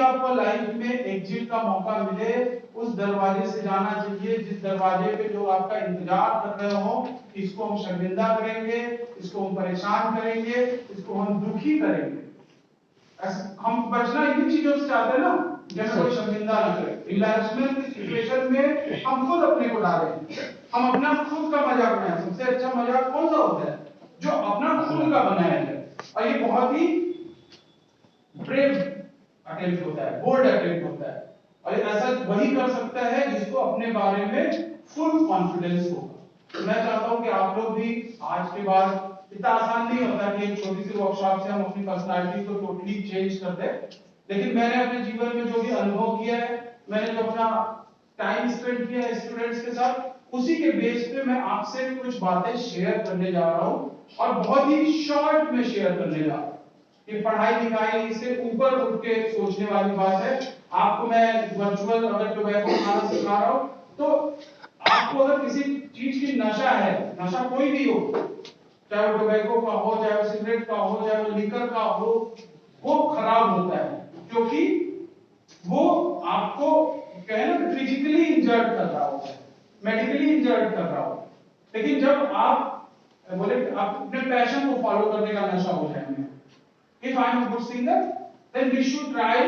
आपको लाइफ में एग्जिट का मौका मिले, उस दरवाजे से जाना चाहिए जिस दरवाजे पे लोग आपका इंतजार कर रहे हो। इसको हम शर्मिंदा करेंगे, इसको हम परेशान करेंगे, इसको हम दुखी करेंगे। हम बचना इन्हीं चीजों से चाहते हैं ना, जैसे कोई शर्मिंदा न करे। एम्बैरेसमेंट की सिचुएशन में हम खुद अपने को डालें, हम अपना खुद का मजाक बनाएं। सबसे अच्छा मजाक कौन सा होता है? जो अपना खुद का बनाया है। और ये बहुत ही ब्रेव अटेम्प्ट होता है, बोल्ड अटेम्प्ट होता है। और ऐसा वही कर सकता है जिसको अपने बारे में फुल कॉन्फिडेंस होगा। तो मैं चाहता हूं कि आप लोग भी आज के बाद, इतना आसान नहीं होता कि एक छोटी सी वर्कशॉप से हम अपनी पर्सनालिटी को टोटली चेंज कर दें, लेकिन मैंने अपने जीवन में जो भी अनुभव किया है, मैंने जो अपना टाइम स्पेंड किया है स्टूडेंट्स के साथ, उसी के बेस पे मैं आपसे कुछ बातें शेयर करने जा रहा हूं, और बहुत ही शॉर्ट में शेयर करने जा रहा हूं। ये पढ़ाई लिखाई से ऊपर उठ के सोचने वाली बात है। आपको मैं वर्चुअल अगर टोबैको खाना सिखा रहा हूं, तो आपको अगर किसी चीज की नशा है, नशा कोई भी हो, चाहे वो टोबैको का हो, चाहे वो सिगरेट का हो, चाहे वो लिकर का हो, वो खराब होता है, क्योंकि वो आपको कहना फिजिकली इंजर्ड कर रहा होता है, मेडिकली इंजर्ड कर रहा होता है। लेकिन जब आप बोले आप अपने पैशन को फॉलो करने का नशा हो जाएंगे, if I am a good singer, then we should try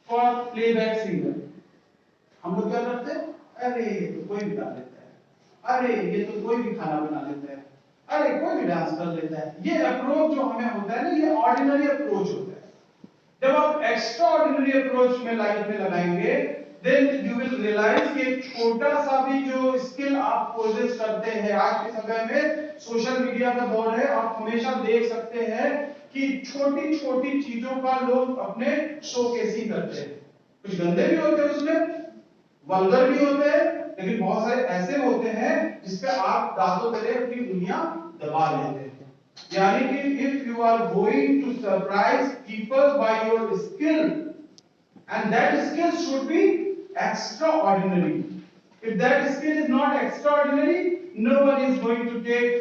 for playback singer. हम लोग क्या करते हैं? अरे ये तो कोई भी गा लेता है, अरे ये तो कोई भी खाना बना लेता है, अरे कोई भी डांस कर लेता है। ये अप्रोच जो हमें होता है ना, ये ऑर्डिनरी अप्रोच होता है। जब आप एक्स्ट्रा ऑर्डिनरी अप्रोच में लाइफ में लगाएंगे, देन यू विल रियलाइज कि एक छोटा सा भी जो स्किल आप पोजेस करते हैं, आज के समय में सोशल मीडिया का दौर है, आप हमेशा देख सकते हैं कि छोटी छोटी चीजों का लोग अपने शोकेसी करते हैं। कुछ गंदे भी होते हैं उसमें, वल्गर भी होते हैं, लेकिन बहुत सारे ऐसे होते हैं जिसपे आप दांतों तले अपनी उंगलियां दबा लेते हैं। यानी कि if you are going to surprise people by your skill, and that skill should be extraordinary. If that skill is not extraordinary, no one is going to take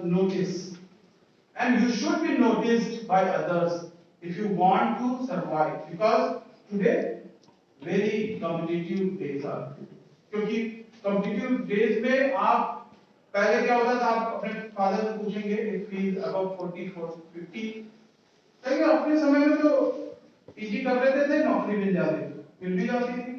notice, and you should be noticed by others if you want to survive, because today very competitive days are. क्योंकि competitive days में आप, पहले क्या होता था, आप अपने father से पूछेंगे इफ ही इज अबव 40 50, लेकिन अपने समय में तो पीजी कर लेते थे, नौकरी मिल जाती थी, मिल भी जाती थी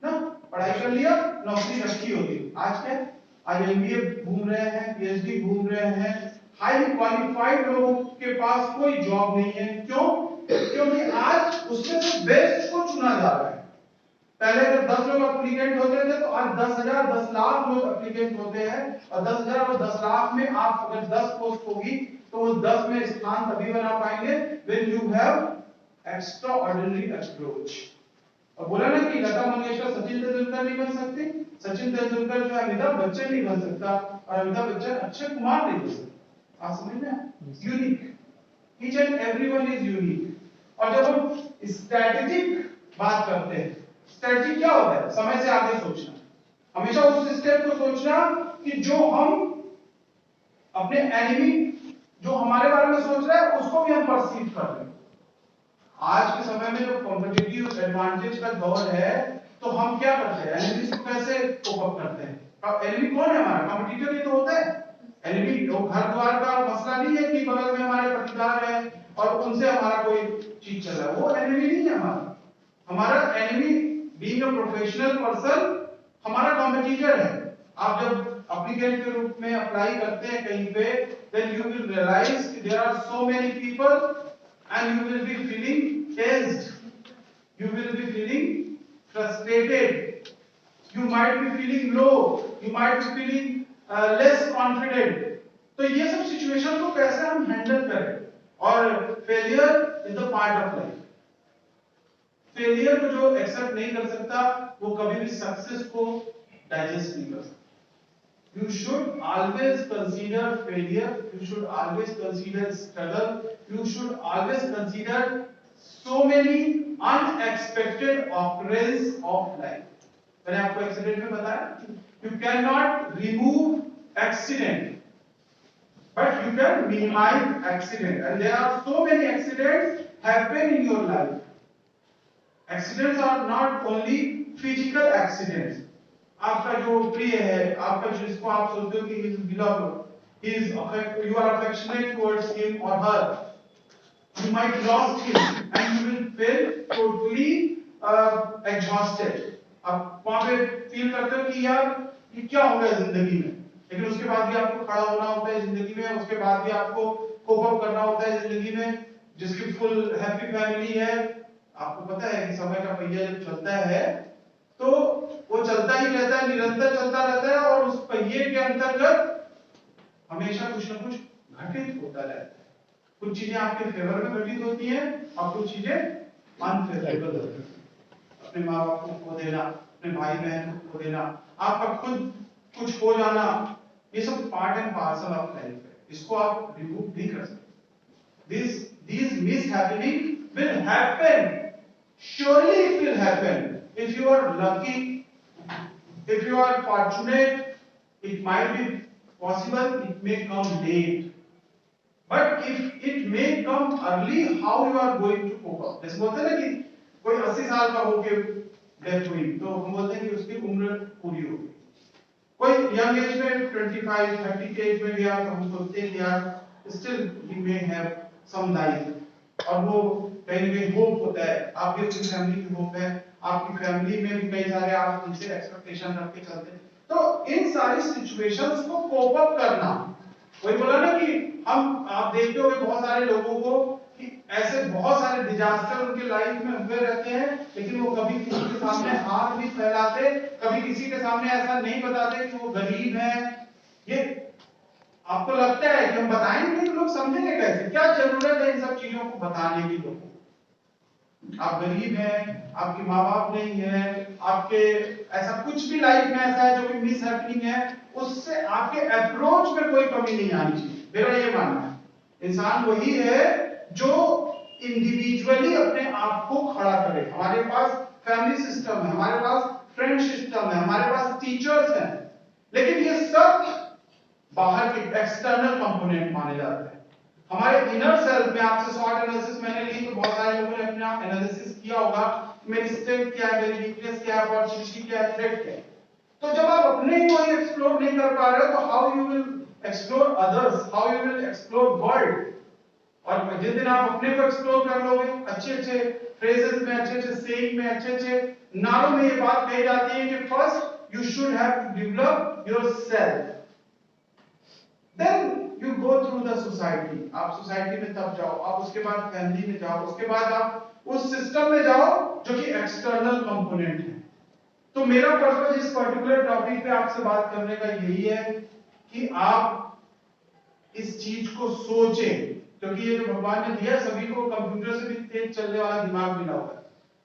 ना, पढ़ाई कर लिया, नौकरी रखी होती। आज क्या, आज एमबीए घूम रहे हैं, पीएचडी घूम रहे हैं, हाईली क्वालिफाइड लोगों के पास कोई जॉब नहीं है। क्यों? क्योंकि आज उसमें से बेस्ट को चुना जा रहा है। पहले अगर 10 लोग एप्लीकेंट होते थे, तो आज 10,000 10 लाख लोग एप्लीकेंट होते हैं, और 10,000 और 10 लाख में आप अगर 10 पोस्ट होगी, तो उस 10 में स्थान तभी बना पाएंगे when you have extra ordinary approach. और बोला ना कि लता मंगेशकर सचिन तेंदुलकर नहीं बन सकती, सचिन तेंदुलकर जो है अमिताभ बच्चन नहीं बन सकता, और अमिताभ बच्चन अक्षय कुमार नहीं बन सकता। आप समझ में? Unique, each and everyone is unique. और जब हम स्ट्रेटेजिक बात करते हैं, स्ट्रेटजी क्या होता है? समय से आगे सोचना, हमेशा उस स्टेप को सोचना कि जो हम अपने एनिमी, जो हमारे बारे में सोच रहा है, उसको भी हम परसीव कर रहे हैं। आज के समय में जो कॉम्पिटिटिव एडवांटेज का दौर है, तो हम क्या करते हैं? एनिमीज को कैसे कोप अप करते हैं? एनिमी कौन है हमारा? कॉम्पिटिटर ही तो होता है। एनिमी वो घर द्वार का मसला नहीं है कि बगल में हमारे पटीदार है और उनसे हमारा कोई चीज चल रहा है, वो एनिमी नहीं है हमारा। हमारा enemy being a professional person हमारा कॉम्पिटिटर है। आप जब एप्लीकेंट के रूप में अप्लाई करते हैं कहीं पे, then you will realise there are so many people and you will be feeling tensed, you will be feeling frustrated, you might be feeling low, you might be feeling less confident. तो ये सब situation को कैसे हम handle करें? और failure is the part of life. Failure को जो एक्सेप्ट नहीं कर सकता, वो कभी भी सक्सेस को डाइजेस्ट नहीं कर सकता। You should always consider failure, you should always consider struggle, you should always consider so many unexpected occurrences of life. मैंने आपको एक्सीडेंट में बताया, you cannot remove accident, but you can minimize accident, and there are so many accidents happen in your life. Accidents are not only physical accidents. आपका जो प्रिय है, आपका जिसको आप सोचते हो कि he is beloved, he is you are affectionate towards him or her, you might lost him and you will feel totally exhausted। आप वहां पे फील करते हो कि यार ये क्या हो गया जिंदगी में, लेकिन उसके बाद भी आपको खड़ा होना होता है जिंदगी में, उसके बाद भी आपको कोप अप करना होता है जिंदगी में। जिसकी फुल हैप्पी फैमिली है, आपको पता है कि समय का पहिया जब चलता है तो वो चलता ही रहता है, निरंतर चलता रहता है, और उस पहिए के अंतर्गत हमेशा कुछ ना कुछ घटित होता रहता है। कुछ चीजें आपके फेवर में घटित होती हैं और कुछ चीजें अनफेवरेबल होती हैं। अपने माँ बाप को खो देना, अपने भाई बहन को खो देना, आपका खुद कुछ हो जाना, ये सब part and parcel of life है। इसको आप रिमूव नहीं कर सकते। these mishappening will happen, surely it will happen। if you are lucky, if you are fortunate, it might be possible, it may come late, but if it may come early, how you are going to cope up। जैसे बोलते हैं ना कि कोई 80 साल का होके death हुई तो हम बोलते हैं कि उसकी उम्र पूरी हो गई। कोई यंग एज में 25 30 के एज में गया तो हम सोचते हैं कि यार still he may have some life, और वो कहीं ना कहीं होप होता है। आपकी अपनी फैमिली की होप है, आपकी फैमिली में भी कई सारे आप उनसे एक्सपेक्टेशन रख के चलते हैं। तो इन सारी सिचुएशंस को कोप अप करना, वही बोला ना कि आप देखते होंगे बहुत सारे लोगों को कि ऐसे बहुत सारे डिजास्टर उनके लाइफ में हुए रहते हैं, लेकिन वो कभी किसी के सामने हाथ नहीं फैलाते, कभी किसी के सामने ऐसा नहीं बताते कि वो गरीब हैं। ये आपको लगता है कि हम बताएंगे तो लोग समझेंगे कैसे? क्या जरूरत है इन सब चीजों को बताने की लोगों को? आप गरीब हैं, आपके माँ बाप नहीं है, आपके ऐसा कुछ भी लाइफ में ऐसा है जो कि मिस हैपनिंग है, उससे आपके अप्रोच में कोई कमी नहीं आनी चाहिए। मेरा ये मानना है इंसान वही है जो इंडिविजुअली अपने आप को खड़ा करे। हमारे पास फैमिली सिस्टम है, हमारे पास फ्रेंड सिस्टम है, हमारे पास टीचर्स हैं, लेकिन ये सब बाहर के एक्सटर्नल कंपोनेंट माने जाते हैं। हमारे इनर सेल्फ में आपसे शॉर्ट एनालिसिस मैंने ली तो बहुत सारे लोगों ने अपना एनालिसिस किया होगा, मेरी स्ट्रेंथ क्या है, मेरी वीकनेस क्या है, अपॉर्चुनिटी क्या है, थ्रेट क्या है। तो जब आप अपने को ही एक्सप्लोर नहीं कर पा रहे हो तो how you will explore others, how you will explore world. और जिस दिन आप अपने को एक्सप्लोर कर लोगे, अच्छे अच्छे फ्रेजेस में, अच्छे अच्छे सेइंग में, अच्छे अच्छे नारों में ये बात कही जाती है कि first you should have to develop yourself, then you go through the society. आप सोसाइटी में तब जाओ, आप उसके बाद फैमिली में जाओ, उसके बाद आप उस सिस्टम में जाओ जो कि एक्सटर्नल कंपोनेंट है। तो मेरा पर्पस इस पर्टिकुलर टॉपिक पे आपसे बात करने का यही है कि आप इस चीज को सोचें, क्योंकि ये जो भगवान ने दिया सभी को कंप्यूटर से भी तेज चलने वाला दिमाग मिला हुआ है।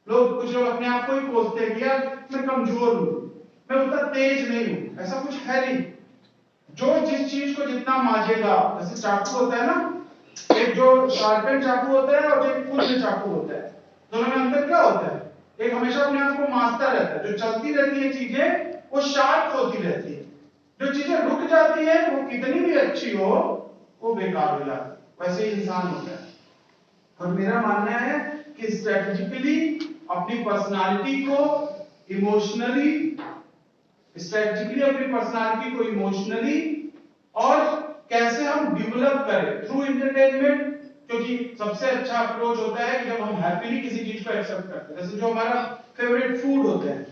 कुछ लोग अपने आप को ही कोसते हैं कि यार मैं कमजोर हूं, मैं उतना तेज नहीं हूं। ऐसा कुछ है नहीं। जो जिस चीज को जितना मांझेगा, जैसे चाकू होता है ना, एक जो शार्पन चाकू होता है और एक कुंद चाकू होता है, दोनों में अंतर क्या होता है? एक हमेशा अपने आप को मांझता रहता है, जो चलती रहती है चीजें वो शार्प होती रहती है, जो चीजें रुक जाती है वो कितनी भी अच्छी हो वो बेकार हो जाती है। वैसे ही इंसान होता है। और मेरा मानना है कि स्ट्रेटेजिकली अपनी पर्सनालिटी को इमोशनली, स्ट्रेटेजिकली अपनी पर्सनालिटी को इमोशनली और कैसे हम डेवलप करें थ्रू एंटरटेनमेंट, क्योंकि सबसे अच्छा अप्रोच होता है कि जब हम हैप्पीली किसी चीज को एक्सेप्ट करते हैं। जैसे जो हमारा फेवरेट फूड होता है,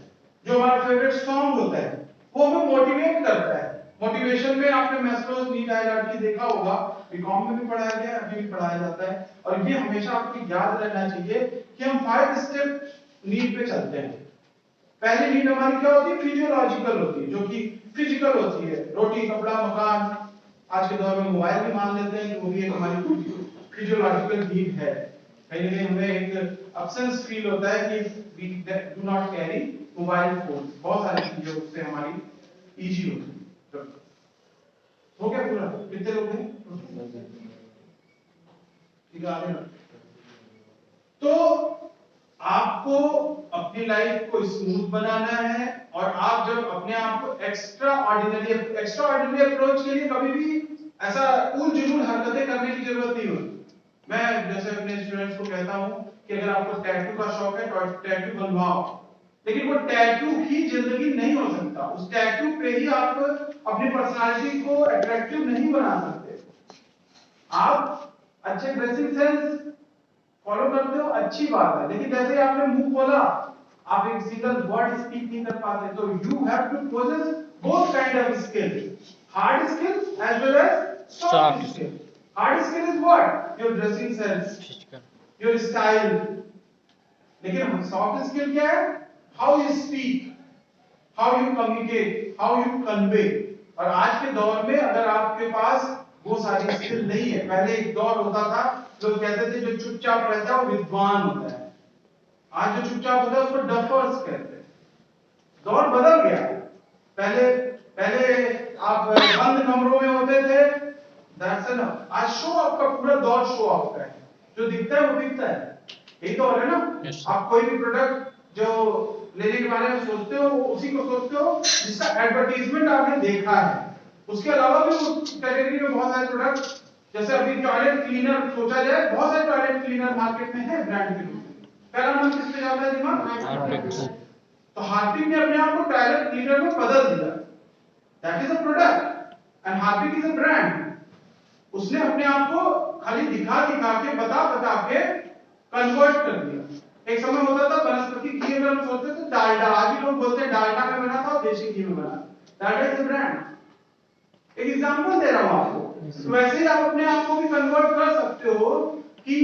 जो हमारा फेवरेट सॉन्ग होता है, वो हमें मोटिवेट करता है। मोटिवेशन में आपने मैस्लोज नीड हायरार्की देखा होगा, बीकॉम में भी पढ़ाया गया, अभी भी पढ़ाया जाता है, और ये हमेशा आपको याद रहना चाहिए कि हम 5 स्टेप नीड पे चलते हैं। पहली नीड हमारी क्या होती है? फिजियोलॉजिकल होती है, जो कि फिजिकल होती है, रोटी कपड़ा मकान। आज के दौर में मोबाइल भी मान लेते हैं कि वो भी एक हमारी फिजियोलॉजिकल नीड है। कहीं ना कहीं हमें एक अब्सेंस फील होता है कि we do not carry mobile phone. बहुत सारी चीजें उससे हमारी इजी होती है। हो गया पूरा? कितने लोग हैं? ठीक है, आगे। तो आपको अपनी लाइफ को स्मूथ बनाना है, और आप जब अपने आप को एक्स्ट्रा ऑर्डिनरी अप्रोच के लिए कभी भी ऐसा उल जुलूल हरकतें करने की जरूरत नहीं होती। मैं जैसे अपने स्टूडेंट्स को कहता हूं कि अगर आपको टैटू का शौक है तो टैटू बनवाओ, लेकिन वो टैटू ही जिंदगी नहीं हो सकता। उस टैटू पे ही आप अपनी पर्सनालिटी को अट्रैक्टिव नहीं बना सकते। आप अच्छे ड्रेसिंग सेंस फॉलो करते हो, अच्छी बात है, लेकिन जैसे आपने मुंह खोला, आप एक सिंगल वर्ड स्पीक नहीं कर पाते। तो you have to possess both kind of skill, hard skill as well as soft skill. Hard skill is what? Your dressing sense, your style. लेकिन सॉफ्ट स्किल क्या है? How you speak, how you communicate, how you convey. और आज के दौर में अगर आपके पास वो सारी स्किल नहीं है, पहले एक दौर होता था लोग कहते थे जो चुपचाप रहता है वो विद्वान होता है, आज जो चुपचाप होता है उसको डफर्स कहते हैं। दौर बदल गया। पहले पहले आप बंद कमरों में होते थे, दैट्स एनफ। आज शो ऑफ का पूरा दौर शो ऑफ का है, जो दिखता है वो दिखता है। यही दौर है ना। आप कोई भी प्रोडक्ट जो लेने के बारे में सोचते हो वो उसी को सोचते हो जिसका एडवर्टाइजमेंट आपने देखा है। उसके अलावा भी उस कैटेगरी में बहुत सारे प्रोडक्ट, जैसे अभी टॉयलेट क्लीनर सोचा जाए, बहुत सारे टॉयलेट क्लीनर मार्केट में है ब्रांड के रूप में। पहला नाम किस पे जाता है दिमाग? तो हार्पिक ने अपने आप को टॉयलेट क्लीनर में बदल दिया। That is a product and Harpic is a brand. उसने अपने आप को खाली दिखा दिखा के बता के कन्वर्ट कर दिया। एक समय होता था वनस्पति घी में हम सोचते थे डालडा, आज भी लोग बोलते हैं डालडा में बना था और देशी घी में बना। Dalda is a brand. एक एग्जांपल दे रहा हूं आपको। तो वैसे ही आप अपने आप को भी कन्वर्ट कर सकते हो कि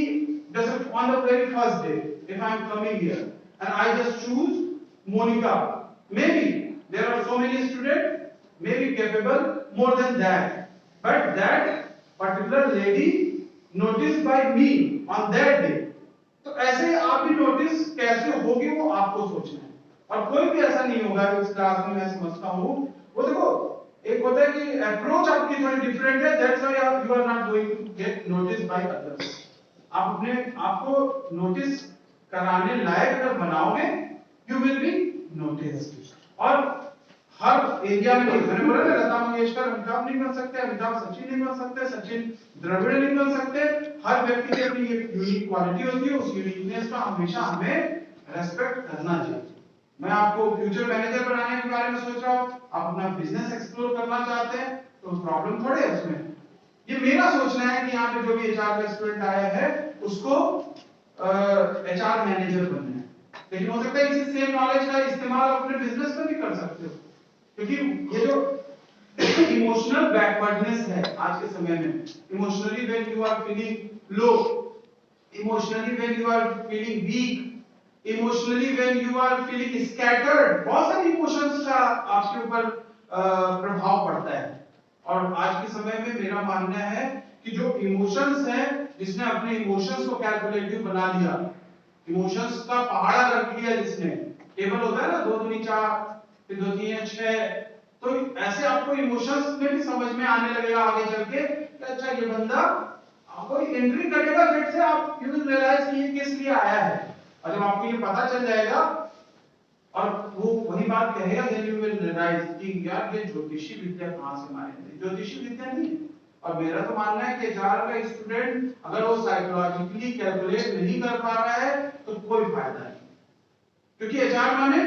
जैसे on the very first day if I am coming here and I just choose Monica, maybe there are so many students maybe capable more than that, but that particular lady noticed by me on that day. तो ऐसे आप भी notice कैसे होगी वो आपको सोचना है। और कोई भी ऐसा नहीं होगा इस क्लास में, मैं समझता हूँ। वो देखो एक होता है कि अप्रोच आपकी थोड़ी डिफरेंट है, that's why you are not going to get notice by others. आप अपने आपको नोटिस कराने लायक अगर बनाओगे, यू विल बी नोटिस्ड। और हर एरिया में मैंने बोला ना, लता मंगेशकर अमिताभ नहीं बन सकते, अमिताभ सचिन नहीं बन सकते, सचिन द्रविड़ नहीं बन सकते। हर व्यक्ति की अपनी एक यूनिक क्वालिटी होती है, उस यूनिकनेस का हमेशा हमें रेस्पेक्ट करना चाहिए। मैं आपको फ्यूचर मैनेजर बनाने के बारे में सोच रहा हूं, आप अपना बिजनेस एक्सप्लोर करना चाहते हैं, तो प्रॉब्लम थोड़े है उसमें। ये मेरा सोचना है कि यहाँ पे जो भी एचआर का स्टूडेंट आया है उसको एचआर मैनेजर बनना है। लेकिन हो सकता है इसी सेम नॉलेज का इस्तेमाल अपने बिजनेस में भी कर सकते हो, क्योंकि ये जो इमोशनल बैकवर्डनेस है आज के समय में, emotionally when you are feeling low, emotionally when you are feeling weak, emotionally when you are feeling scattered, बहुत सारे इमोशंस का आपके ऊपर प्रभाव पड़ता है। और आज के समय में मेरा मानना है कि जो इमोशंस है, जिसने अपने इमोशंस को कैलकुलेटिव बना दिया, इमोशंस का पहाड़ा रख दिया जिसने, टेबल होता है ना 2 दूनी 4 फिर 2 3 6, तो ऐसे आपको इमोशंस में भी समझ में आने लगेगा आगे चल के कि अच्छा ये बंदा, आपको एंट्री करेगा गेट से, आप यू विल रियलाइज कि ये किस लिए आया है। और जब आपको ये पता चल जाएगा और वो वही बात कहेगा, देन यू विल रियलाइज कि यार ये ज्योतिषी विद्या कहां से मारे थे। ज्योतिषी विद्या नहीं है। और मेरा तो मानना है कि एचआर का स्टूडेंट अगर वो साइकोलॉजिकली कैलकुलेट नहीं कर पा रहा है तो कोई फायदा नहीं, क्योंकि एचआर माने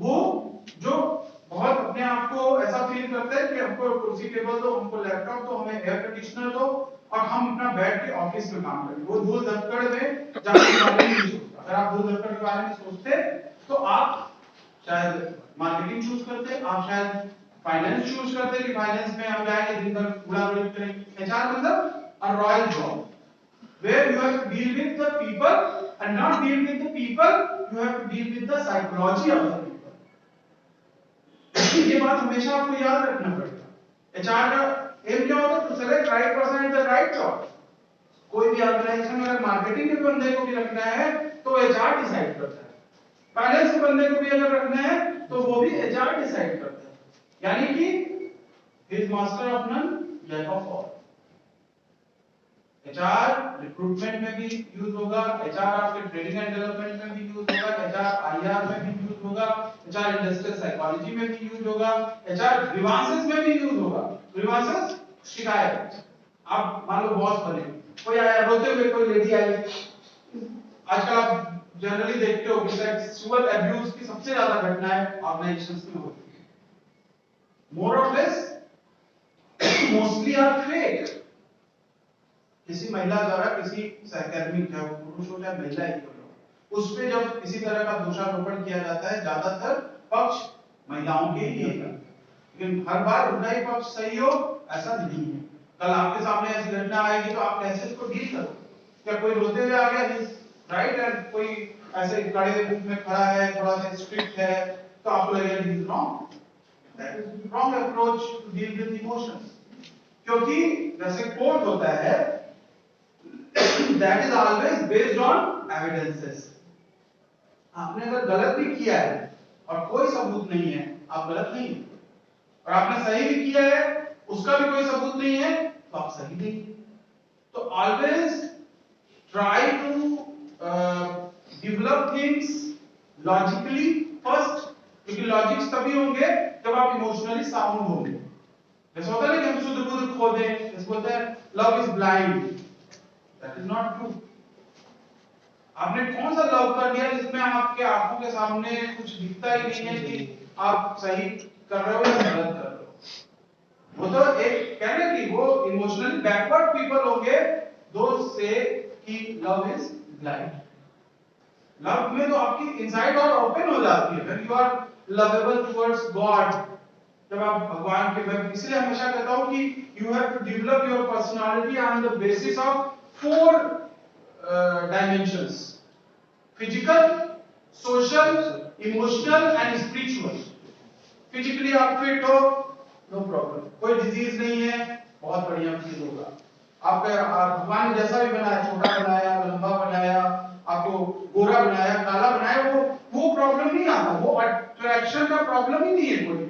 वो जो बहुत अपने आप को ऐसा फील करता है कि हमको कुर्सी टेबल दो, हमको लैपटॉप दो, हमें एयर कंडीशनर दो और हम अपना बैठ के ऑफिस में काम करें। वो धूल धक्कड़ में जाने के बारे में नहीं सोचता। अगर आप धूल धक्कड़ के बारे में सोचते तो आप शायद मार्केटिंग चूज करते, आप शायद फाइनेंस चूज करते कि फाइनेंस में हम जाएंगे दिन भर पूरा प्रोजेक्ट करेंगे। एचआर मतलब a royal job where you have to deal with the people and not deal with the people, you have to deal with the psychology of the people. ये बात हमेशा आपको याद रखना पड़ेगा। एचआर का एम क्या होता है? To select right person at the right job. कोई भी ऑर्गेनाइजेशन में अगर मार्केटिंग के बंदे को भी रखना है तो एचआर डिसाइड करता है, फाइनेंस के बंदे को भी अगर रखना है तो वो भी एचआर डिसाइड करता है। यानी कि he is master of none, jack of all. HR recruitment में भी यूज होगा, एचआर आपके ट्रेनिंग एंड डेवलपमेंट में भी यूज होगा, एचआर आईआर में भी यूज होगा, एचआर इंडस्ट्रियल साइकोलॉजी में भी यूज होगा, एचआर ग्रीवांसेस में भी यूज होगा। ग्रीवांसेस शिकायत। आप मान लो बॉस बने, कोई आया रोते हुए, कोई लेडी आई, आजकल आप जनरली देखते हो कि सेक्सुअल अब्यूज की सबसे ज्यादा घटनाएं ऑर्गेनाइजेशंस में होती है, मोर और लेस मोस्टली आर फेक। किसी महिला द्वारा किसी सहकर्मी, चाहे वो पुरुष हो चाहे महिला ही हो, उस पे जब किसी तरह का दोषारोपण किया जाता है, ज्यादातर पक्ष महिलाओं के ही है, लेकिन हर बार उनका ही पक्ष सही हो ऐसा नहीं है। कल आपके सामने ऐसी घटना आएगी तो आप कैसे इसको डील करोगे? क्या कोई रोते हुए आ गया राइट एंड कोई ऐसे कड़े रूप में खड़ा है, थोड़ा सा स्ट्रिक्ट है, तो आपको लगेगा this is wrong, that is wrong approach to deal with emotions. क्योंकि जैसे कोर्ट होता है, that is always based on evidences. आपने अगर गलत भी किया है और कोई सबूत नहीं है, आप गलत नहीं है, और आपने सही भी किया है, उसका भी कोई सबूत नहीं है, तो आप सही नहीं। तो always try to develop things logically first, क्योंकि लॉजिक्स तभी होंगे जब आप इमोशनली साउंड होंगे। जैसे होता है ना कि हम शुद्ध बुद्ध खो दें, जैसे बोलते हैं love is blind, that is not true. आपने कौन सा लव कर दिया जिसमें आपके आंखों के सामने कुछ दिखता ही नहीं है कि आप सही कर रहे हो या गलत कर रहे हो? वो तो एक कहने की वो इमोशनली बैकवर्ड पीपल होंगे दोस्त से कि लव इज ब्लाइंड। लव में तो आपकी इनसाइड और ओपन हो जाती है when you are lovable towards God. जब आप भगवान के भक्त, इसलिए हमेशा कहता हूं कि you have to develop your personality on the basis of 4 dimensions: physical, social, emotional and spiritual। Physically आप फिट हो, नो प्रॉब्लम, कोई डिजीज नहीं है, बहुत बढ़िया फील होगा। आपका भगवान ने जैसा भी बनाया, छोटा बनाया, लंबा बनाया, आपको गोरा बनाया, काला बनाया, वो प्रॉब्लम नहीं आता, वो अट्रैक्शन का प्रॉब्लम ही नहीं है कोई।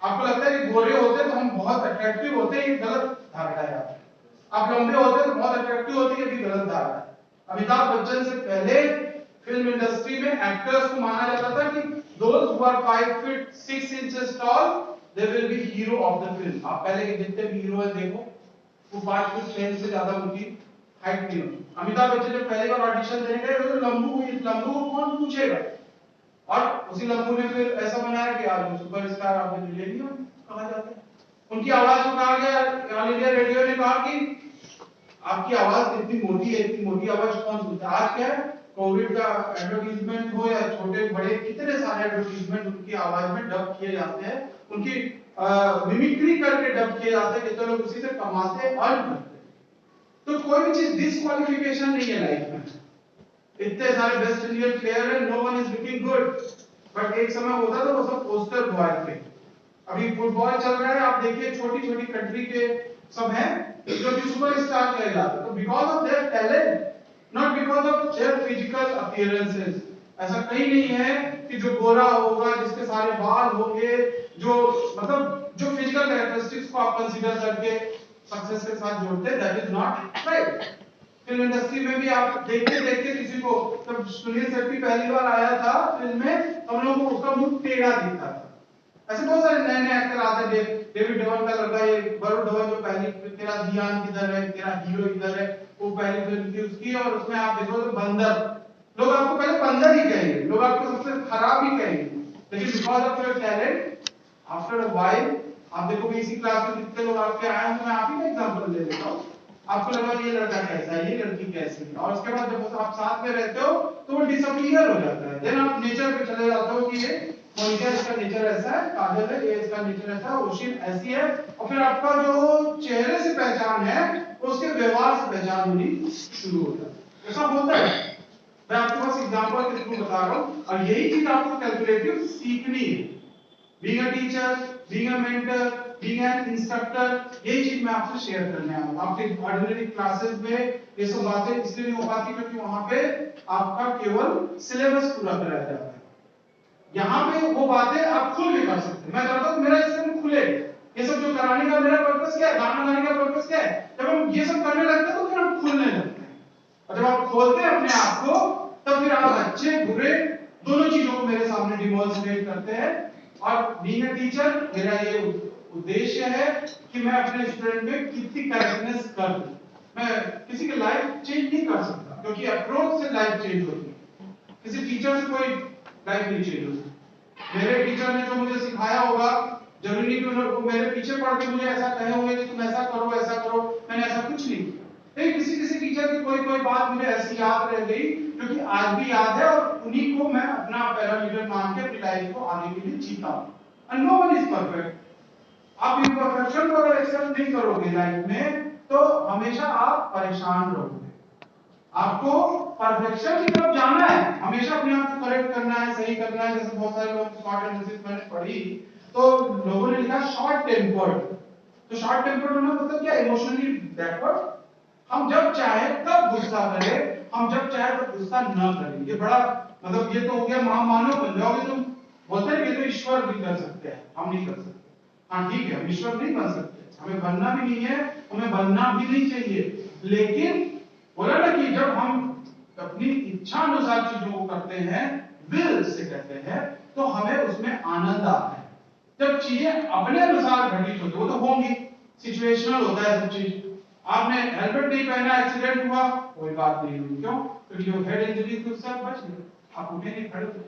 आपको लगता है कि गोरे होते तो हम बहुत अट्रैक्टिव होते, ये गलत धारणा है। आप लंबे होते तो बहुत अट्रैक्टिव होते, ये भी गलत धारणा है। अमिताभ बच्चन से पहले फिल्म इंडस्ट्री में एक्टर्स को माना जाता था कि those who are 5 feet 6 inches tall they will be hero of the film। आप पहले के जितने भी हीरो हैं देखो, वो 5 फुट 6 से ज्यादा उनकी हाइट नहीं होती। अमिताभ बच्चन जब पहली बार ऑडिशन देने गए तो लंबू को कौन पूछेगा, और उसी लंबू ने फिर ऐसा बनाया कि आज सुपरस्टार ऑफ द मिलेनियम कहा जाता है। उनकी आवाज को कहा गया, ऑल इंडिया रेडियो ने कहा कि आपकी आवाज इतनी मोटी है, इतनी मोटी आवाज कौन सुनता है। आज क्या है, कोविड का एडवर्टाइजमेंट हो या छोटे बड़े कितने सारे एडवर्टाइजमेंट उनकी आवाज में डब किए जाते हैं, उनकी मिमिक्री करके डब किए जाते हैं, कितने लोग उसी से कमाते हैं, अर्न करते हैं। तो कोई भी चीज डिस्क्वालिफिकेशन नहीं है लाइफ में। इतने सारे बेस्ट इंडियन प्लेयर हैं, no one is looking good, but एक समय होता था वो सब पोस्टर बॉय थे। अभी फुटबॉल चल रहा है, आप देखिए छोटी छोटी कंट्री के सब हैं जो कि सुपरस्टार कहे जाते हैं, तो because of their talent, not because of their physical appearances. ऐसा कहीं नहीं है कि जो गोरा होगा, जिसके सारे बाल होंगे, जो मतलब जो फिजिकल कैरेक्टरिस्टिक्स को आप कंसीडर करके सक्सेस के साथ जोड़ते हैं, that is not right. Film industry में भी आप देखते देखते किसी को, जब सुनील शेट्टी पहली बार आया था फिल्म में, तो हम लोगों को उसका मुंह टेढ़ा दिखता था। ऐसे बहुत सारे नए नए एक्टर आते हैं, डेविड धवन का लड़का, ये वरुण धवन जो पहली, तेरा ध्यान किधर है, तेरा हीरो इधर है, वो पहली फिल्म थी उसकी, और उसमें आप देखो तो बंदर, लोग आपको पहले बंदर ही कहेंगे, लोग आपको सबसे खराब ही कहेंगे, लेकिन because of your talent after a while आप देखो इसी क्लास में कितने लोग आपके आए हैं। मैं आप ही का एग्जांपल ले लेता हूं, आपको लगा ये लड़का कैसा है, ये लड़की कैसी है, और उसके बाद जब आप साथ में रहते हो तो वो डिसअपीयर हो जाता है। देन आप नेचर पे चले जाते हो कि ये मोनिका इसका नेचर ऐसा है, काजल है ये इसका नेचर ऐसा है, ओशिन ऐसी है, और फिर आपका जो चेहरे से पहचान है उसके व्यवहार से पहचान होनी शुरू हो जाती है। ऐसा होता है, मैं आपको बस एग्जांपल के थ्रू बता रहा हूं, और यही चीज आपको कैलकुलेटिव सीखनी है। Being a teacher, being a mentor, being an instructor, यही चीज मैं आपसे शेयर करने आया हूं। आपके ऑर्डिनरी क्लासेस में ये सब बातें इसलिए नहीं हो पाती क्योंकि वहां पे आपका केवल सिलेबस पूरा कराया जाता है। यहाँ पे वो बातें आप खुल भी कर सकते हैं। मैं चाहता हूँ मेरा स्टूडेंट खुले, ये सब जो कराने का मेरा पर्पस क्या है, गाना गाने का पर्पस क्या है, जब हम ये सब करने लगते हैं तो फिर हम खुलने लगते हैं, और जब आप खोलते हैं अपने आप को, तब फिर आप अच्छे बुरे दोनों चीजों को मेरे सामने डिमॉन्स्ट्रेट करते हैं। और बीइंग अ टीचर मेरा ये उद्देश्य है कि मैं अपने स्टूडेंट में कितनी करेक्टनेस कर दूं। मैं किसी की लाइफ चेंज नहीं कर सकता, क्योंकि अप्रोच से लाइफ चेंज होती है। किसी टीचर से कोई लाइफ नहीं चेंज होती। मेरे टीचर ने जो मुझे सिखाया होगा, जरूरी नहीं कि उन्होंने मेरे पीछे पड़ के मुझे ऐसा कहे होंगे कि तुम ऐसा करो, मैंने ऐसा कुछ नहीं किया। लेकिन किसी टीचर की कोई बात मुझे ऐसी याद रह गई, क्योंकि आज भी याद है, और उन्हीं को मैं अपना पैरामीटर मान के अपनी लाइफ को आगे के लिए जीता हूं। And no one is perfect. आप इम्परफेक्शन को अगर एक्सेप्ट नहीं करोगे लाइफ में, तो हमेशा आप परेशान रहोगे। आपको परफेक्शन की तरफ जाना है, हमेशा अपने आप को करेक्ट करना है, सही करना है। जैसे बहुत सारे लोग शॉर्ट एनालिसिस मैंने पढ़ी, तो लोगों ने लिखा शॉर्ट टेम्पर्ड। तो शॉर्ट टेम्पर्ड होना मतलब क्या? Emotionally backward. हम जब चाहे तब गुस्सा करें, हम जब चाहे तब गुस्सा न करें। ये बड़ा मतलब ये तो हो गया महामानव बन जाओगे तुम। बोलते हैं कि तो ईश्वर भी कर सकते हैं, हम नहीं कर सकते। हाँ ठीक है, हम ईश्वर नहीं बन सकते, हमें बनना भी नहीं है, हमें बनना भी नहीं चाहिए। लेकिन बोला ना कि जब हम अपनी इच्छा अनुसार चीजों को करते हैं, विल से कहते हैं, तो हमें उसमें आनंद आता है। जब चीजें अपने अनुसार घटित होती, वो तो होंगी, सिचुएशनल होता है सब चीज। आपने हेलमेट नहीं पहना, एक्सीडेंट हुआ, कोई बात नहीं हुई। क्यों? क्योंकि वो हेड इंजरी से उससे बच गए, आप उठे नहीं, खड़े थे।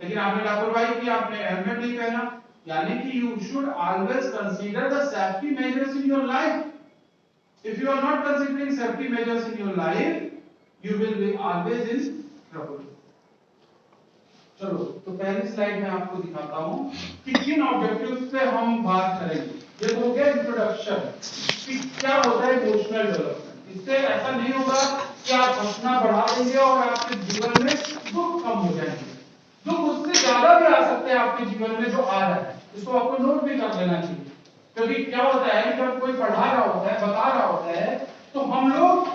लेकिन आपने लापरवाही की, आपने हेलमेट नहीं पहना। यानी कि you should always consider the safety measures in your life. If you are not considering safety measures in your life, you will be always in trouble. चलो, तो पहली स्लाइड में आपको दिखाता हूं कि किन ऑब्जेक्टिव्स पे हम बात करेंगे। ये तो हो गया इंट्रोडक्शन कि क्या होता है इमोशनल डेवलपमेंट। इससे ऐसा नहीं होगा कि आप हंसना बढ़ा देंगे और आपके जीवन में दुख कम हो जाएंगे। दुख उससे ज्यादा भी आ सकते हैं आपके जीवन में जो आ रहा है, इसको आपको नोट भी कर लेना चाहिए। क्योंकि क्या होता है, जब कोई पढ़ा रहा होता है, बता रहा होता है, तो हम लोग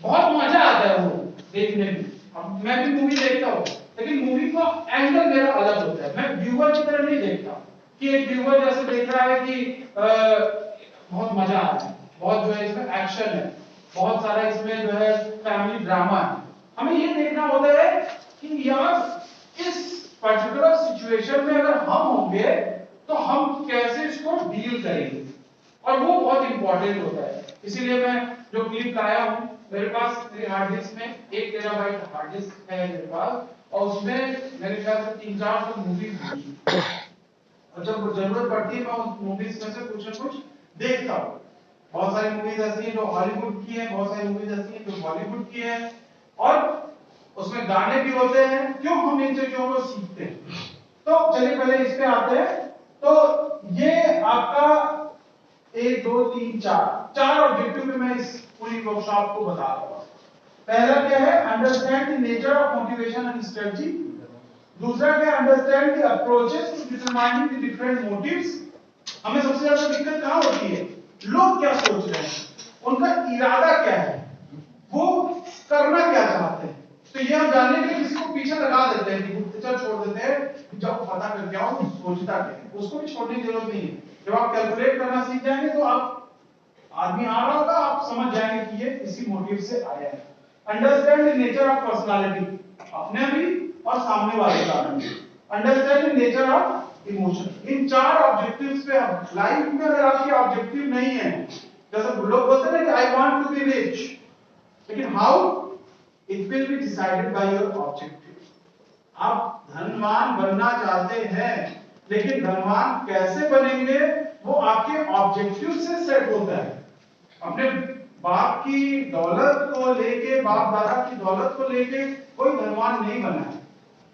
बहुत मजा आता है वो देखने में। अब मैं भी मूवी देखता हूँ, लेकिन मूवी का एंगल मेरा अलग होता है। मैं व्यूअर की तरह नहीं देखता कि एक व्यूअर जैसे देख रहा है कि बहुत मजा आ रहा है, बहुत जो है इसमें एक्शन है, बहुत सारा इसमें जो है फैमिली ड्रामा है। हमें ये देखना होता है कि यार इस पर्टिकुलर सिचुएशन में अगर हम होंगे तो हम कैसे इसको डील करेंगे, और वो बहुत इंपॉर्टेंट होता है। इसीलिए मैं जो क्लिप लाया हूं, मेरे पास मेरे हार्ड डिस्क में 1 टेराबाइट हार्ड डिस्क है मेरे पास, और उसमें मेरे ख्याल से 3-4 मूवीज हैं। और जब जरूरत पड़ती है मैं उस मूवीज में से कुछ न कुछ देखता हूं। बहुत सारी मूवीज ऐसी हैं जो हॉलीवुड की हैं, बहुत सारी मूवीज ऐसी हैं जो बॉलीवुड की हैं, और उसमें गाने भी होते हैं। क्यों हम इन चीजों को सीखते हैं? तो चलिए पहले इस पे आते हैं। तो ये आपका 1 2 3 4 ऑब्जेक्टिव में मैं इस पूरी वर्कशॉप को बता रहा हूं। पहला क्या है? Understand the nature of motivation and strategy. दूसरा क्या? Understand the approaches to determining the different motives. हमें सबसे ज्यादा दिक्कत कहां होती है? लोग क्या सोच रहे हैं, उनका इरादा क्या है, वो करना क्या चाहते हैं। तो ये हम जानने के लिए किसी को पीछे लगा देते हैं, गुप्तचर छोड़ देते हैं, जब पता करके आओ कि सोचता क्या है। उसको भी छोड़ने की जरूरत नहीं है। जब आप कैलकुलेट करना सीख जाएंगे तो आप आदमी आ रहा होगा, आप समझ जाएंगे कि ये इसी मोटिव से आया है। Understand the nature of personality, अपने भी और सामने वाले का भी। Understand the nature of emotion. In 4 objectives पे हम लाइफ में, अगर आपके ऑब्जेक्टिव नहीं है, जैसे लोग बोलते हैं कि I want to be rich, लेकिन how? It will be decided by your objective. आप धनवान बनना चाहते हैं, लेकिन धनवान कैसे बनेंगे वो आपके ऑब्जेक्टिव से सेट होता है। अपने बाप की दौलत को लेके, बाप दादा की दौलत को लेके कोई धनवान नहीं बना है।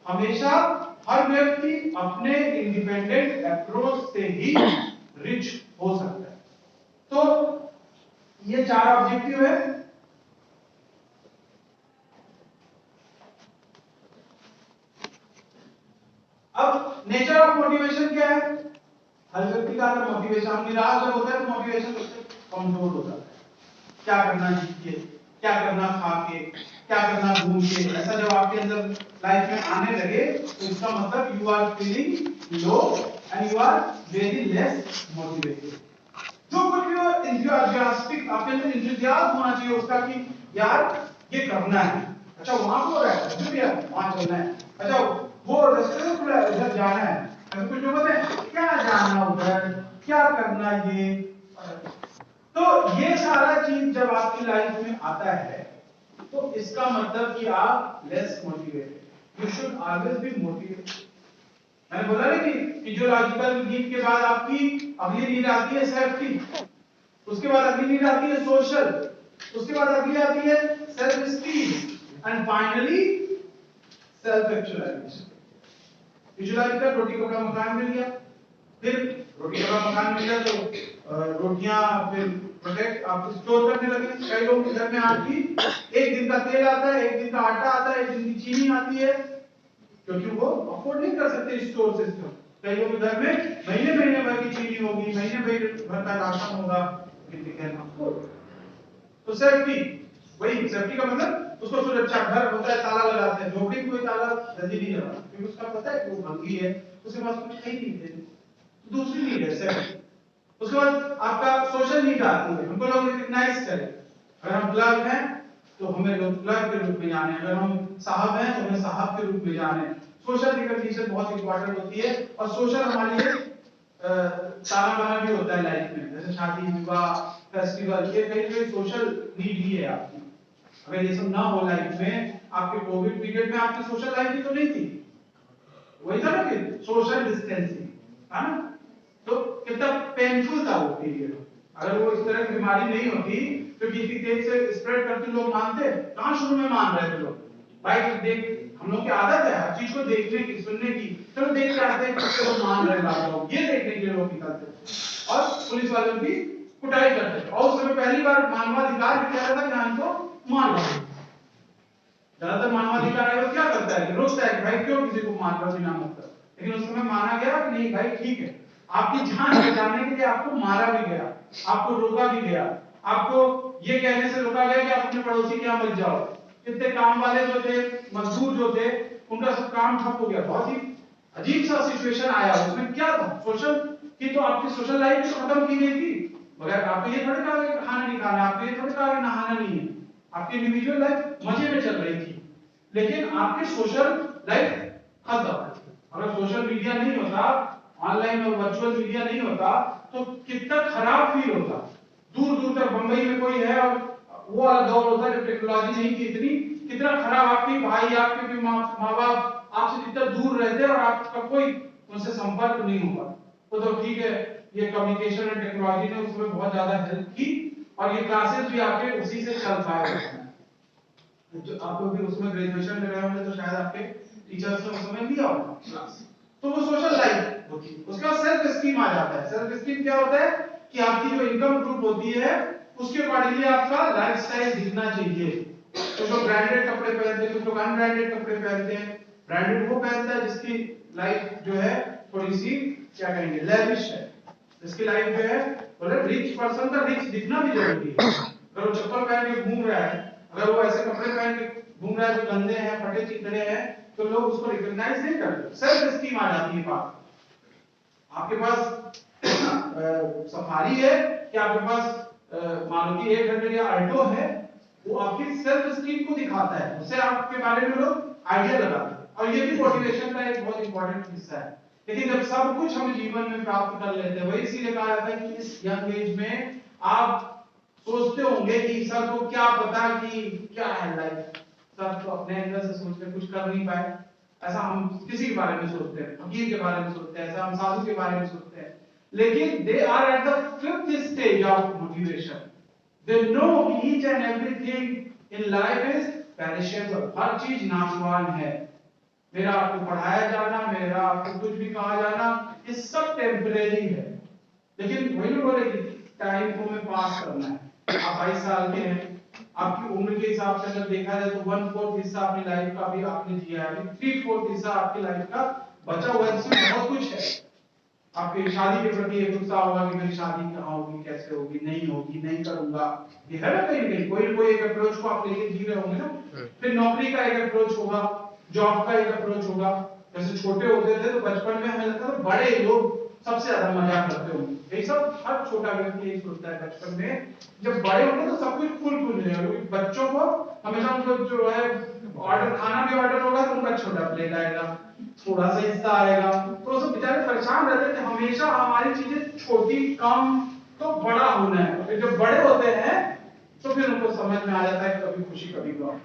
हमेशा हर व्यक्ति अपने इंडिपेंडेंट अप्रोच से ही रिच हो सकता है। तो ये 4 ऑब्जेक्टिव है। अब नेचर ऑफ मोटिवेशन क्या है? हर व्यक्ति का अगर मोटिवेशन, हम निराश जब होता है तो मोटिवेशन उससे कमजोर हो जाता है। क्या करना चाहिए, क्या करना खा के, क्या करना घूम के, ऐसा जब आपके अंदर लाइफ में आने लगे तो इसका मतलब you are feeling low and you are very less motivated. जो कुछ भी एंथुसियास्टिक, आपके अंदर एंथुसियाज्म होना चाहिए उसका कि यार ये करना है। अच्छा वहां हो रहा है, मुझे भी वहां चलना है। अच्छा वो रेस्टोरेंट खुला है, उधर जाना है। ऐसे कुछ लोग बोलते हैं क्या जाना उधर, क्या करना ये। तो ये सारा चीज जब आपकी लाइफ में आता है तो इसका मतलब मतलब कि आप less motivated. You should always be motivated. मैंने बोला ना कि फिजियोलॉजिकल नीड के बाद आपकी अगली नीड आती है सेफ्टी, उसके बाद अगली नीड आती है सोशल, उसके बाद अगली आती है self esteem and finally self actualisation. Physiological रोटी कपड़ा मकान मिल गया, फिर रोटी कपड़ा मकान मिल गया तो रोटियां फिर प्रोटेक्ट आप स्टोर करने लगे। कई लोग के घर में आटी एक दिन का तेल आता है, एक दिन का आटा आता है, एक दिन की चीनी आती है, क्योंकि वो अफोर्ड नहीं कर सकते स्टोर सिस्टम। कई लोगों के घर में महीने महीने भर की चीनी होगी, महीने भर का राशन होगा, तो सेफ्टी, वही सेफ्टी का मतलब उसको सुरक्षा। घर होता है ताला लगाते हैं, झोपड़ी में कोई ताला जल्दी नहीं लगाता क्योंकि उसका पता है कि वो भंगी है, उसके पास कुछ है ही नहीं है। दूसरी नीड है सेफ्टी। उसके बाद आपका सोशल नीड आती है, हमको लोग रिकॉग्नाइज करें। अगर हम क्लर्क हैं तो हमें लोग क्लर्क के रूप में जाने, अगर हम साहब हैं तो हमें साहब के रूप में जाने। सोशल रिकॉग्निशन बहुत इंपॉर्टेंट होती है और सोशल हमारे लिए ताना बाना भी होता है लाइफ में, जैसे शादी विवाह फेस्टिवल, ये कहीं सोशल नीड ही है आपकी। अगर ये सब ना हो लाइफ में, आपके कोविड पीरियड में आपकी सोशल लाइफ भी तो नहीं थी, वही था ना कि सोशल डिस्टेंसिंग, है ना? तो कितना पेनफुल था वो पीरियड। अगर वो इस तरह की बीमारी नहीं होती तो किसी तेज से स्प्रेड करते लोग मानते, कहां शुरू में मान रहे थे लोग? भाई देख, हम लोग की आदत है हर चीज को देखने की सुनने की, चलो देख के आते हैं किससे लोग मान रहे हैं, ये देखने के लिए लोग निकलते और पुलिस वालों की कुटाई करते। और उस समय पहली बार मानवाधिकार भी कह रहा था कि हाँ इनको मार लो। ज्यादातर मानवाधिकार आयोग क्या करता है, रोकता है भाई क्यों किसी को मार लो बिना मतलब। लेकिन उस समय माना गया कि नहीं भाई ठीक है, आपकी जान बचाने के लिए आपको मारा भी गया, आपको रोका भी गया, आपको ये कहने से रोका गया कि आप अपने पड़ोसी के यहाँ मत जाओ। कितने काम वाले जो थे, मजदूर जो थे, उनका सब काम ठप हो गया। बहुत ही अजीब सा सिचुएशन आया। उसमें क्या था, सोशल की तो आपकी सोशल लाइफ तो खत्म की गई थी, मगर आपको ये थोड़ी कहा कि खाना नहीं खाना, आपको ये थोड़ी कहा कि नहाना नहीं है, आपकी इंडिविजुअल लाइफ मजे में चल रही थी, लेकिन आपकी सोशल लाइफ खत्म। अगर सोशल मीडिया नहीं होता, ऑनलाइन और वर्चुअल मीडिया नहीं होता, तो कितना खराब फील होता। दूर दूर तक बंबई में कोई है और वो वाला दौर होता है जब टेक्नोलॉजी नहीं थी इतनी, कितना खराब आपके भाई, आपके भी माँ बाप आपसे कितना दूर रहते और आपका कोई उनसे संपर्क नहीं हुआ। तो ठीक है, ये कम्युनिकेशन एंड टेक्नोलॉजी ने उसमें बहुत ज्यादा हेल्प की और ये क्लासेस भी आपके उसी से चल पाए। जो आप लोग भी उसमें ग्रेजुएशन में रहे होंगे तो शायद आपके टीचर्स ने उस समय लिया होगा क्लास। तो वो सोशल लाइफ होती है। उसके बाद सेल्फ एस्टीम आ जाता है। सेल्फ एस्टीम क्या होता है कि आपकी जो इनकम ग्रुप होती है उसके अकॉर्डिंगली आपका लाइफस्टाइल दिखना चाहिए। कुछ लोग ब्रांडेड कपड़े पहनते हैं, कुछ लोग अनब्रांडेड कपड़े पहनते हैं। ब्रांडेड वो पहनता है जिसकी लाइफ जो है थोड़ी सी क्या कहेंगे लेविश है, जिसकी लाइफ जो है बोले रिच पर्सन का रिच दिखना भी जरूरी है। अगर वो चप्पल पहन के घूम रहा है, अगर वो ऐसे कपड़े पहन के घूम रहा है जो गंदे हैं, फटे चिकने हैं, तो लोग उसको रिकॉग्नाइज नहीं करते। सेल्फ एस्टीम आ जाती है बात। आपके पास सफारी है कि आपके पास मारुति 800 या अल्टो है, वो आपकी सेल्फ एस्टीम को दिखाता है, उससे आपके बारे में लोग आइडिया लगाते हैं और ये भी मोटिवेशन का एक बहुत इंपॉर्टेंट हिस्सा है। लेकिन जब सब कुछ हम जीवन में प्राप्त कर लेते हैं, वही इसीलिए कहा जाता है कि इस यंग एज में आप सोचते होंगे कि सर को क्या पता कि क्या है लाइफ, सर तो अपने अंदर से सोच के कुछ कर नहीं पाए। ऐसा हम किसी के बारे में सोचते हैं, फकीर के बारे में सोचते हैं, ऐसा हम साधु के बारे में सोचते हैं। लेकिन they are at the fifth stage of motivation. They know कि each and everything in life is perishable, हर चीज नाशवान है। मेरा आपको पढ़ाया जाना, मेरा आपको कुछ भी कहा जाना, ये सब टेम्परेरी है। लेकिन वही बोले कि टाइम को हमें पास करना है। आप 22 साल के हैं, आपकी उम्र के हिसाब से अगर देखा जाए तो 1/4 हिस्सा अपनी लाइफ का भी आपने जिया है, अभी 3/4 हिस्सा आपकी लाइफ का बचा हुआ है, इसमें बहुत कुछ है। आपकी शादी के प्रति एक उत्साह होगा कि मेरी शादी कहाँ होगी, कैसे होगी, नहीं होगी, नहीं करूंगा, ये है ना कहीं कहीं कोई कोई एक अप्रोच को आप लेके जी रहे होंगे ना। फिर नौकरी का एक अप्रोच होगा, जॉब का एक अप्रोच होगा। जैसे छोटे होते थे तो बचपन में हमें लगता था बड़े लोग सबसे ज्यादा मजा करते होंगे, यही सब हर छोटा व्यक्ति यही सोचता है बचपन में। जब बड़े होंगे तो सब कुछ फुल फुल मिलेगा। बच्चों को हमेशा उनको जो है ऑर्डर, खाना भी ऑर्डर होगा तो उनका छोटा प्लेट आएगा, थोड़ा सा हिस्सा आएगा, तो सब बेचारे परेशान रहते थे हमेशा हमारी चीजें छोटी कम तो बड़ा होना है। जब बड़े होते हैं तो फिर उनको समझ में आ जाता है कभी खुशी कभी गम।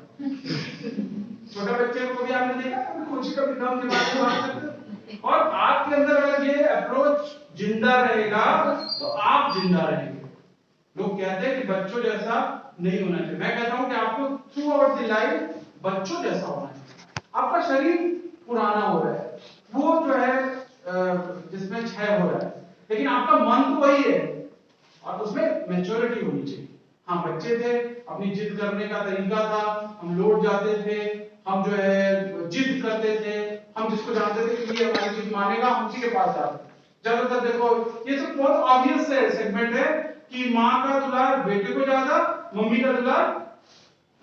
छोटे बच्चे को कभी आपने देखा कभी खुशी कभी गम के बारे में बात करते? और आपके अंदर अगर ये अप्रोच जिंदा रहेगा तो आप जिंदा रहेंगे। लोग कहते हैं कि बच्चों जैसा नहीं होना चाहिए, मैं कहता हूं कि आपको थ्रू आउट द लाइफ बच्चों जैसा होना चाहिए। आपका शरीर पुराना हो रहा है, वो जो है जिसमें क्षय हो रहा है, लेकिन आपका मन तो वही है और उसमें मैच्योरिटी होनी चाहिए। हम बच्चे थे, अपनी जिद करने का तरीका था, हम लौट जाते थे, हम जो है जिद करते थे, हम जिसको जानते थे कि ये हमारी जिद मानेगा हम उसी के पास जाते। ज्यादातर देखो ये सब बहुत ऑब्वियस सेगमेंट है कि माँ का दुलार बेटे को ज्यादा, मम्मी का दुलार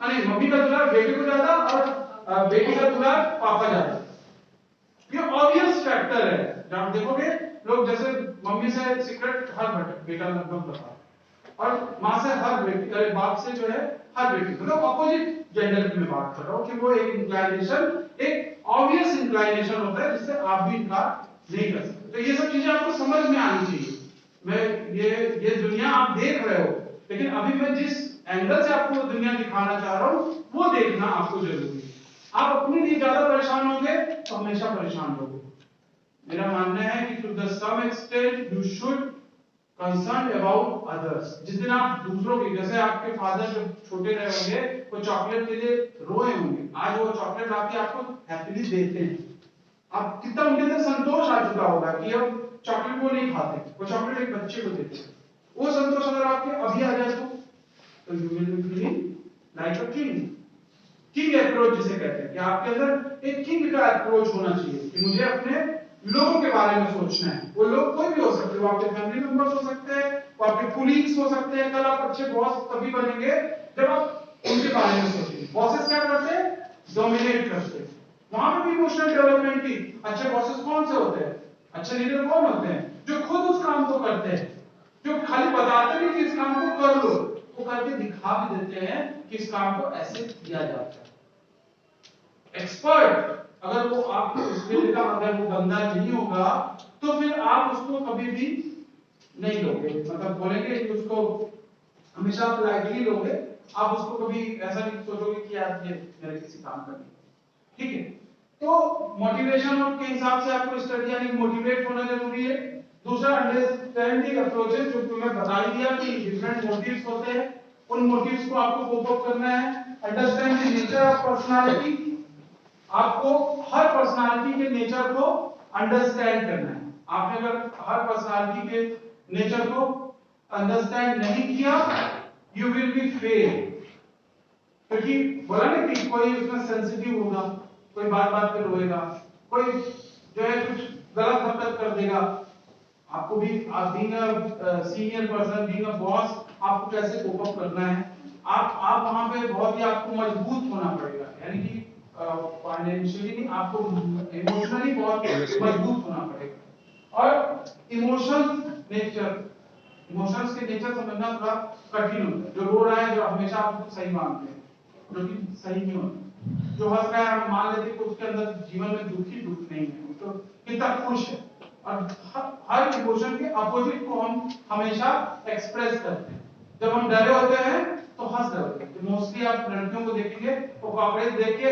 मम्मी का दुलार बेटे को ज्यादा और बेटी का दुलार पापा ज्यादा। ये ऑब्वियस फैक्टर है। जब देखोगे लोग जैसे मम्मी से सीक्रेट हर बेटा लगभग बताता और माँ से हर बेटी, अरे बाप से जो है हर बेटी, मतलब अपोजिट जेंडर की मैं बात कर रहा हूँ कि वो एक इंक्लाइनेशन, एक ऑब्वियस इंक्लाइनेशन होता है जिससे आप भी इनकार नहीं कर सकते। तो ये सब चीजें आपको समझ में आनी चाहिए। मैं ये दुनिया आप देख रहे हो, लेकिन अभी मैं जिस एंगल से आपको दुनिया दिखाना चाह रहा हूँ वो देखना आपको जरूरी है। आप अपने लिए ज्यादा परेशान होंगे तो हमेशा परेशान रहोगे। मेरा मानना है कि to the some extent you should concern about others. जिस दिन आप दूसरों की, जैसे आपके फादर जब छोटे रहे होंगे वो चॉकलेट के लिए रोए होंगे, आज वो चॉकलेट आके आपको हैप्पीली देते हैं, आप कितना उनके अंदर संतोष आ चुका होगा कि अब चॉकलेट वो नहीं खाते, वो चॉकलेट एक बच्चे को देते हैं। वो संतोष अगर आपके अभी आ जाए तो you will be feeling like a king. King approach जिसे कहते हैं कि आपके अंदर एक किंग का अप्रोच होना चाहिए कि मुझे अपने लोगों के बारे में सोचना है। वो लोग कोई भी हो सकते हैं, वो आपके फैमिली मेंबर्स हो सकते हैं, वो आपके कोलीग्स हो सकते हैं। कल आप अच्छे बॉस तभी बनेंगे जब आप उनके बारे में सोचेंगे। बॉसेस क्या करते हैं? डोमिनेट करते हैं। वहां पे भी इमोशनल डेवलपमेंट की अच्छे बॉसेस कौन से होते हैं? अच्छे लीडर कौन होते हैं? जो खुद उस काम को करते हैं, जो खाली बताते नहीं कि इस काम को कर लो, वो करके दिखा भी देते हैं कि इस काम को ऐसे किया जाता है। एक्सपर्ट अगर वो आपको इसलिए का अगर वो बंदा नहीं होगा तो फिर आप उसको कभी भी नहीं लोगे, मतलब बोलेंगे कि उसको हमेशा आप लाइटली लोगे, आप उसको कभी ऐसा नहीं सोचोगे कि यार ये मेरे किसी काम का नहीं। ठीक है, तो मोटिवेशन के हिसाब से आपको स्टडी यानी मोटिवेट होना जरूरी है। दूसरा अंडरस्टैंडिंग अप्रोचेस, जो तुम्हें बता ही दिया कि डिफरेंट मोटिव्स होते हैं, उन मोटिव्स को आपको कोप अप करना है। Understand the nature of personality, आपको हर पर्सनालिटी के नेचर को अंडरस्टैंड करना है। आपने अगर हर पर्सनालिटी के नेचर को अंडरस्टैंड नहीं किया, यू विल बी फेल। क्योंकि बोला ना कि कोई उसमें सेंसिटिव होगा, कोई बात बात पे रोएगा, कोई जो है कुछ गलत हरकत कर देगा। आपको भी being a senior person, being a boss, आपको कैसे कोप अप करना है। आप वहां पे बहुत ही आपको मजबूत होना पड़ेगा, यानी कि फाइनेंशियली आपको इमोशनली बहुत मजबूत होना पड़ेगा। और इमोशंस के नेचर समझना थोड़ा कठिन होता है। जो रो रहा है, जो हमेशा आपको सही मानते हैं, जो कि सही नहीं होता। जो हंस रहा है, हम मान लेते हैं कि उसके अंदर जीवन में दुख नहीं है, तो कितना खुश है। और हर इमोशन के अपोजिट को हम हमेशा एक्सप्रेस करते हैं। जब हम डरे होते हैं तो हंस रहे होते हैं। तो मोस्टली आप लड़कियों को देखेंगे वो कॉकरोच देख के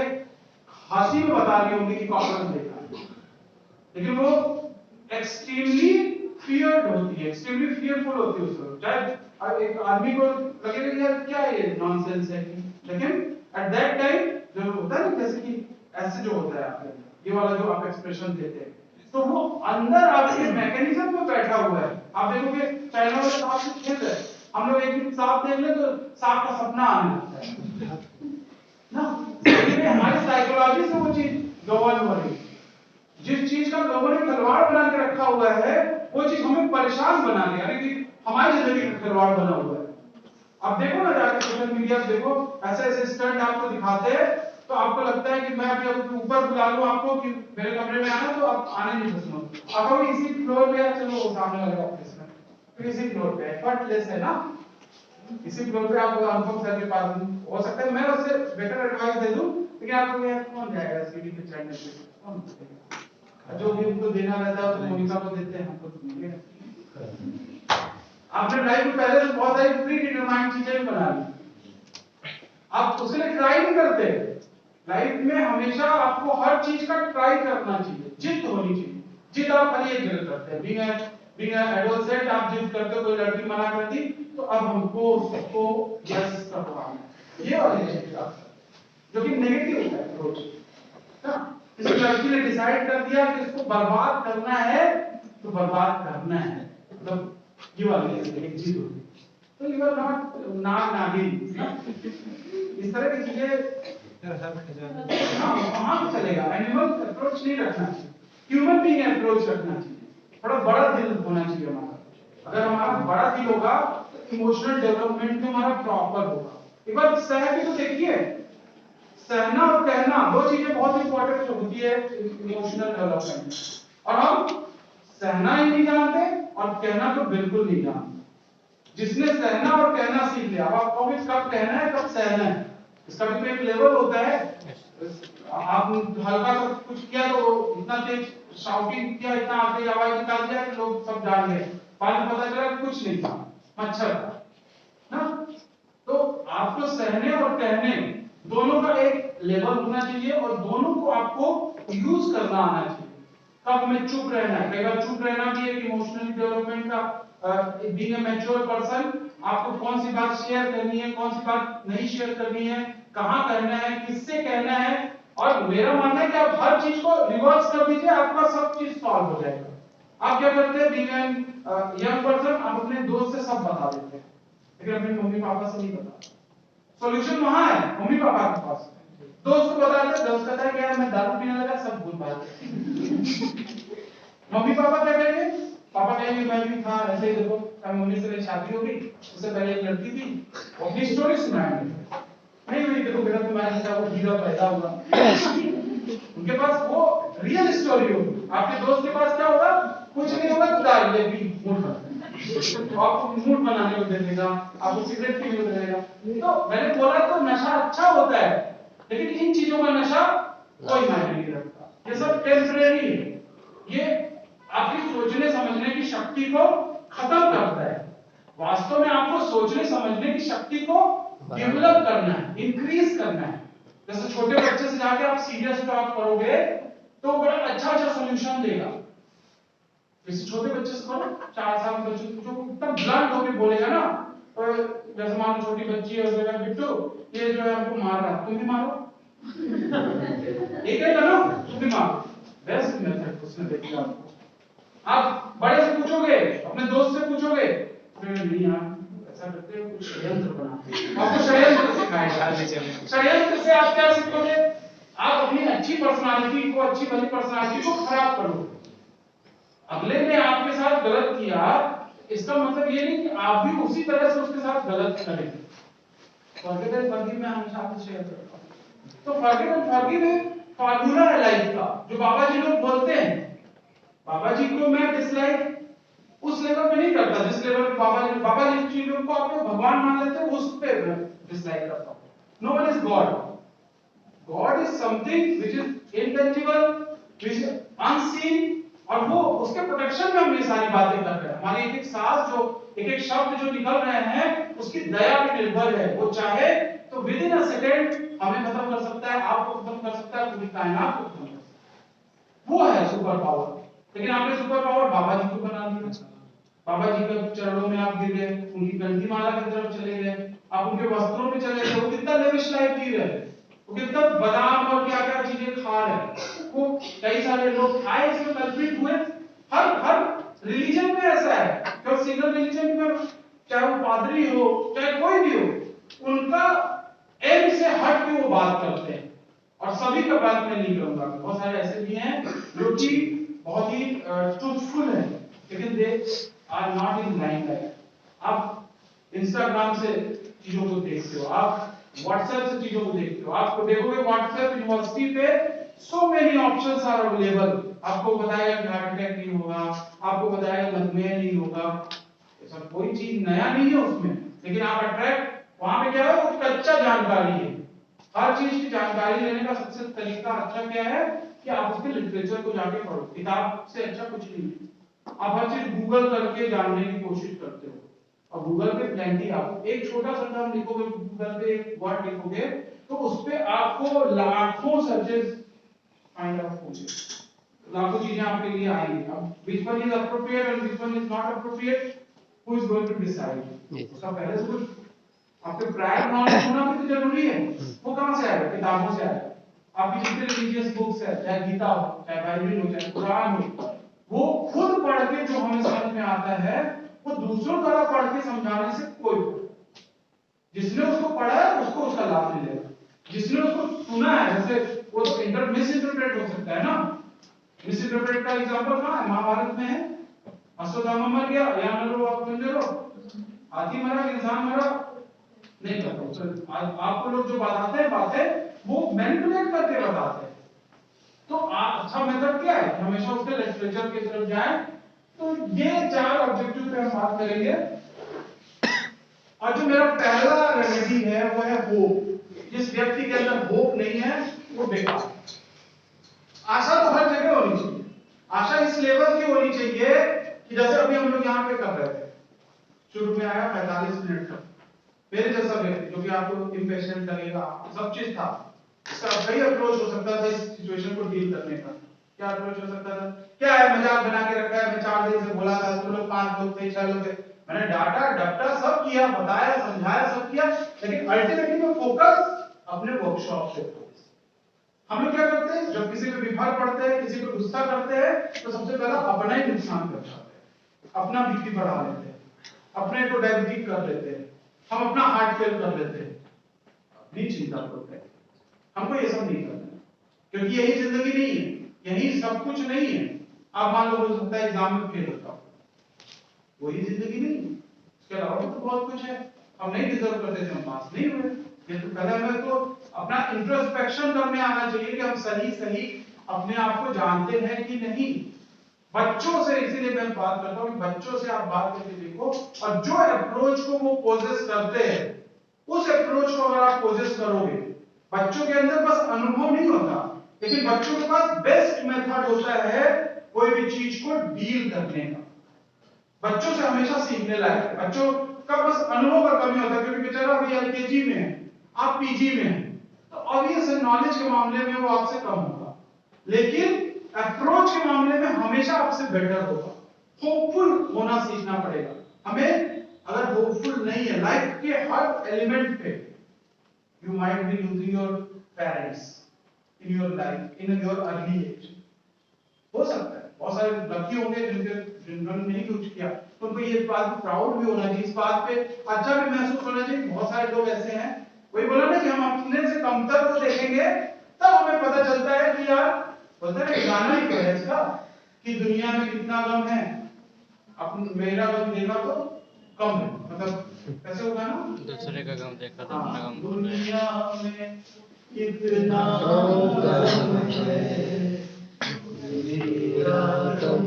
हंसी में बता रही होंगी कि कॉकरोच देखा, लेकिन वो एक्सट्रीमली फियर्ड होती है, एक्सट्रीमली फियरफुल होती है उस वक्त। चाहे एक आदमी को लगेगा कि यार क्या ये नॉनसेंस है, लेकिन एट दैट टाइम जो होता है ना, जैसे कि ऐसे जो होता है आपके ये वाला जो आप एक्सप्रेशन देते हैं, तो वो अंदर आपके मैकेनिज्म में बैठा हुआ है। आप देखोगे चाइना वाले सांप से खेल रहे हैं, हम लोग एक दिन सांप देख ले तो सांप का सपना आने लगता है ना। हमारी साइकोलॉजी से वो चीज गवर्न हो रही है। जिस चीज का लोगों ने खिलवाड़ बना के रखा हुआ है, वो चीज हमें परेशान बना रही है, यानी कि हमारी जिंदगी का खिलवाड़ बना हुआ है। अब देखो ना, जाके सोशल मीडिया पे देखो, ऐसे ऐसे स्टंट आपको दिखाते हैं, तो आपको लगता है कि मैं अभी ऊपर बुला लूं आपको कि मेरे कमरे में आना, तो आप आने नहीं पसंद। आप अभी इसी फ्लोर पे, चलो सामने वाले ऑफिस में, तो इसी फ्लोर पे एफर्टलेस है ना, इसी फ्लोर पे आप अनुपम सर के पास हो सकता है मैं उससे बेटर एडवाइस दे दूं, लेकिन आपको यार कौन जाएगा सीढ़ी पे चढ़ने पे, कौन जाएगा? जो भी उनको देना रहता है तो मोनिका को देते हैं, हमको तो नहीं है। आपने लाइफ में पहले से बहुत सारी प्री डिटरमाइंड चीजें बना ली आप उसके लिए ट्राई नहीं करते। लाइफ में हमेशा आपको हर चीज का ट्राई करना चाहिए, जिद होनी चाहिए। जिद आप खाली एक जगह करते हैं, बीइंग एडोलसेंट आप जिद करते हो, कोई लड़की मना कर दी तो अब हमको उसको यस करवाना है, ये वाली चीज जो कि नेगेटिव है अप्रोच। किसी लड़की ने डिसाइड कर दिया कि इसको बर्बाद करना है तो बर्बाद करना है, मतलब ये वाली एक जिद होती है। तो यू आर नॉट नागिन, इस तरह की चीजें हाँ चलेगा। एनिमल अप्रोच नहीं रखना चाहिए, ह्यूमन बीइंग अप्रोच रखना चाहिए। थोड़ा बड़ा दिल होना चाहिए हमारा। अगर हमारा बड़ा दिल होगा तो इमोशनल डेवलपमेंट में हमारा प्रॉपर होगा। एक बार सह के तो देखिए, सहना और कहना दो चीजें बहुत इंपॉर्टेंट होती है इमोशनल डेवलपमेंट में, और हम सहना ही नहीं जानते और कहना तो बिल्कुल नहीं जानते। जिसने सहना और कहना सीख लिया, अब आपको कब कहना है कब सहना है, इसका भी तो एक लेवल होता है। आप हल्का सा कुछ किया तो इतना तेज शाउटिंग किया, इतना तेज आवाज निकाल दिया कि लोग सब जान गए, बाद में पता चला कुछ नहीं था, मच्छर था ना। तो आपको सहने और कहने दोनों का एक लेवल होना चाहिए और दोनों को आपको यूज करना आना चाहिए। कब हमें चुप रहना है, कई बार चुप रहना भी एक इमोशनल डेवलपमेंट का, बीइंग अ मैच्योर पर्सन आपको कौन सी बात शेयर करनी है, कौन सी बात नहीं शेयर करनी है, कहां कहना है, किससे कहना है। और मेरा मानना है कि आप हर चीज को रिवर्स कर दीजिए, आपका सब चीज सॉल्व हो जाएगा। आप क्या करते हैं, बीइंग एन यंग पर्सन आप अपने दोस्त से सब बता देते हैं, लेकिन अपने मम्मी पापा से नहीं बताते। सॉल्यूशन वहां है, मम्मी पापा के पास। दोस्त को बताते, दोस्त कहता है कि यार मैं दारू पीने लगा, सब भूल भाल। मम्मी पापा क्या कहेंगे, पापा कहेंगे मैं भी था ऐसे ही, देखो मम्मी से मेरी शादी हो गई, उससे पहले एक लड़की थी, वो अपनी स्टोरी सुनाएंगे, नहीं हुई देखो बेटा तुम्हारे साथ वो हीरा पैदा हुआ। उनके पास वो रियल स्टोरी होगी। आपके दोस्त के पास क्या होगा, कुछ नहीं होगा तो दारू ले पी मूड बना, आपको मूड बनाने को दे देगा, आपको सिगरेट पीने को दे देगा। तो मैंने बोला तो नशा अच्छा होता है, लेकिन इन चीजों का नशा कोई मायने नहीं रखता, ये सब टेम्परेरी है। ये आपकी सोचने समझने की शक्ति को खत्म करता है। वास्तव में आपको सोचने समझने की शक्ति को डेवलप करना है, इंक्रीज करना है। जैसे छोटे बच्चे से जाके आप सीरियस टॉक करोगे तो बड़ा अच्छा अच्छा सॉल्यूशन देगा। जैसे छोटे बच्चे से करो, 4 साल के बच्चे जो एकदम ब्लंट होकर बोलेगा ना, तो जैसे मान लो छोटी बच्ची है, उसने बिट्टू ये जो है हमको मार रहा है, तुम भी मारो। एक है ना, तुम भी मारो, बेस्ट मेथड उसने देखा। आप बड़े से पूछोगे, अपने दोस्त से पूछोगे, नहीं यार ऐसा करते हैं, कुछ षड्यंत्र बनाते हैं, आपको षड्यंत्र सिखाएगा। षड्यंत्र से आप क्या सीखोगे, आप अपनी अच्छी पर्सनालिटी को, अच्छी भली पर्सनालिटी को खराब करोगे। अगले ने आपके साथ गलत किया, इसका मतलब ये नहीं कि आप भी उसी तरह से उसके साथ गलत करेंगे। फॉरगिव एंड फॉरगिव में हमेशा आपसे शेयर करता हूं। तो फॉरगिव एंड फॉरगिव में फार्मूला है लाइफ का, जो बाबा जी लोग बोलते हैं। बाबा जी को मैं डिसलाइक उस लेवल पे नहीं करता जिस लेवल पे बाबा जी लोग को आप लोग भगवान मान लेते हो, उस पे डिसलाइक करता हूं। No one is God, God is something which is intangible, which is unseen, और वो उसके प्रोटेक्शन में हम ये सारी बातें कर रहे हैं। हमारी एक एक सांस जो, एक एक शब्द जो निकल रहे हैं, उसकी दया पे निर्भर है। वो चाहे तो विद इन अ सेकेंड हमें खत्म कर सकता है, आपको खत्म कर सकता है, पूरी कायनात को खत्म कर सकता है। वो है सुपर पावर। लेकिन आपने सुपर पावर बाबा जी को बना दिया। बाबा जी के चरणों में आप गिर गए, उनकी गंधी माला की तरफ चले गए, आप उनके वस्त्रों में चले गए। वो कितना लेविश लाइफ जी रहे, वो कितना बादाम और क्या क्या चीजें खा रहे। वो कई सारे लोग आए इसमें कल्प्रिट हुए। हर रिलीजन में ऐसा है कि सिंगल रिलीजन में, चाहे वो पादरी हो चाहे कोई भी हो, उनका एम से हट के वो बात करते हैं। और सभी का बात मैं नहीं करूंगा, बहुत सारे ऐसे भी हैं जो कि बहुत ही ट्रूथफुल है, लेकिन they are not in limelight. आप इंस्टाग्राम से चीजों को देखते हो, आप व्हाट्सएप से चीजों को देखते हो, आपको देखोगे व्हाट्सएप यूनिवर्सिटी पे so many options are available. आपको बताएगा कि हार्ट अटैक नहीं होगा, आपको बताएगा मधुमेह नहीं होगा, ऐसा कोई चीज नया नहीं है उसमें। लेकिन आप अट्रैक्ट, वहां पे क्या है, वो कच्चा जानकारी है। हर चीज की जानकारी लेने का सबसे तरीका अच्छा क्या है कि आप उसके लिटरेचर को जाके पढ़ो, किताब से अच्छा कुछ नहीं है। आप हर चीज गूगल करके जानने की कोशिश करते हो, अब गूगल पे प्लेंटी, आप एक छोटा सा टर्म लिखोगे गूगल पे, एक वर्ड लिखोगे तो उस पे आपको लाखों सर्चेस फाइंड आउट होंगे, लाखों चीजें आपके लिए आएंगी। अब which one is appropriate and which one is not appropriate, who is going to decide? उसका पहले से कुछ आपके प्रायर नॉलेज होना भी तो जरूरी है। वो कहां से आएगा? किताबों से आएगा। आपकी जितने रिलीजियस बुक्स है, चाहे गीता हो, चाहे बाइबल हो, चाहे कुरान हो, वो खुद पढ़ के जो हमें समझ में आता है वो दूसरों द्वारा पढ़ के समझाने से कोई फर्क। जिसने उसको पढ़ा है उसको उसका लाभ मिलेगा, जिसने उसको सुना है, जैसे वो तो मिस इंटरप्रेट हो सकता है ना। मिस इंटरप्रेट का एग्जांपल कहां है? महाभारत में है। अश्वत्थामा मर गया, या मरो आप समझ लो, हाथी मरा, इंसान मरा, नहीं पता। आपको लोग जो बताते हैं बातें वो मैनिपुलेट करके बताते हैं। तो अच्छा मेथड क्या है? हमेशा उसके लिटरेचर की तरफ जाएं। तो ये 4 ऑब्जेक्टिव पे हम बात करेंगे। और जो मेरा पहला रेमेडी है वो है होप। जिस व्यक्ति के अंदर होप नहीं है वो बेकार। आशा तो हर जगह होनी चाहिए। आशा इस लेवल की होनी चाहिए कि जैसे अभी हम लोग यहाँ पे कर रहे थे, शुरू में आया 45 मिनट तक, मेरे जैसा व्यक्ति जो कि आपको इंपेशेंट लगेगा, सब चीज था, इसका सही अप्रोच हो सकता था इस सिचुएशन को डील करने का। क्या अप्रोच हो सकता था? क्या है, मजाक बना के रखा है। मैं 4 दिन से बोला था, तुम लोग 5 लोग थे, 6 लोग थे, मैंने डाटा डपटा सब किया, बताया, समझाया, सब किया, लेकिन अल्टीमेटली मैं फोकस अपने वर्कशॉप पे था। हम लोग क्या करते हैं, जब किसी पे विफल पड़ते हैं, किसी पे गुस्सा करते हैं, तो सबसे पहला अपना ही नुकसान कर जाते हैं, अपना बीपी बढ़ा लेते हैं, अपने को डायबिटिक कर लेते हैं, हम अपना हार्ट फेल कर लेते हैं, अपनी चिंता करते हैं। हमको ये सब नहीं करना है, क्योंकि यही जिंदगी नहीं है, यही सब कुछ नहीं है। आप मान लो हो सकता है एग्जाम में फेल होता हो, वही जिंदगी नहीं है, इसके अलावा तो बहुत कुछ है। हम नहीं डिजर्व करते थे, हम पास नहीं हुए। ये तो पहले हमें तो अपना इंट्रोस्पेक्शन करने आना चाहिए कि हम सही सही अपने आप को जानते हैं कि नहीं। बच्चों से, इसीलिए मैं बात करता हूं कि बच्चों से आप बात करके देखो, और जो अप्रोच को वो पोजेस करते हैं उस अप्रोच को अगर आप पोजेस करोगे, बच्चों के अंदर बस अनुभव नहीं होता, लेकिन बच्चों के पास बेस्ट मेथड होता है कोई भी चीज को डील करने का। बच्चों से हमेशा सीखने लायक है। बच्चों का बस अनुभव का कमी होता है, क्योंकि बेचारा अभी एलकेजी में है, आप पीजी में हैं, तो ऑब्वियस है नॉलेज के मामले में वो आपसे कम होगा, लेकिन अप्रोच के मामले में हमेशा आपसे बेटर होगा। होपफुल होना सीखना पड़ेगा हमें। अगर होपफुल नहीं है लाइफ के हर एलिमेंट पे, you might be losing your parents in your life in your early age. हो सकता है बहुत सारे लकी होंगे जिन्होंने नहीं कुछ किया, तो उनको ये बात प्राउड भी होना चाहिए, इस बात पे अच्छा भी महसूस होना चाहिए। बहुत सारे लोग ऐसे हैं, वही बोला ना कि हम अपने से कमतर को देखेंगे तब हमें पता चलता है कि यार, बोलते हैं गाना ही तो है इसका कि दुनिया में कितना गम है, अपन मेरा गम देखा तो कम है, मतलब कैसे होगा ना, दूसरे का गम देखा तो अपना गम भूल गए। दुनिया में कितना गम है, मेरा गम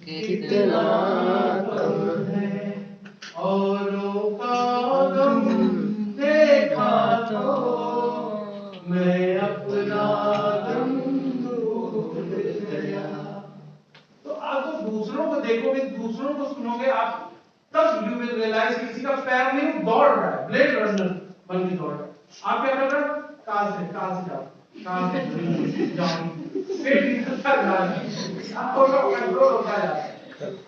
कितना कम है, औरों का गम देखा तो मैं अपना गम भूल गया। तो आप तो दूसरों को देखोगे, दूसरों को सुनोगे, आप तब यू विल रियलाइज किसी का पैर नहीं दौड़ रहा है, ब्लेड रनर बन के दौड़ रहा है। आप क्या कर रहे हो? कहां से जाओ, कहां से जाओ, पेट निकलता जा रहा है, आपको कंट्रोल होता जा रहा है।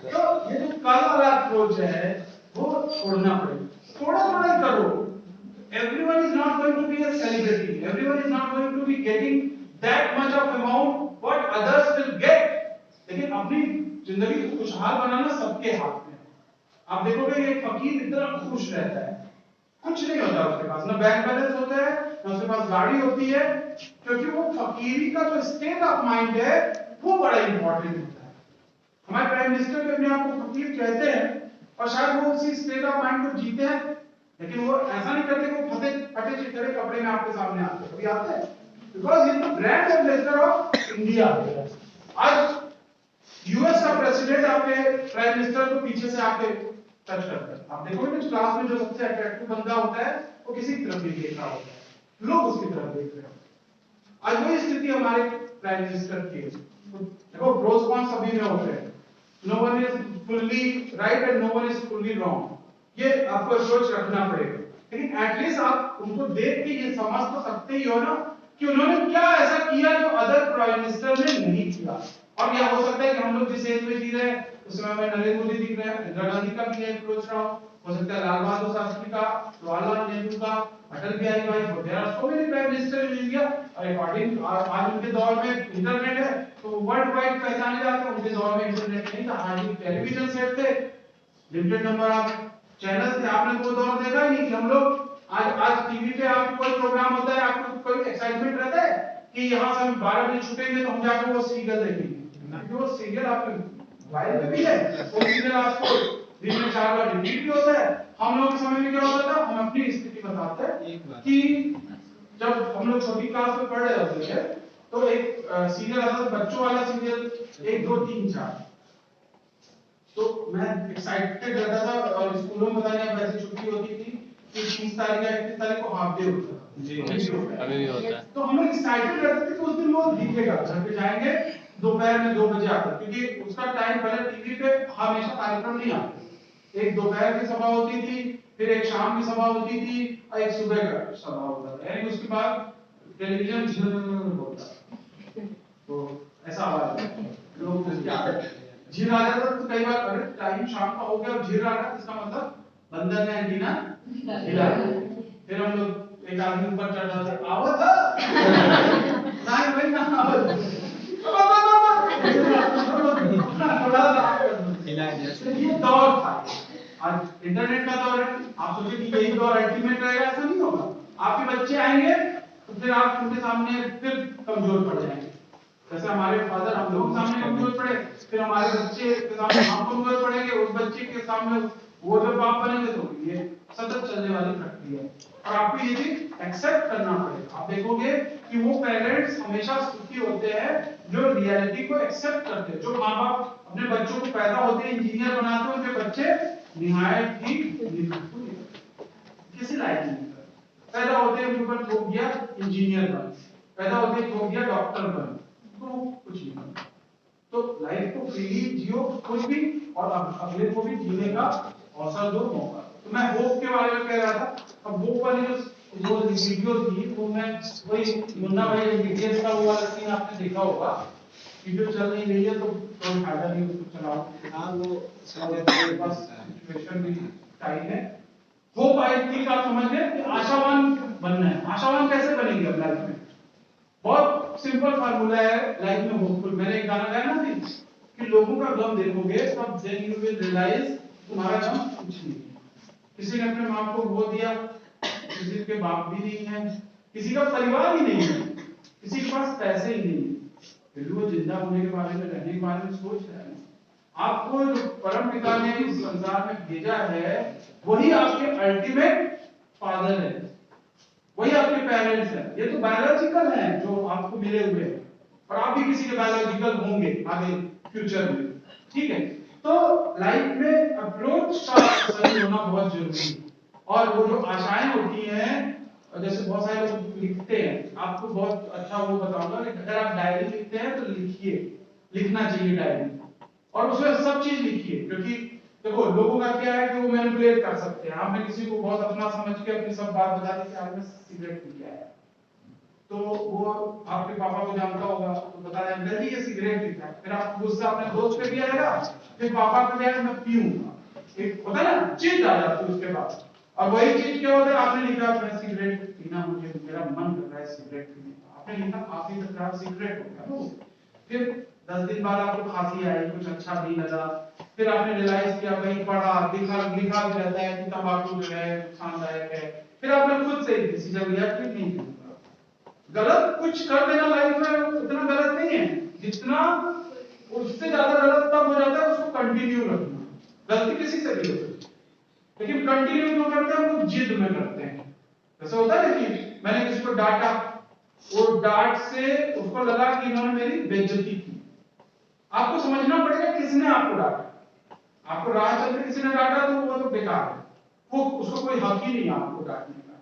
तो ये जो कल वाला अप्रोच है वो छोड़ना पड़ेगा, थोड़ा थोड़ा ही करो। Everyone is not going to be a celebrity, everyone is not going to be getting that much of amount what others will get, लेकिन अपनी जिंदगी को खुशहाल बनाना सबके हाथ में है। आप देखोगे एक फकीर इतना खुश रहता है, कुछ नहीं होता उसके पास, ना बैंक बैलेंस होता है, ना उसके पास गाड़ी होती है, क्योंकि वो फकीरी का जो स्टेट ऑफ माइंड है वो बड़ा इंपॉर्टेंट होता है। हमारे प्राइम मिनिस्टर भी अपने आप को फकीर कहते हैं, और शायद वो उसी स्टेट ऑफ माइंड को जीते हैं, लेकिन वो ऐसा नहीं करते कि वो फटे चिटरे कपड़े में आपके सामने आते हैं, कभी आते हैं, because he is the brand ambassador of India. आज यूएस का प्रेसिडेंट आपके प्राइम मिनिस्टर को पीछे से आके टच करता है। आप देखोगे ना क्लास में जो सबसे अट्रैक्टिव बंदा होता है वो किसी की तरफ नहीं देख रहा होता है, लोग उसकी तरफ देख रहे हैं। आज वही स्थिति हमारे प्राइम मिनिस्टर की है। देखो प्रोस कॉन्स सभी में होते हैं, no one is fully right and no one is fully wrong, ये आपको अप्रोच रखना पड़ेगा। लेकिन एटलीस्ट आप उनको देख के ये समझ तो सकते ही हो ना कि उन्होंने क्या ऐसा किया जो अदर प्राइम मिनिस्टर ने नहीं किया। और यह हो सकता है कि हम लोग जिस एज में जी रहे हैं उस समय में नरेंद्र मोदी दिख रहे हैं, इंदिरा गांधी का भी अप्रोच रहा हो सकता है लाल बहादुर शास्त्री का, जवाहरलाल नेहरू का, Atal Bihari Vajpayee, there are so many prime minister in India. और अकॉर्डिंग आज उनके दौर में इंटरनेट है तो वर्ल्ड वाइड पहचाने जाते हैं। उनके दौर में इंटरनेट नहीं था, हार्डली टेलीविजन सेट थे, लिमिटेड नंबर ऑफ चैनल्स थे। आपने वो दौर देखा ही नहीं कि हम लोग आज टीवी पे आपको कोई प्रोग्राम होता है, आपको कोई एक्साइटमेंट रहता है कि यहाँ से हम 12 बजे छूटेंगे तो हम जाकर वो सीरियल देखेंगे। वो सीरियल आपके मोबाइल पे भी है, वो सीरियल आपको दिन में 4 बार रिपीट भी होता है। हम लोग के समय में क्या होता था, हम अपनी स्थिति बताते हैं कि जब हम लोग छोटी क्लास में पढ़ रहे होते थे तो एक सीरियल आता था बच्चों वाला सीरियल 1 2 3 4। तो मैं एक्साइटेड रहता था और स्कूलों में पता नहीं अब ऐसी छुट्टी होती थी कि 30 तारीख या 31 तारीख को हाफ डे होता था। जी अभी भी होता है। तो हम लोग एक्साइटेड रहते थे कि उस दिन वो दिखेगा, घर पे जाएंगे दोपहर में 2 बजे आता, क्योंकि उसका टाइम पहले टीवी पे हमेशा कार्यक्रम नहीं आते। एक दोपहर की सभा होती थी, फिर एक शाम की सभा होती थी और एक सुबह का सभा होता था, यानी उसके बाद टेलीविजन झिल होता। तो ऐसा आवाज लोग झिल आ जाता तो कई बार अरे टाइम शाम का हो गया और झिल आ रहा है, इसका मतलब बंदर ने एंटीना हिला। फिर हम लोग एक आदमी ऊपर चढ़ जाते, आवत नहीं भाई ना आवत ये दौर था। आज इंटरनेट का दौर है, आप सोचिए कि यही दौर अल्टीमेट रहेगा, ऐसा नहीं होगा। आपके बच्चे आएंगे तो फिर आप उनके सामने फिर कमजोर पड़ जाएंगे, जैसे हमारे फादर हम लोग सामने कमजोर पड़े, फिर हमारे बच्चे के सामने हम कमजोर पड़ेंगे, उस बच्चे के सामने वो जब बाप बनेंगे। तो ये सतत चलने वाली प्रक्रिया है और आपको ये चीज एक्सेप्ट करना पड़ेगा। आप देखोगे कि वो पेरेंट्स हमेशा सुखी होते हैं जो रियलिटी को एक्सेप्ट करते हैं। जो माँ बाप अपने बच्चों को पैदा होते हैं इंजीनियर बनाते हैं, उनके बच्चे निहायत ही किसी लायक नहीं। पैदा होते हैं उनके ऊपर थोप दिया इंजीनियर बन, पैदा होते ही थोप दिया डॉक्टर बन, तो कुछ नहीं बनता। तो लाइफ को फ्रीली जियो खुद भी और अगले को भी जीने का अवसर दो, मौका। तो मैं होप के बारे में कह रहा था। अब होप वाली जो वीडियो थी वो मैं वही मुन्ना भाई एमबीबीएस का वो वाला सीन आपने देखा होगा। वीडियो चल नहीं रही है तो कोई फायदा नहीं उसको चलाओ। हाँ वो बस सिचुएशन भी टाइम है। होप आई थिंक आप समझ गए कि आशावान बनना है। आशावान कैसे बनेंगे अब लाइफ में? बहुत सिंपल फार्मूला है लाइफ में होपफुल। मैंने एक गाना गाया ना कि लोगों का गम देखोगे तब देन यू विल रियलाइज तुम्हारा गम कुछ नहीं है। किसी ने अपने मां को वो दिया, किसी के बाप भी नहीं है, किसी का परिवार ही नहीं है, किसी के पास पैसे ही नहीं है, फिर वो जिंदा होने के बारे में, रहने के बारे में सोच रहा है। आपको जो परम पिता ने इस संसार में भेजा है वही आपके अल्टीमेट फादर है, वही आपके पेरेंट्स हैं। ये तो बायोलॉजिकल है जो आपको मिले हुए हैं और आप भी किसी के बायोलॉजिकल होंगे आगे फ्यूचर में, ठीक है। तो लाइफ में अप्रोच का सही होना बहुत जरूरी है। और वो जो आशाएं होती हैं, जैसे बहुत सारे लोग लिखते हैं, आपको बहुत अच्छा वो बताऊंगा कि अगर आप डायरी लिखते हैं तो लिखिए, लिखना चाहिए डायरी और उसमें सब चीज लिखिए। क्योंकि देखो लोगों का क्या है कि वो मैनिपुलेट कर सकते हैं। आपने किसी को बहुत अपना समझ के अपनी सब बात बता दी कि आपने सिगरेट पी लिया है, तो वो आपके पापा को जानता होगा तो बता रहे हैं ये सिगरेट पीता है, फिर आपको गुस्सा अपने दोस्त पे भी आएगा, फिर पापा को भी मैं पीऊंगा, एक होता है ना जिद आ जाती है उसके बाद। और वही चीज क्या होता है, आपने लिखा मैं सिगरेट पीना, मुझे मेरा मन कर रहा है सिगरेट पीने का, आपने लिखा आप ही खराब सिगरेट हो गया। फिर 10 दिन बाद आपको खांसी आई, कुछ अच्छा नहीं लगा, फिर आपने रियलाइज किया, कहीं पढ़ा लिखा लिखा भी रहता है कि तंबाकू जो है नुकसानदायक है, फिर आपने खुद से डिसीजन लिया कि नहीं पीऊंगा। गलत कुछ कर देना लाइफ में उतना गलत नहीं है जितना, उससे ज्यादा गलत तब हो जाता है उसको कंटिन्यू रखना। गलती किसी से भी हो सकती है लेकिन कंटिन्यू क्यों करते हैं, हम लोग जिद में करते हैं। जैसे होता है कि मैंने किसी को डांटा, वो डांट से उसको लगा कि इन्होंने मेरी बेइज्जती की। आपको समझना पड़ेगा किसने आपको डांटा। आपको राह चलते किसी ने डांटा तो वो तो बेकार है, वो उसको कोई हक ही नहीं है आपको डांटने का।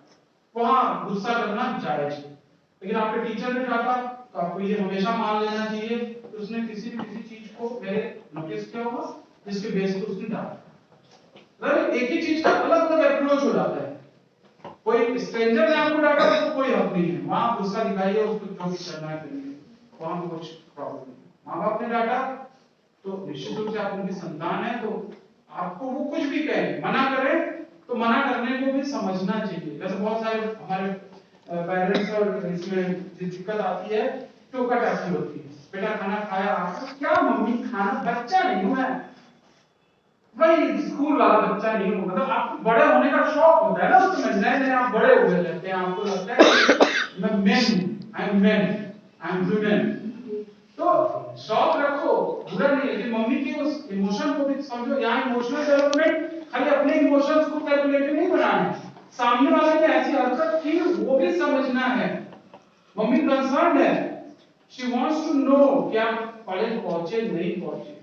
वहां गुस्सा करना जायज है, लेकिन आपके टीचर ने डांटा तो आपको ये हमेशा मान लेना चाहिए कि उसने किसी न किसी चीज को मेरे नोटिस किया होगा जिसके बेस पे उसने डांटा। मतलब एक ही चीज का अलग अलग अप्रोच हो जाता है। कोई स्ट्रेंजर ने आपको डांटा उसको कोई हक नहीं है, वहां गुस्सा दिखाइए, उसको जो भी करना है करिए, वहां पे कुछ प्रॉब्लम नहीं। माँ बाप ने डांटा तो निश्चित रूप से आप उनकी संतान है, तो आपको वो कुछ भी कहें, मना करें तो मना करने को भी समझना चाहिए। जैसे बहुत सारे हमारे पेरेंट्स और इसमें दिक्कत आती है, टोका टाकी होती है, बेटा खाना खाया आपने? क्या मम्मी खाना, बच्चा नहीं हूं मैं, भाई स्कूल वाला बच्चा नहीं हूं। मतलब आपको बड़े होने का शौक होता है ना उस समय, नए नए आप बड़े हुए रहते हैं, आपको लगता है मैं मैन हूं, I am man, I am women. तो शौक रखो, बुरा नहीं है, लेकिन मम्मी की उस इमोशन को भी समझो। यहाँ इमोशनल डेवलपमेंट खाली अपने इमोशंस को कैलकुलेट नहीं बनाना है, सामने वाले की ऐसी हरकत की वो भी समझना है। मम्मी कंसर्न है, शी वांट्स टू नो कि आप कॉलेज पहुंचे नहीं पहुंचे।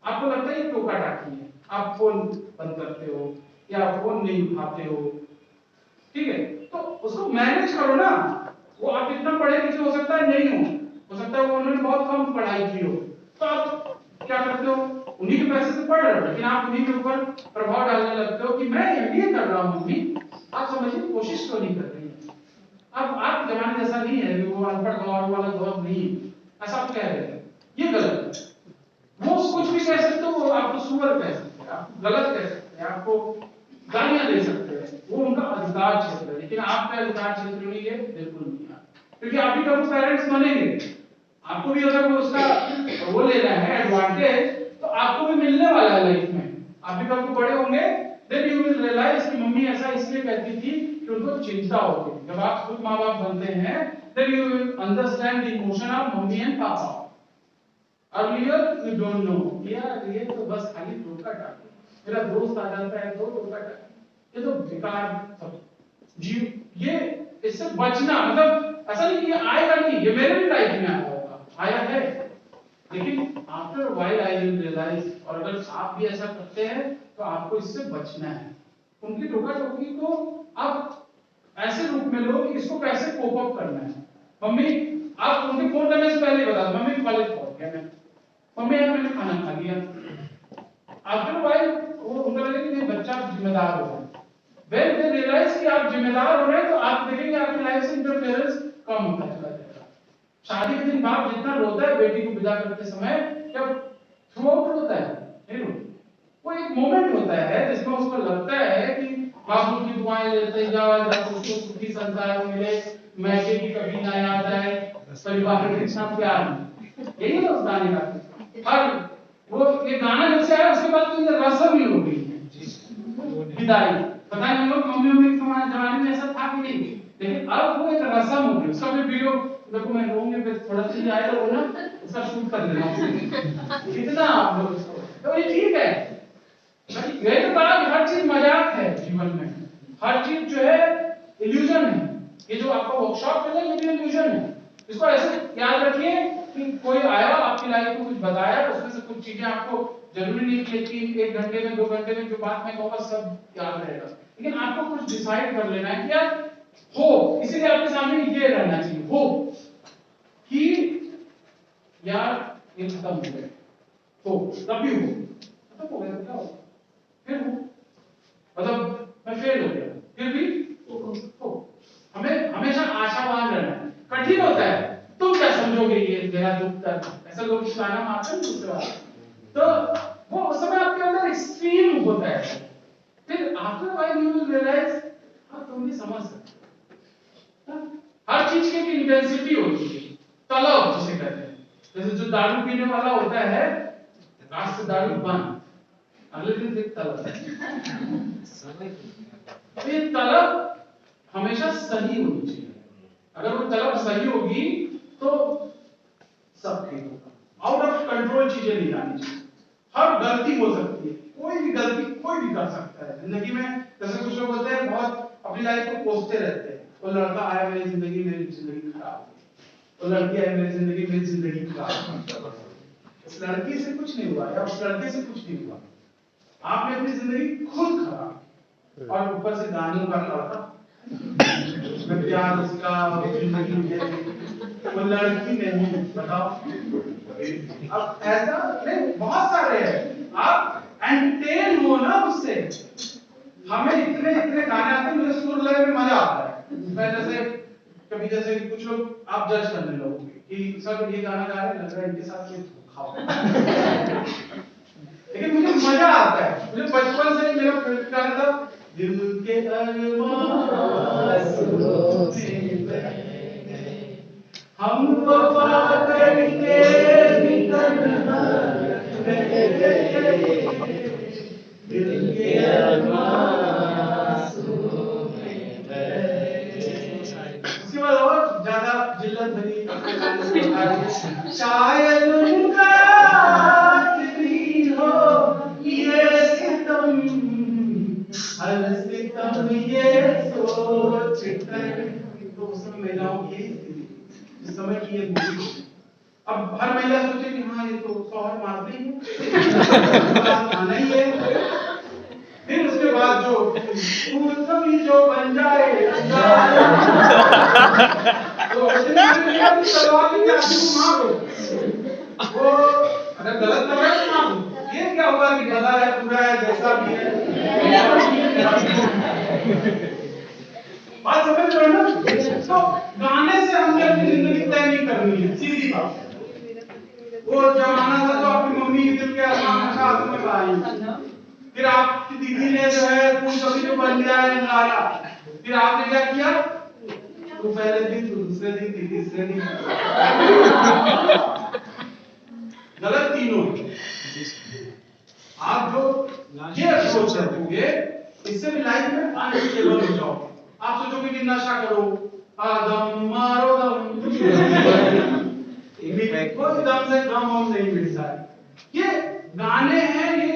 आपको लगता है ये टोका टाकी है, आप फोन बंद करते हो या फोन नहीं उठाते हो, ठीक है, तो उसको मैनेज करो ना। वो आप इतना पढ़े लिखे हो सकता है नहीं हो सकता है वो उन्होंने बहुत कम पढ़ाई की हो, तो आप क्या करते हो, उन्हीं के पैसे से पढ़ रहे हो, लेकिन आप उन्हीं के ऊपर प्रभाव डालने लगते हो कि मैं एमबीए कर रहा हूं मम्मी, आप समझिए कोशिश तो नहीं कर रही है। अब आप जमाने जैसा नहीं है, वो अनपढ़ दौर वाला दौर नहीं, ऐसा आप कह रहे हैं, ये गलत है। वो कुछ भी कह सकते हो, वो आपको सुअर कह सकते हैं, आपको गलत कह सकते हैं, आपको गालियां दे सकते हैं, वो उनका अधिकार क्षेत्र है, लेकिन आपका अधिकार क्षेत्र नहीं है, बिल्कुल नहीं है। क्योंकि आप भी कभी पेरेंट्स बनेंगे, आपको भी अगर वो उसका वो लेना है एडवांटेज, तो आपको भी मिलने वाला है लाइफ में। आप भी कभी बड़े होंगे, देन यू विल रियलाइज कि मम्मी ऐसा इसलिए कहती थी कि उनको चिंता होती थी। जब आप खुद माँ बाप बनते हैं, then you will understand the emotion of mummy and papa. Earlier you don't know, यार ये तो बस खाली टोका टाकी, मेरा दोस्त आ जाता है तो टोका टाकी, ये तो बेकार सब जी। ये इससे बचना, मतलब ऐसा नहीं कि ये आएगा नहीं, ये मेरे भी लाइफ में आया होगा, आया है, लेकिन after while I will realize, और अगर आप भी ऐसा करते हैं तो आपको इससे बचना है। उनकी टोका टोकी को आप ऐसे रूप में लो कि इसको कैसे कोप अप करना है। मम्मी, आप उनके फोन करने से पहले बता दो मम्मी कॉलेज पहुंच गया मैं, मम्मी यार मैंने खाना खा लिया। आफ्टर व्हाइल वो उनका लगे कि बच्चा जिम्मेदार हो गया। When they realize कि आप जिम्मेदार हो रहे हैं, तो आप देखेंगे आपकी लाइफ से इंटरफेरेंस कम होता चला जाएगा। शादी के दिन बाप जितना रोता है बेटी को विदा करते समय, जब थ्रू आउट रोता है नहीं रोता, वो एक मोमेंट होता है जिसमें उसको लगता है कि बाबू की दुआएं लेते जाओ, जब उसको सुखी संतान मिले, मैके की कभी ना याद आए, परिवार के साथ प्यार, यही है उस गाने का। और वो ये गाना जब से आया उसके बाद तो ये रस्म ही हो गई है विदाई। पता नहीं लोग मम्मी के जमाने में ऐसा था कि नहीं, लेकिन अब वो एक रस्म हो गई। उसका भी वीडियो देखो, मैं रूम में थोड़ा सा आएगा वो ना, उसका शूट कर देना कितना आप लोग इसको, तो ये ठीक है। यही तो कहा कि हर चीज मजाक है जीवन में, हर चीज जो है इल्यूजन है। ये जो आपको वर्कशॉप मिला ये भी इल्यूजन है। इसको ऐसे याद रखिए कि कोई आया आपकी लाइफ में कुछ बताया, उसमें से कुछ चीजें आपको जरूरी नहीं कि 1 घंटे में 2 घंटे में जो बात मैं कहूंगा सब याद रहेगा, लेकिन आपको कुछ डिसाइड कर लेना है कि यार हो, इसीलिए आपके सामने ये रहना चाहिए हो कि यार ये खत्म हो गया, हो कभी हो खत्म हो गया, क्या हो फिर हो, मतलब मैं फेल हो गया फिर भी हो। हमें हमेशा आशावान रहना है। कठिन होता है, तुम क्या समझोगे ये मेरा दुख दर्द, ऐसा लोग ताना मारते हैं दूसरे वाले, तो वो उस समय आपके अंदर एक्सट्रीम होता है। फिर after while you will realize हाँ तुम भी समझ सकते हो। हर चीज की एक इंटेंसिटी होती है, तलब जिसे कहते हैं। जैसे जो दारू पीने वाला होता है, आज से दारू बंद, अगले दिन फिर तलब। तो ये तलब हमेशा सही होनी चाहिए। अगर वो तलब सही होगी तो सब ठीक होगा। आउट ऑफ कंट्रोल चीजें नहीं आनी चाहिए। हर गलती हो सकती है, कोई भी गलती कोई भी कर सकता है जिंदगी में। जैसे कुछ लोग होते हैं बहुत अपनी लाइफ को कोसते रहते हैं, वो लड़का आया मेरी जिंदगी खराब हो गई, वो लड़की आई मेरी जिंदगी खराब हो गई। उस लड़की से कुछ नहीं हुआ या उस लड़के से कुछ नहीं हुआ, आपने अपनी जिंदगी खुद खराब, और ऊपर से गानों का लड़का प्यार उसका जिंदगी में वो लड़की नहीं, बताओ। अब ऐसा नहीं, बहुत सारे हैं, आप एंटरटेन हो ना उससे, हमें इतने इतने गाने आते हैं, मुझे सुर लय में मजा आता है। मैं जैसे कभी जैसे कुछ लोग आप जज करने लगोगे कि सर ये गाना गा रहे हैं, लग रहा है इनके साथ कोई धोखा हो। लेकिन मुझे मजा आता है। मुझे बचपन से ही मेरा फेवरेट गाना था, दिल के अरमां हम वफा करके निकल दिल के अरमां। उसके बाद और ज्यादा जिल्लत भरी शायद उनका आखिरी हो ये सितम, हर सितम ये सोच कर। तो उस समय महिलाओं की यही स्थिति थी, जिस समय की ये मूवी। अब हर महिला सोचे कि हाँ ये तो शौहर मारते ही आना ही है। फिर उसके बाद जो कभी जो बन जाए तो सवाल क्या मारो, वो अगर गलत कर रहा है तो मारो। ये क्या होगा कि गला है पूरा है जैसा भी है। बात समझ रहे हो ना? तो गाने से हमने अपनी जिंदगी तय नहीं करनी है, सीधी बात। वो जमाना था तो आपकी मम्मी दिल के अरमान साथ में आई, फिर आपकी दीदी ने जो है तुम कभी तो बन गया है नारा, फिर आपने क्या किया, तो पहले दिन तो दूसरे दिन तीसरे दिन गलत तीनों। आप जो ये अप्रोच रखोगे इससे भी लाइफ में अनस्टेबल हो जाओगे। आप सोचोगे कि नशा करो, दम मारो दम, कोई दम से कम हम नहीं मिलता है। ये गाने हैं, ये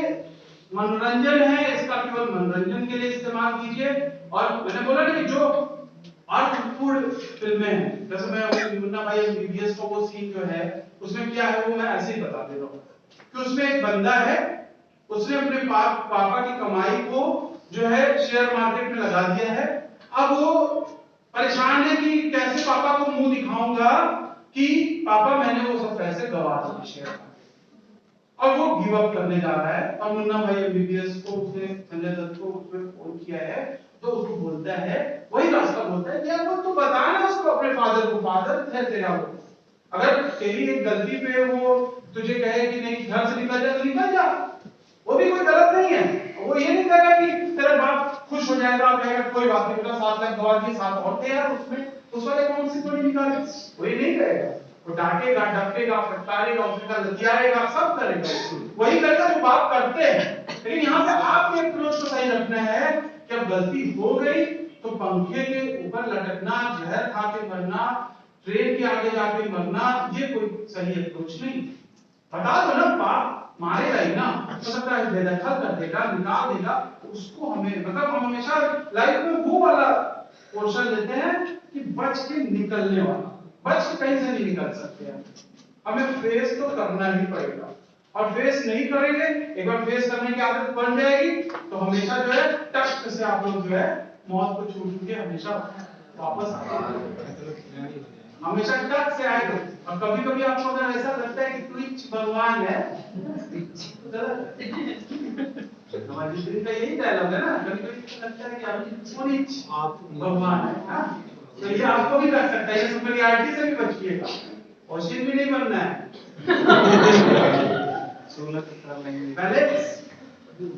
मनोरंजन है, इसका केवल मनोरंजन के लिए इस्तेमाल कीजिए। और मैंने बोला ना कि जो अर्थपूर्ण फिल्में हैं, जैसे मैं मुन्ना भाई एमबीबीएस का वो सीन जो है उसमें क्या है वो मैं ऐसे ही बता दे रहा हूँ कि उसमें एक बंदा है, उसने अपने पापा की कमाई को जो है शेयर मार्केट में लगा दिया है। अब वो परेशान है कि कैसे पापा को मुंह दिखाऊंगा कि पापा मैंने वो सब पैसे गवा दिए शेयर मार्केट, और वो गिव अप करने जा रहा है। और मुन्ना भाई एमबीबीएस को उसने संजय दत्त को उसने फोन किया है, तो उसको बोलता है, वही रास्ता बोलता है, यार वो तू बता ना उसको अपने फादर को, फादर है तेरा वो, अगर तेरी एक गलती पे वो तुझे कहे कि नहीं घर से निकल जा तो निकल जा, वो भी कोई गलत नहीं है। वो ये नहीं कहेगा कि तेरा बाप खुश हो जाएगा, कहेगा कोई बात नहीं बेटा 7 लाख गवा दिए, 7 और थे यार उसमें, उस वाले अकाउंट से तो नहीं निकाले, वो ये नहीं कहेगा। वो डांटेगा, डपेगा, फटकारेगा, उसका लतियाएगा, सब करेगा, वही करेगा जो बाप करते हैं। लेकिन यहाँ पे आपके अप्रोच को सही रखना है कि अब गलती हो गई तो पंखे के ऊपर लटकना, जहर खा के मरना, ट्रेन के आगे जाके मरना, ये कोई सही अप्रोच नहीं। बता दो ना, बाप मारेगा ही ना, तो सकता है बेदखल कर देगा, निकाल देगा, उसको हमें मतलब हम हमेशा लाइफ में वो वाला पोर्शन लेते हैं कि बच के निकलने वाला, बच के कहीं से नहीं निकल सकते हैं। हमें फेस तो करना ही पड़ेगा, और फेस नहीं करेंगे, एक बार फेस करने की आदत बन जाएगी तो हमेशा जो है टक से आप लोग जो है मौत को छू के हमेशा वापस आएंगे, हमेशा टक से आएगा। और कभी कभी आपको अगर ऐसा लगता है कि ट्विच भगवान है, हमारी जिंदगी का यही डायलॉग है ना, कभी कभी लगता है कि आप भगवान है ना, तो ये आपको भी लग सकता है, ये सुपरियरिटी से भी बचिएगा, होशियार भी नहीं बनना है। बैलेंस,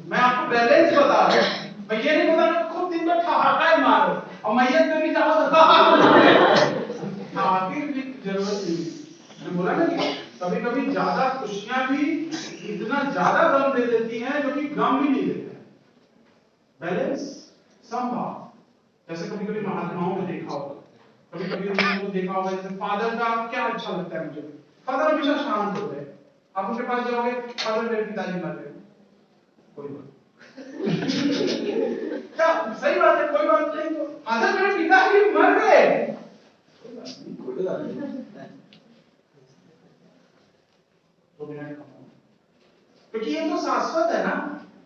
मैं आपको बैलेंस बता रहा हूं, मैं ये नहीं बता रहा खुद दिन भर ठहाका मारो और मैयत में भी जाओ ठहाके की जरूरत नहीं। मैंने बोला ना कि कभी कभी ज्यादा खुशियां भी इतना ज्यादा गम दे देती हैं जो कि गम भी नहीं देते। बैलेंस, समभाव, जैसे कभी कभी महात्माओं को देखा होगा, कभी कभी उनको देखा होगा, जैसे फादर का क्या अच्छा लगता है मुझे, फादर हमेशा शांत होते हैं, आप उनके पास जाओगे, फादर मेरे पिताजी मर गए, कोई बात क्या सही बात है, कोई बात नहीं, तो फादर मेरे पिताजी मर गए, कोई बात नहीं, क्योंकि ये तो शाश्वत है ना,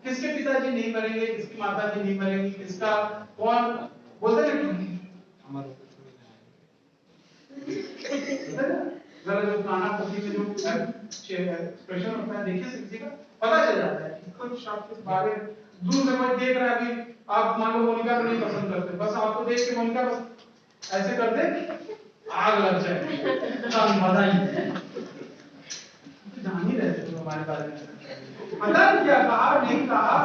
किसके पिताजी नहीं मरेंगे, किसकी माताजी नहीं मरेंगी, किसका कौन बोलते हैं जरा जो कानाफूसी में जो एक्सप्रेशन होता है देखिए किसी का पता चल जाता है कि कुछ आपके बारे दूर से कोई देख रहा है। अभी आप मान लो मोनिका को नहीं पसंद करते, बस आपको देख के मोनिका बस ऐसे कर दे, आग लग जाए, मजा ही जान ही रहते तुम हमारे बारे में, पता नहीं क्या कहा नहीं कहा।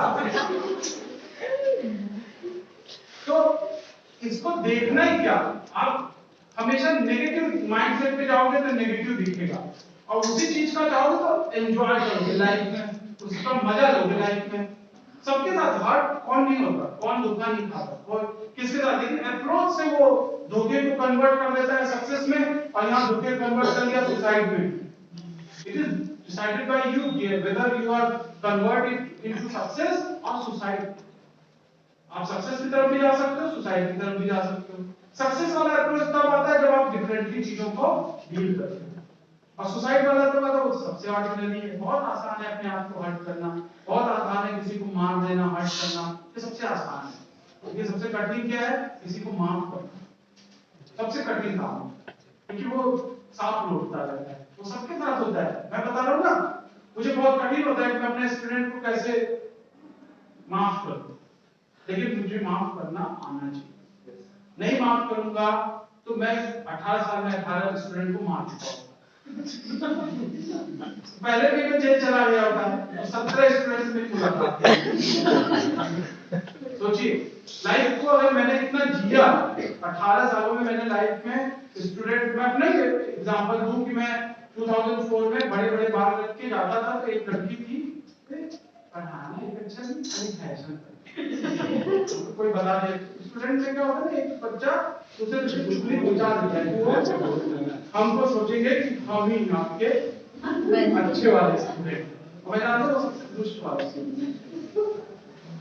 तो इसको देखना ही क्या, आप हमेशा नेगेटिव माइंडसेट पे जाओगे तो नेगेटिव दिखेगा, और उसी चीज का चाहोगे तो एंजॉय करोगे लाइफ में, उसका मजा लोगे लाइफ में। सबके साथ हार्ट कौन नहीं होता, कौन धोखा नहीं खाता, और किसके साथ, लेकिन अप्रोच से वो धोखे को कन्वर्ट कर देता है सक्सेस में, और यहाँ धोखे कन्वर्ट कर दिया सुसाइड में। It is decided by you whether you are convert it into success और सुसाइड। आप सक्सेस की तरफ भी जा सकते हो, सुसाइड की तरफ भी जा सकते हो। सक्सेस वाला अप्रोच तब आता है जब आप डिफरेंटली चीजों को डील करते हो, और सुसाइड वाला तो मतलब वो सबसे ऑर्डिनरी है। बहुत आसान है अपने आप को हर्ट करना, बहुत आसान है किसी को मार देना, हर्ट करना, ये सबसे आसान है। ये सबसे कठिन क्या है, किसी को माफ करना, सबसे कठिन काम है, क्योंकि वो सांप लौटता रहता है, वो सबके साथ होता है। मैं बता रहा हूँ ना, मुझे बहुत कठिन होता है कि मैं अपने स्टूडेंट को कैसे माफ करूं, लेकिन मुझे माफ करना आना चाहिए। नहीं माफ करूंगा तो मैं 18 साल में 18 स्टूडेंट को मार चुका हूं। पहले भी मैं जेल चला गया होता तो 17 स्टूडेंट्स में मुलाकात। सोचिए लाइफ को अगर मैंने इतना जिया, 18 सालों में मैंने लाइफ में स्टूडेंट, मैं अपना एग्जांपल दूं कि मैं 2004 में बड़े बड़े बाल रख के जाता था, तो एक लड़की थी पढ़ाना एक अच्छा नहीं, फैशन तो कोई बता दे स्टूडेंट से क्या होता है, एक बच्चा उसे चुगली पहुंचा देता है, वो हमको सोचेंगे कि हम ही आपके अच्छे वाले स्टूडेंट, मैं जानता हूँ सबसे दुष्ट वाले स्टूडेंट।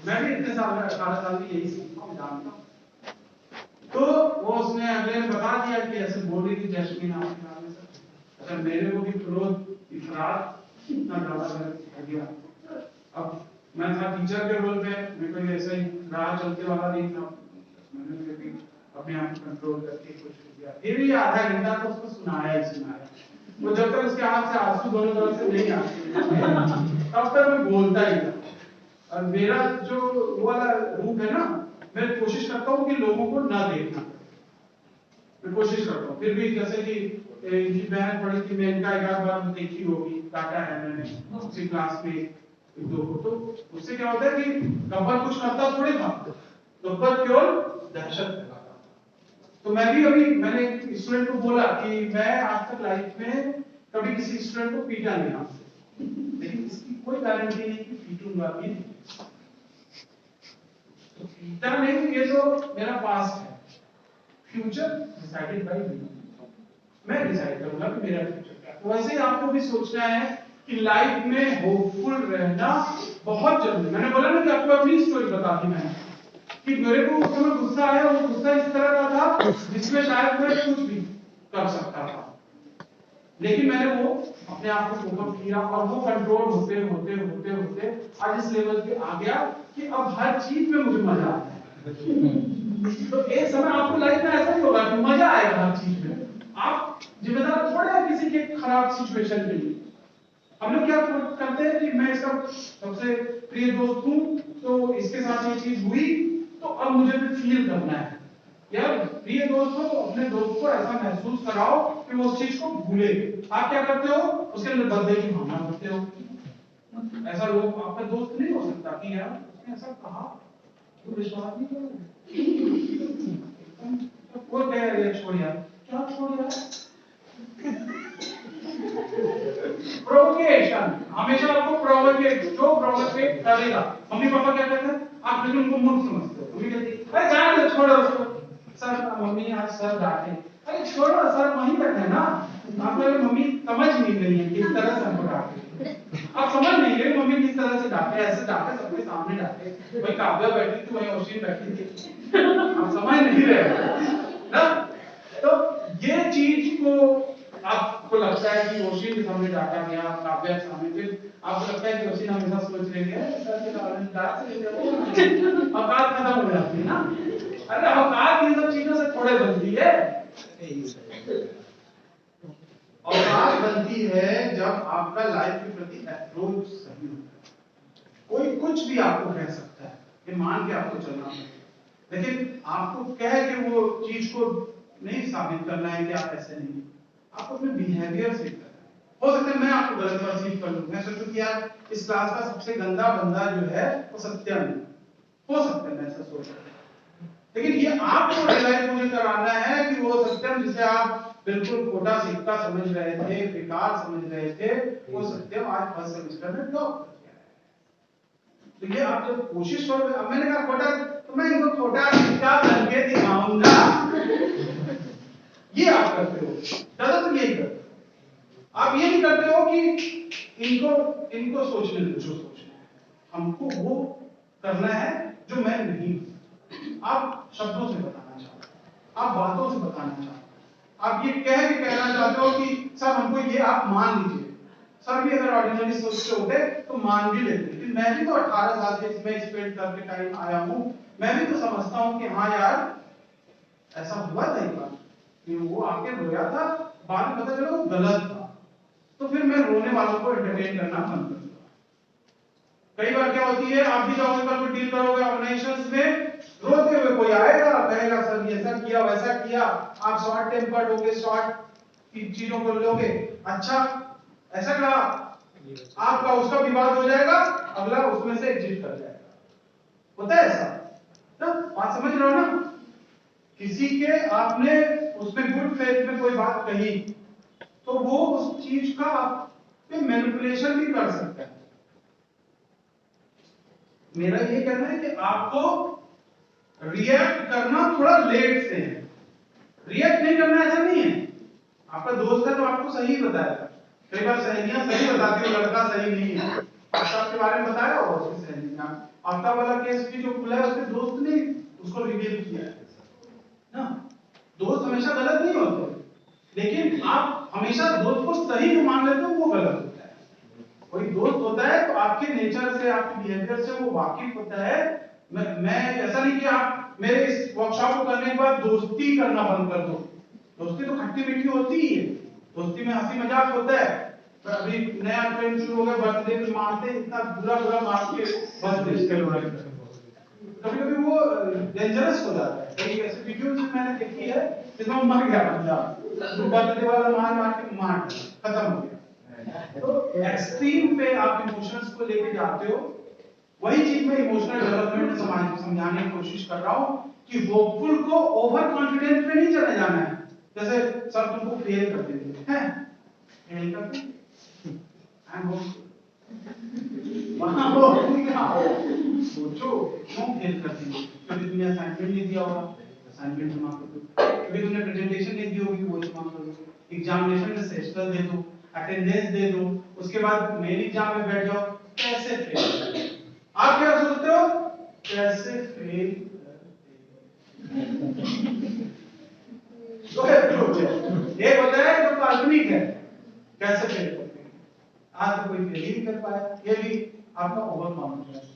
मैं भी इतने साल में 18 साल में यही सीखा हूँ, जानता हूँ। तो वो उसने अगले ने बता दिया कि ऐसे बोल रही थी जैस्मीन आपके नाम से। अच्छा मेरे को भी क्रोध इफरात इतना ज्यादा कर दिया। अब मैं था टीचर के रोल पे, मैं कोई ऐसा ही राह चलते वाला नहीं था, मैंने फिर भी अपने आप को कंट्रोल करके कोशिश किया। फिर भी आधा घंटा तो उसको सुनाया ही सुनाया, वो जब तक उसके आंख से आंसू दोनों तरफ से नहीं आते तब तक मैं बोलता ही था। और मेरा जो वो वाला रूप है ना, मैं कोशिश करता हूँ कि लोगों को ना देखना, मैं कोशिश करता हूँ। फिर भी जैसे कि इनकी बहन पढ़ी थी, मैं इनका एक बार देखी होगी, काटा है मैंने उसी क्लास में दो को, तो उससे क्या होता है कि गब्बर कुछ करता थोड़ी था, गब्बर केवल दहशत फैलाता। तो मैं भी अभी मैंने स्टूडेंट को बोला कि मैं आज तक लाइफ में कभी किसी स्टूडेंट को पीटा नहीं आपसे, लेकिन इसकी कोई गारंटी नहीं कि पीटूंगा भी। तो पीटा नहीं, ये तो मेरा पास्ट है, फ्यूचर डिसाइडेड बाय मी, मैं डिसाइड करूंगा कि मेरा फ्यूचर क्या है। तो वैसे ही आपको भी सोचना है कि लाइफ में होपफुल रहना बहुत जरूरी। मैंने बोला ना कि आपको अपनी स्टोरी बता दी मैंने, कि मेरे को उस समय गुस्सा आया, वो गुस्सा इस तरह का था जिसमें शायद मैं कुछ भी कर सकता था, लेकिन मैंने वो अपने आप को फोकस किया, और वो कंट्रोल होते होते होते होते आज इस लेवल पे आ गया कि अब हर चीज में मुझे मजा आता है। तो एक समय आपको लाइफ में ऐसा ही होगा कि मजा आएगा हर चीज में, आप जिम्मेदार थोड़े हैं किसी के खराब सिचुएशन के लिए। हम लोग क्या करते हैं कि मैं इसका सबसे प्रिय दोस्त हूं, तो इसके साथ ये चीज हुई, तो अब मुझे भी फील करना है। यार प्रिय दोस्त हो तो अपने दोस्त को ऐसा महसूस कराओ कि वो उस चीज को भूले। आप क्या करते हो, उसके अंदर बदले की भावना करते हो। ऐसा लोग आपका दोस्त नहीं हो सकता कि यार उसने ऐसा कहा तो विश्वास नहीं करोगे, वो कह रहे छोड़ यार, क्या छोड़ यार, प्रोवोकेशन, हमेशा आपको प्रोवोकेट, जो प्रोवोकेट करेगा। मम्मी पापा क्या कहते हैं, आप लेकिन उनको मूर्ख समझते हो। मम्मी कहती है अरे जाने दो, छोड़ो उसको, सर मम्मी आज सर डांटे, अरे छोड़ो सर वहीं तक है ना। आप लोग मम्मी समझ नहीं रही है किस तरह से हमको डांटे, आप समझ नहीं रहे मम्मी किस तरह से डांटे, ऐसे डांटे सबके सामने डांटे, वही काव्या बैठी थी, वही ओशिन बैठी थी, आप समझ नहीं रहे ना। तो ये चीज को आपको लगता है कि ओशिन के सामने डांटा गया, काव्या के सामने, फिर आपको लगता है कि ओशिन हमेशा सोच रही है सर के सामने डांट से औकात खत्म हो जाती है ना। अरे औकात इन सब चीजों से थोड़े बनती है। औकात बनती है जब आपका लाइफ के प्रति अप्रोच सही होता है। कोई कुछ भी आपको कह सकता है, ये मान के आपको चलना पड़ेगा, लेकिन आपको कह के वो चीज को नहीं साबित करना है कि आप ऐसे नहीं, आपको अपने बिहेवियर से करना है। हो सकता है मैं आपको गलत परसीव कर लूं, मैं सोचूं कि यार इस क्लास का सबसे गंदा बंदा जो है वो सत्यम है, हो सकता है मैं ऐसा सोच रहा हूं, लेकिन ये आपको रियलाइज मुझे कराना है कि वो सत्यम जिसे आप बिल्कुल खोटा सिक्का समझ रहे थे, बेकार समझ रहे थे, वो सत्यम आज फर्स्ट सेमेस्टर में टॉप कर गया है। तो ये आप जब कोशिश करोगे, अब मैंने कहा खोटा, तो मैं इनको खोटा सिक्का करके दिखाऊंगा, ये आप करते हो, ज्यादातर यही करते हो। आप ये नहीं करते हो कि इनको सोचने दो, जो सोचना है हमको वो करना है जो मैं नहीं हूं। आप शब्दों से बताना चाहते हो, आप बातों से बताना चाहते हो, आप ये कह के कहना चाहते हो कि सर हमको ये आप मान लीजिए। सर भी अगर ऑर्डिनरी सोचते होते तो मान भी लेते, लेकिन मैं भी तो 18 साल से इसमें स्पेंड करके टाइम आया हूं, मैं भी तो समझता हूं कि हाँ यार ऐसा हुआ था एक बार कि वो आके रोया था, बाद में पता चला वो गलत था, तो फिर मैं रोने वालों को एंटरटेन करना बंद कर दूंगा। कई बार क्या होती है, आप भी जाओगे कल डील करोगे ऑर्गेनाइजेशंस में, रोते हुए कोई आएगा कहेगा सर ये ऐसा किया वैसा किया, आप शॉर्ट टेम्पर्ड होगे, शॉर्ट चीजों को लोगे, अच्छा ऐसा कहा, आपका उसका विवाद हो जाएगा, अगला उसमें से एग्जिट कर जाएगा, होता है ऐसा। तो बात समझ रहे हो ना, किसी के आपने उसमें गुड फेथ में कोई बात कही तो वो उस चीज का आप पे मैनिपुलेशन भी कर सकता है। मेरा ये कहना है कि आपको रिएक्ट करना थोड़ा लेट से है, रिएक्ट नहीं करना ऐसा नहीं है। आपका दोस्त है तो आपको सही बताएगा, कई बार सहेलियां सही बताती है, लड़का सही नहीं है, आपके बारे में बताया होगा उसकी सहेली ने, आपका वाला केस भी जो खुला है उसके दोस्त ने उसको रिवील किया है ना। दोस्त हमेशा गलत नहीं होते, लेकिन आप हमेशा दोस्त को सही जो मान लेते हो वो गलत होता है। कोई दोस्त होता है तो आपके नेचर से, आपके बिहेवियर से वो वाकिफ होता है। मैं ऐसा नहीं कि आप मेरे इस वर्कशॉप को करने के बाद दोस्ती करना बंद कर दो, दोस्ती तो खट्टी मीठी होती ही है, दोस्ती में हंसी मजाक होता है। तो अभी नया ट्रेंड शुरू हो गया, बर्थडे पे मारते, इतना बुरा बुरा मार के बर्थडे, कभी कभी वो डेंजरस हो जाता है। कई ऐसे वीडियोस मैंने देखी है जिसमें मर गया बंदा, तो बर्थडे वाला मार के मार खत्म हो गया। तो एक्सट्रीम पे आप इमोशंस को लेके जाते हो, वही चीज मैं इमोशनल डेवलपमेंट में समझाने की कोशिश कर रहा हूं कि होपफुल को ओवर कॉन्फिडेंस पे नहीं चले जाना है। जैसे सब तुमको फेल कर देंगे हैं, फेल कर देंगे, आई एम होपफुल, वहां वो सोचो क्यों फेल कर देंगे, क्योंकि तुमने असाइनमेंट नहीं दिया होगा, असाइनमेंट जमा कर दो, क्योंकि तुमने प्रेजेंटेशन नहीं दी होगी वो जमा कर दो, एग्जामिनेशन में सेस्टर दे दो, अटेंडेंस दे दो, उसके बाद मेन एग्जाम में बैठ जाओ, कैसे फेल? आप क्या सोचते हो कैसे फेल? दो अप्रोच है, एक होता है जो काल्पनिक है, कैसे फेल करते हैं, आज तो कोई फेल ही नहीं कर पाया, ये भी आपका ओवर कॉन्फिडेंस।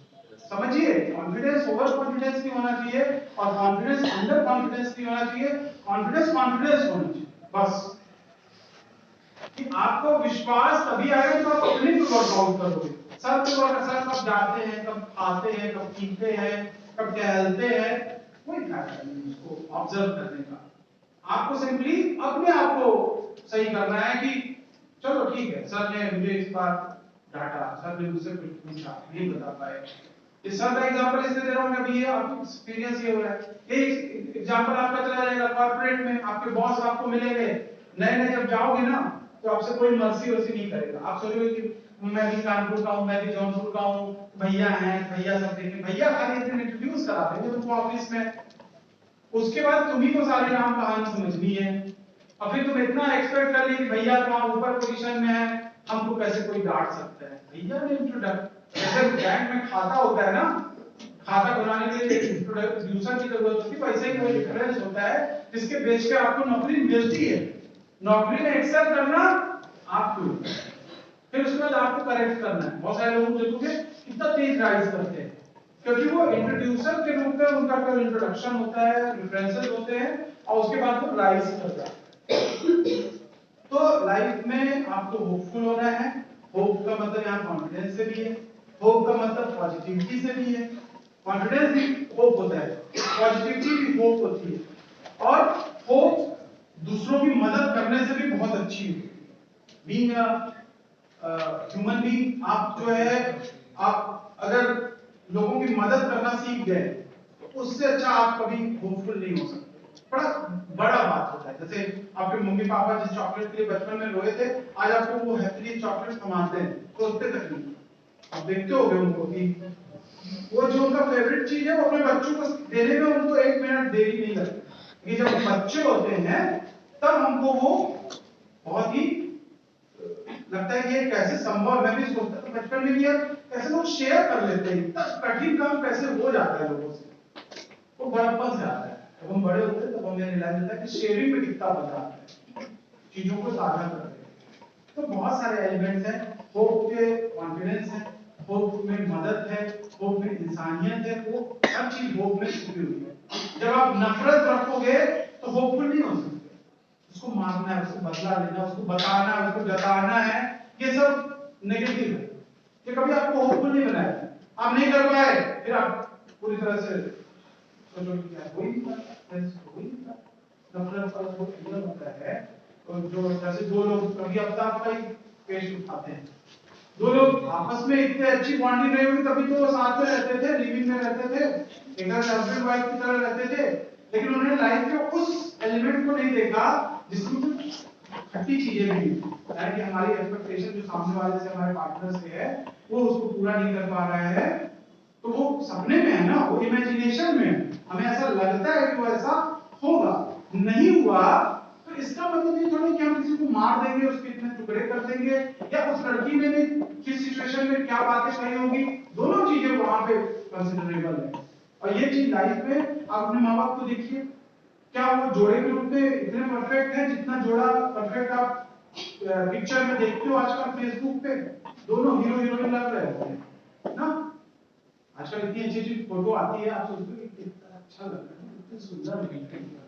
समझिए, कॉन्फिडेंस ओवर कॉन्फिडेंस नहीं होना चाहिए और कॉन्फिडेंस अंडर कॉन्फिडेंस नहीं होना चाहिए, कॉन्फिडेंस कॉन्फिडेंस होना चाहिए बस। कि आपको विश्वास तभी आएगा जब आप अपने पे वर्कआउट करोगे। सर पे वर्क, सर कब जाते हैं, कब खाते हैं, कब पीते हैं, कब टहलते हैं, कोई फायदा नहीं उसको ऑब्जर्व करने का। आपको सिंपली अपने आप को सही करना है कि चलो ठीक है, सर ने मुझे इस बार डांटा, सर ने मुझसे कुछ पूछा, नहीं बता पाए। इस सर का एग्जांपल इसलिए दे रहा हूं कि अभी ये आपका एक्सपीरियंस ये हो रहा है। ये एग्जांपल आपका चला जाएगा कॉर्पोरेट में, आपके बॉस आपको मिलेंगे, नए नए जब जाओगे ना तो आपसे कोई मर्सी वर्सी नहीं करेगा। आप सोचोगे कि मैं भी कानपुर का हूं, मैं भी जौनपुर का हूं, भैया हैं, भैया सब देखें, भैया खाली इतने इंट्रोड्यूस करा देंगे तुमको ऑफिस में, उसके बाद तुम्ही को सारे नाम कहानी समझनी है और फिर तुम इतना एक्सपेक्ट कर लिए कि भैया तो ऊपर पोजीशन में है, हमको कैसे कोई डांट सकता है। भैया ने इंट्रोडक्शन, जैसे बैंक में खाता होता है ना, खाता बनाने के लिए इंट्रोड्यूसर की जरूरत होती है, वैसे ही कोई डिफरेंस होता है जिसके बेस पे आपको नौकरी मिलती है। नौकरी में एक्सेल करना आपको, फिर उसके बाद आपको करेक्ट करना है। बहुत सारे लोग देखोगे कितना तेज राइज करते हैं, क्योंकि वो इंट्रोड्यूसर के रूप में उनका कोई इंट्रोडक्शन होता है, रेफरेंसेस होते हैं और उसके बाद वो राइज करता है। तो लाइफ में आपको होपफुल होना है। होप का मतलब यहाँ कॉन्फिडेंस से भी है, होप का मतलब पॉजिटिविटी से भी है। कॉन्फिडेंस भी होप होता है, पॉजिटिविटी भी होप होती है, और होप दूसरों की मदद करने से भी बहुत अच्छी है। बीइंग ह्यूमन बीइंग, आप जो है, आप अगर लोगों की मदद करना सीख गए तो उससे अच्छा आप कभी होपफुल नहीं हो सकते। बड़ा बड़ा बात होता है। जैसे आपके मम्मी पापा जिस चॉकलेट के लिए बचपन में रोए थे, आज आपको वो हैप्पीली चॉकलेट थमाते हैं, सोचते तक नहीं। आप देखते होगे उनको कि वो जो उनका फेवरेट चीज है वो अपने बच्चों को देने में उनको 1 मिनट देरी नहीं लगती। जब हम बच्चे होते हैं तब हमको वो बहुत ही लगता है कि ये कैसे संभव। मैं भी सोचता था बचपन में कि यार कैसे लोग शेयर कर लेते हैं, इतना कठिन काम कैसे हो जाता है लोगों से। वो बड़प्पन से आता है। जब हम बड़े होते हैं तब हमें रियलाइज होता है कि शेयरिंग में कितना मजा आता है, चीजों को साझा करते हैं। तो बहुत सारे एलिमेंट्स हैं। होप के कॉन्फिडेंस है, होप में मदद है, होप में इंसानियत है, वो हर चीज होप में छुपी हुई है। जब आप नफरत रखोगे तो होपफुल नहीं हो सकते। उसको मारना है, उसको बदला लेना, उसको बताना है, उसको जताना है, ये सब नेगेटिव है। ये कभी आपको होपफुल नहीं बनाएगा। आप नहीं कर पाए फिर आप पूरी तरह से सोचोगे कि यार कोई नफरत का वो इधर होता है। और जो जैसे दो लोग कभी अब का ही पेश उठाते हैं, दो लोग आपस में इतने अच्छी बॉन्डिंग रही होगी तभी तो वो साथ में रहते थे, लिविंग में रहते थे, एक हस्बैंड वाइफ की तरह रहते थे। लेकिन उन्होंने लाइफ के उस एलिमेंट को नहीं देखा जिसमें कुछ खट्टी चीजें भी, यानी कि हमारी एक्सपेक्टेशन जो सामने वाले से, हमारे पार्टनर से है, वो उसको पूरा नहीं कर पा रहा है, तो वो सपने में है ना, वो इमेजिनेशन में है। हमें ऐसा लगता है कि वो ऐसा होगा, नहीं हुआ तो इसका मतलब ये थोड़ी कि हम किसी को मार देंगे, उसके इतने टुकड़े कर देंगे, या उस लड़की ने भी किस सिचुएशन में क्या बातें कही होगी, दोनों चीजें वहां पे कंसिडरेबल है। और ये चीज लाइफ में आप अपने माँ बाप को देखिए, क्या वो जोड़े के रूप में इतने परफेक्ट है जितना जोड़ा परफेक्ट आप पिक्चर में देखते हो आजकल फेसबुक पे, दोनों हीरो हीरोइन लग रहे होते हैं ना। आजकल इतनी अच्छी अच्छी फोटो आती है, आप सोचते हो कि कितना अच्छा लग रहा है, कितनी सुंदर लग रहा है।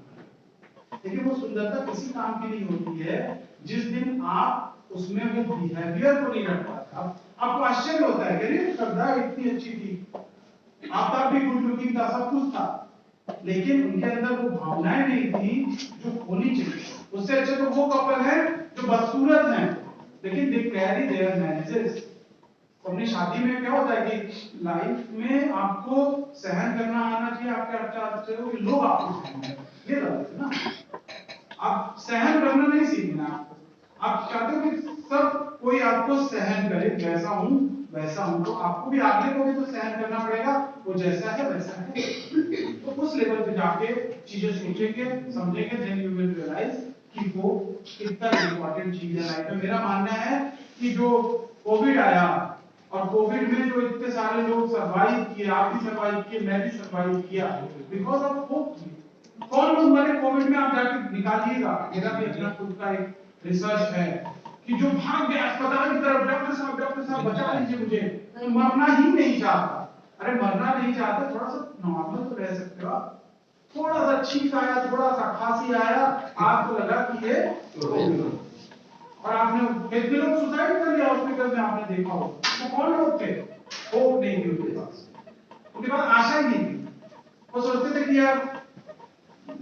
लेकिन वो सुंदरता किसी काम की नहीं होती है जिस दिन आप उसमें वो बिहेवियर को नहीं रख पाते। आपको आश्चर्य होता है कि अरे श्रद्धा इतनी अच्छी थी, आपका भी गुड लुकिंग था, सब कुछ था, लेकिन उनके अंदर वो भावनाएं नहीं थी जो होनी चाहिए। उससे अच्छे तो वो कपल है जो बदसूरत हैं लेकिन दे कैरी देयर मैरिजेस। अपनी शादी में क्या होता है कि लाइफ में आपको सहन करना आना चाहिए, आपके चाहते हो कि लोग आपको सहन करें, ये गलत है ना। आप सहन करना नहीं सीखना, आप चाहते हो कि सब कोई आपको सहन करे, जैसा हूं वैसा हूं, तो आपको भी आगे को भी तो सहन करना पड़ेगा, वो जैसा है वैसा है। तो उस लेवल पे जाके चीजें सोचेंगे, समझेंगे, देन यू विल रियलाइज कि वो कितना इंपॉर्टेंट चीज है लाइफ में। मेरा मानना है कि जो कोविड आया और कोविड में जो इतने सारे लोग सरवाइव किए, आप भी सरवाइव किए, मैं भी सरवाइव किया, बिकॉज ऑफ होप। कौन लोग मरे कोविड में, आप जाके निकालिएगा। मेरा भी अपना खुद का एक रिसर्च है कि जो भाग गया अस्पताल की तरफ, डॉक्टर साहब बचा लीजिए मुझे, तो मरना ही नहीं चाहता। अरे मरना नहीं चाहते, थोड़ा सा नॉर्मल तो रह सकते हो आप। थोड़ा सा छींक आया, थोड़ा सा खांसी आया, आपको लगा कि ये कोविड, और आपने कितने लोग सुसाइड कर लिया हॉस्पिटल में, आपने देखा हो। तो कौन लोग थे? होप नहीं थी उनके पास, उनके पास आशा ही नहीं थी। वो सोचते थे कि यार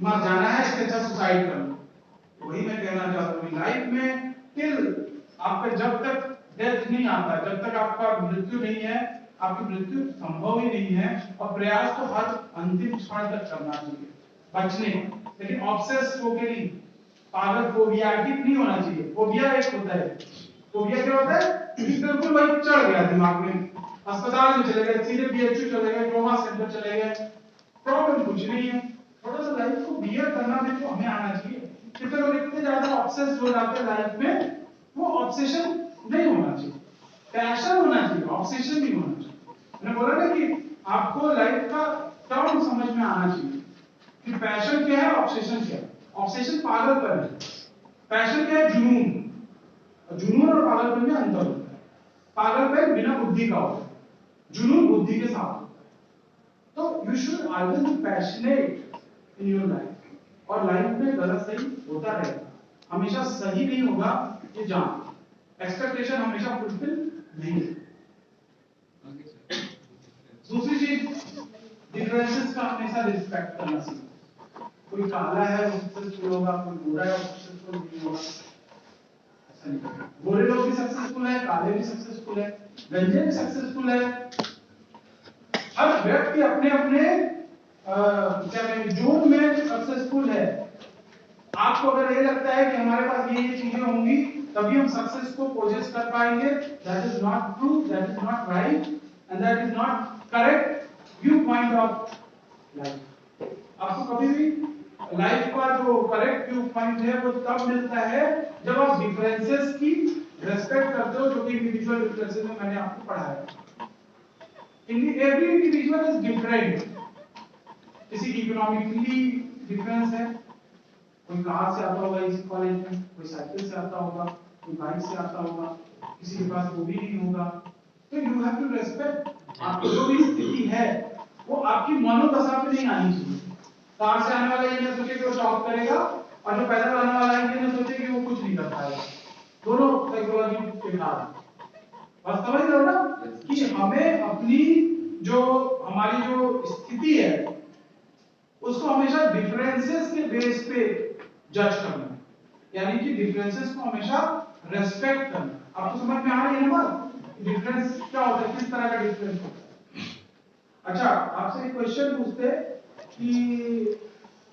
मर जाना है, इससे अच्छा सुसाइड कर लो। वही मैं कहना चाहता हूँ, लाइफ में टिल आपका जब तक डेथ नहीं आता, जब तक आपका मृत्यु नहीं है, आपकी मृत्यु संभव ही नहीं है। और प्रयास तो हर अंतिम क्षण तक करना चाहिए बचने, लेकिन ऑब्सेस होके नहीं, पागल फोबियाटिक नहीं होना चाहिए। फोबिया एक होता है, फोबिया क्या होता है कि बिल्कुल वही चढ़ गया दिमाग में, अस्पताल में चले गए, सीधे बीएचयू चले गए, ट्रॉमा सेंटर चले गए, प्रॉब्लम कुछ नहीं है। थोड़ा सा लाइफ को बियर करना भी तो हमें आना चाहिए। कितने लोग इतने ज्यादा ऑब्सेस हो जाते हैं लाइफ में, वो ऑब्सेशन नहीं होना चाहिए, पैशन होना चाहिए, ऑब्सेशन नहीं होना चाहिए। मैंने बोला ना कि आपको लाइफ का टर्म समझ में आना चाहिए कि पैशन क्या है, ऑब्सेशन क्या है। ऑब्सेशन पागलपन है, पैशन क्या है, जुनून। जुनून और पागलपन में अंतर होता है। पागलपन बिना बुद्धि का होता है, जुनून बुद्धि के साथ होता है। तो you should always be passionate in your life, और लाइफ में गलत सही होता रहेगा। हमेशा सही नहीं होगा, ये जान। एक्सपेक्टेशन हमेशा फुलफिल नहीं है। दूसरी चीज, डिफरेंसेस का हमेशा रिस्पेक्ट करना सीखो। कोई काला है वो सक्सेसफुल होगा, कोई गोरा है वो सक्सेसफुल नहीं होगा। ऐसा नहीं, गोरे लोग भी सक्सेसफुल है, काले भी सक्सेसफुल है, गंजे भी सक्सेसफुल है। हर व्यक्ति अपने अपने क्या कहेंगे जोन में सक्सेसफुल है। आपको अगर ये लगता है कि हमारे पास ये चीजें होंगी तभी हम सक्सेस को पोजेस कर पाएंगे, that is not true, that is not right and that is not correct view point of life. आपको कभी भी लाइफ का जो करेक्ट व्यू पॉइंट है वो तब मिलता है जब आप डिफरेंसेस की रेस्पेक्ट करते हो, जो कि इंडिविजुअल डिफरेंसेस में मैंने आपको पढ़ाया। Every individual is different. किसी की इकोनॉमिकली डिफरेंस है, कोई कार से आता होगा इस कॉलेज में, कोई साइकिल से आता होगा, कोई बाइक से आता होगा, किसी के पास वो भी नहीं होगा। तो यू हैव टू रेस्पेक्ट। आपकी जो भी स्थिति है वो आपकी मनोदशा पे नहीं आनी चाहिए। कार से आने वाला ये ना सोचे कि वो जॉब करेगा, और जो पैदल आने वाला है ये ना सोचे कि वो कुछ नहीं कर पाएगा। दोनों साइकोलॉजी के कारण बस समझ लो ना कि हमें अपनी जो हमारी जो स्थिति है उसको हमेशा डिफरेंसेस के बेस पे जज करना, यानी कि डिफरेंसेस को हमेशा रेस्पेक्ट करना। आपको समझ में आ रही है ना बात? डिफरेंस क्या होता है, किस तरह का डिफरेंस होता है। अच्छा, आपसे एक क्वेश्चन पूछते कि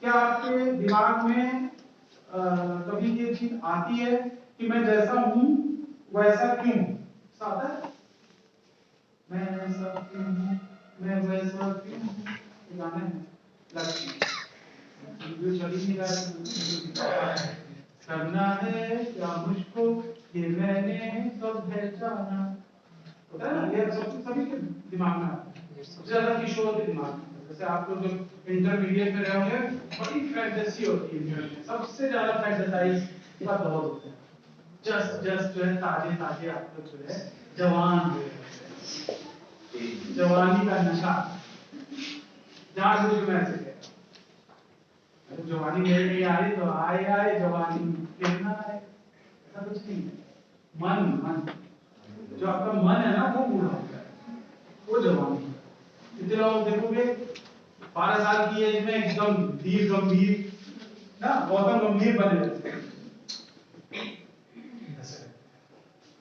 क्या आपके दिमाग में कभी ये चीज आती है कि मैं जैसा हूं वैसा क्यों? आता है? मैं ऐसा क्यों हूं, मैं वैसा क्यों हूं? ये गाना है वीडियो चली नहीं रहा है। करना है क्या मुझको ये मैंने सब है जाना, होता है ना? ये सब सभी के दिमाग में आता है, सबसे ज्यादा किशोर के दिमाग में। जैसे आप लोग जब इंटरमीडिएट में रहे होंगे बड़ी फैंटेसी होती है, सबसे ज्यादा फैंटेसाइज का दौर होता है। जस्ट जो है ताजे ताजे आप लोग जो है जवान, जवानी का नशा जान बुझ में ऐसे जवानी मेरे नहीं आ रही तो आए जवानी कितना है, ऐसा कुछ नहीं है। मन जो आपका मन है ना वो बूढ़ा होता है, वो जवानी है। कितने लोग देखोगे 12 साल की एज में एकदम धीर गंभीर ना गौतम गंभीर बने रहते हैं।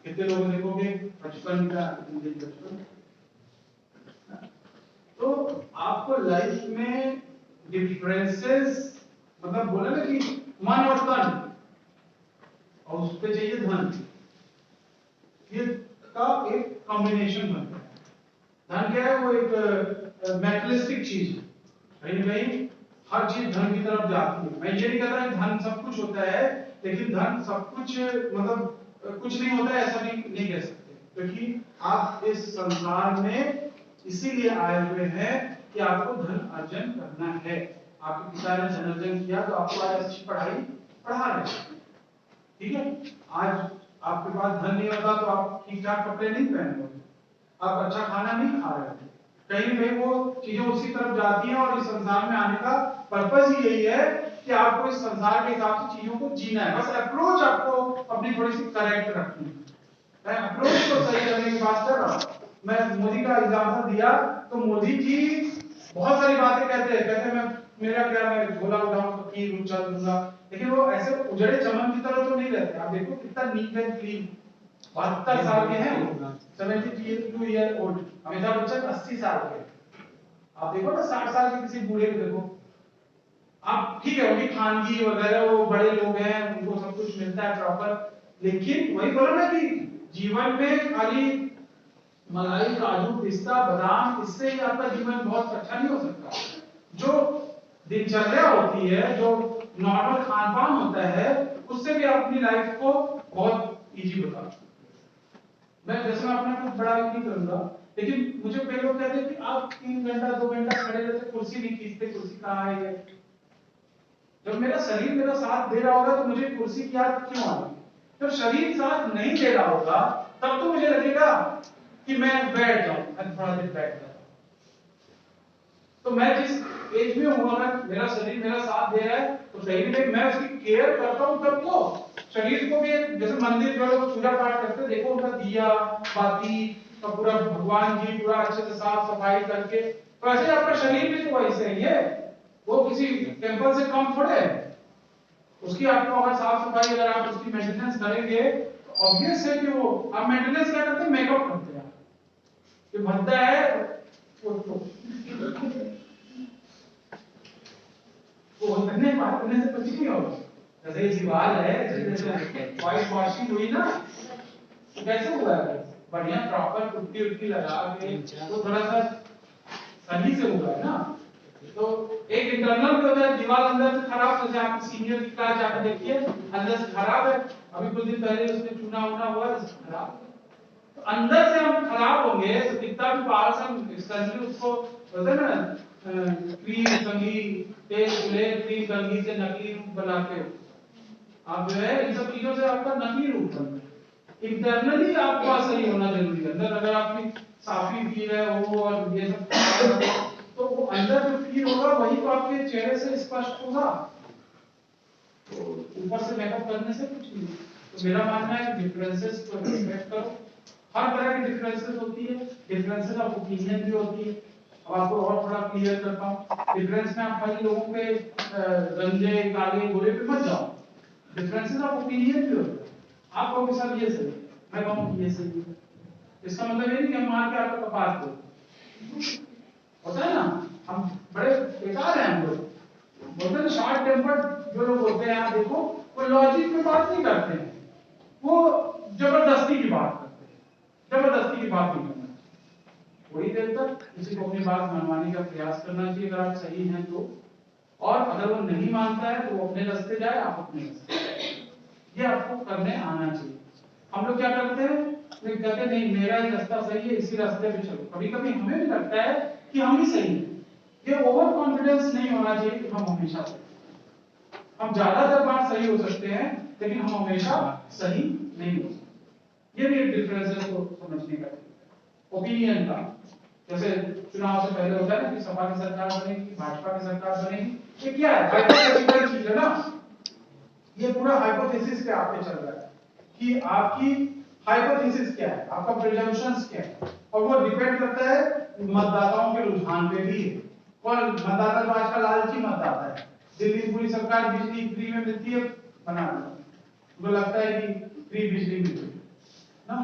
कितने लोग देखोगे 55 का बचपन। तो आपको लाइफ में डिफरेंसेस मतलब बोला ना कि मन और तन और उस पे चाहिए धन, ये का एक कॉम्बिनेशन बनता है। धन क्या है? वो एक मैटेरियलिस्टिक चीज है, कहीं ना कहीं हर चीज धन की तरफ जाती है। मैं ये नहीं कहता कि धन सब कुछ होता है, लेकिन धन सब कुछ मतलब कुछ नहीं होता है ऐसा नहीं कह सकते, क्योंकि आप इस संसार में इसीलिए आए हुए हैं कि आपको धन अर्जन करना है। आपके पिता ने धन अर्जन किया तो आपको आज अच्छी पढ़ाई पढ़ा रहे हैं, ठीक है? आज आपके पास धन नहीं होता तो आप ठीक ठाक कपड़े नहीं पहन रहे, आप अच्छा खाना नहीं खा रहे, कहीं ना कहीं वो चीजें उसी तरफ जाती हैं। और इस संसार में आने का पर्पस ही यही है कि आपको इस संसार के हिसाब से चीजों को जीना है। बस अप्रोच आपको अपनी थोड़ी सी करेक्ट रखनी है। मैं अप्रोच को सही करने की बात कर रहा हूँ। मैं मोदी का एग्जाम्पल दिया तो मोदी जी बहुत सारी बातें कहते हैं मैं मेरा क्या मैं झोला उठाऊं तो की चल दूंगा, लेकिन वो ऐसे उजड़े चमन की तरह तो नहीं रहते। आप देखो कितना नीट एंड क्लीन, 72 साल के हैं, 72 ईयर ओल्ड। अमिताभ बच्चन 80 साल के। आप देखो ना 60 साल के किसी बूढ़े को देखो आप, ठीक है उनकी खानगी वगैरह वो बड़े लोग हैं उनको सब कुछ मिलता है प्रॉपर, लेकिन वही बोला ना कि जीवन में खाली मलाई काजू पिस्ता बादाम इससे ही आपका जीवन बहुत अच्छा नहीं हो सकता। जो दिनचर्या होती है, जो नॉर्मल खान पान होता है, उससे भी आप अपनी लाइफ को बहुत इजी बता। मैं जैसे मैं अपना कुछ बड़ा नहीं करूंगा, लेकिन मुझे कई लोग कहते हैं कि आप 3 घंटा 2 घंटा खड़े रहते कुर्सी नहीं खींचते, कुर्सी कहाँ है? जब मेरा शरीर मेरा साथ दे रहा होगा तो मुझे कुर्सी की याद क्यों आएगी? जब शरीर साथ नहीं दे रहा होगा तब तो मुझे लगेगा कि मैं बैठ जाऊं, मैं थोड़ा देर बैठ जाता। तो मैं जिस एज में हूं, अगर मेरा शरीर मेरा साथ दे रहा है तो सही में मैं उसकी केयर करता हूं तब तो शरीर को भी जैसे मंदिर जो लोग पूजा पाठ करते हैं, देखो उनका दिया बाती का पूरा भगवान जी पूरा अच्छे से साफ सफाई करके, तो ऐसे आपका शरीर भी तो वैसे ही है, वो किसी टेम्पल से कम थोड़े है। उसकी आपको अगर साफ सफाई अगर आप उसकी मेंटेनेंस करेंगे तो ऑब्वियस है कि वो आप मेंटेनेंस क्या करते हैं, मेकअप करते हैं। जो भद्दा है वो करने बात करने से कुछ नहीं होगा। जैसे ये दीवार है, जैसे व्हाइट वॉशिंग हुई ना, तो कैसे हुआ है, बढ़िया प्रॉपर पुट्टी उट्टी लगा के तो थोड़ा सा सही से हुआ है ना। तो एक इंटरनल भी होता है, दीवार अंदर से खराब, जैसे आप सीनियर की क्लास जाकर देखिए अंदर से खराब है, अभी कुछ दिन पहले उसमें चूना उना हुआ है, खराब है। तो अंदर से हम खराब होंगे तो कितना भी बाहर से हम एक्सटर्नली उसको होता है ना, क्रीम कंघी तेल ले क्रीम कंघी से नकली रूप बनाते हो आप, जो है इन सब चीजों से आपका नकली रूप बनता है। इंटरनली आपका सही होना जरूरी है। अंदर अगर आपकी साफी फील है वो और ये सब तो वो अंदर जो फील होगा वही तो आपके चेहरे से स्पष्ट होगा। तो ऊपर से मेकअप करने से कुछ नहीं। तो मेरा मानना है कि डिफरेंसेस को रिस्पेक्ट करो। हर तरह की डिफरेंसेस होती है, डिफरेंसेस ऑफ ओपिनियन भी होती है। अब आपको और थोड़ा क्लियर करता हूँ, डिफरेंस में आप खाली लोगों पे गंजे काले गोरे पे मत जाओ, डिफरेंसेस ऑफ ओपिनियन भी होते हैं। आप कहोगे सर ये सही, मैं कहूँ ये सही है, इसका मतलब ये नहीं कि हम मार के आपको कपार दो, होता है ना, हम बड़े बेकार हैं हम लोग, बोलते हैं शॉर्ट टेम्पर्ड जो लोग होते हैं, आप देखो वो लॉजिक में बात नहीं करते हैं, वो जबरदस्ती की बात करते हैं, जबरदस्ती की बात नहीं करना। थोड़ी देर तक किसी को अपनी बात मनवाने का प्रयास करना चाहिए अगर आप सही हैं तो, और अगर वो नहीं मानता है तो वो अपने रास्ते जाए, आप अपने रास्ते, ये आपको करने आना चाहिए। हम लोग क्या करते हैं, कहते हैं नहीं मेरा ही रास्ता सही है, इसी रास्ते पे चलो। कभी कभी हमें भी लगता है कि हम ही सही हैं। ये ओवर कॉन्फिडेंस नहीं होना चाहिए कि हम हमेशा सही। हम ज्यादातर बार सही हो सकते हैं लेकिन हम हमेशा सही नहीं हो सकते। ये भी एक डिफरेंसेस को समझने का ओपिनियन का। जैसे चुनाव से पहले होता है ना कि सपा की सरकार बनेगी, भाजपा की सरकार बनेगी, ये क्या है, हाइपोथेटिकल चीज है ना, ये पूरा हाइपोथेसिस पे आपके चल रहा है कि आपकी हाइपोथेसिस क्या है, आपका प्रिजम्पशंस क्या है, और वो डिपेंड करता है मतदाताओं के रुझान पे भी। कौन मतदाता जो आजकल लालची मतदाता है, दिल्ली पूरी सरकार बिजली फ्री में मिलती है, बना दो, उनको लगता है कि फ्री बिजली मिल रही ना,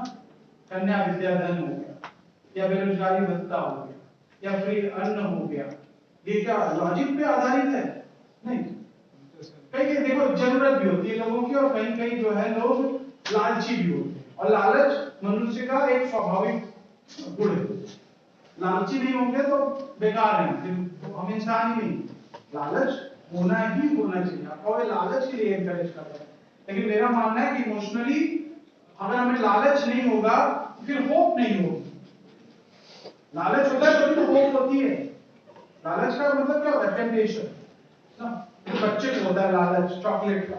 कन्या विद्याधन हो गया, या बेरोजगारी भत्ता हो गया, या फ्री अन्न हो गया, ये क्या लॉजिक पे आधारित है? नहीं। कहीं देखो जरूरत भी होती है लोगों की, और कहीं कहीं जो है लोग लालची भी होते हैं, और लालच मनुष्य का एक स्वाभाविक गुण है। लालची नहीं होंगे तो बेकार है, तो हम इंसान ही नहीं। लालच होना ही होना चाहिए, आपको लालच के लिए एनकरेज कर रहे हैं, लेकिन मेरा मानना है कि इमोशनली अगर हमें लालच नहीं होगा तो फिर होप नहीं होगी। लालच होता है तो होप होती है। लालच का मतलब क्या होता है, टेम्पटेशन ना। बच्चे को होता है लालच चॉकलेट का,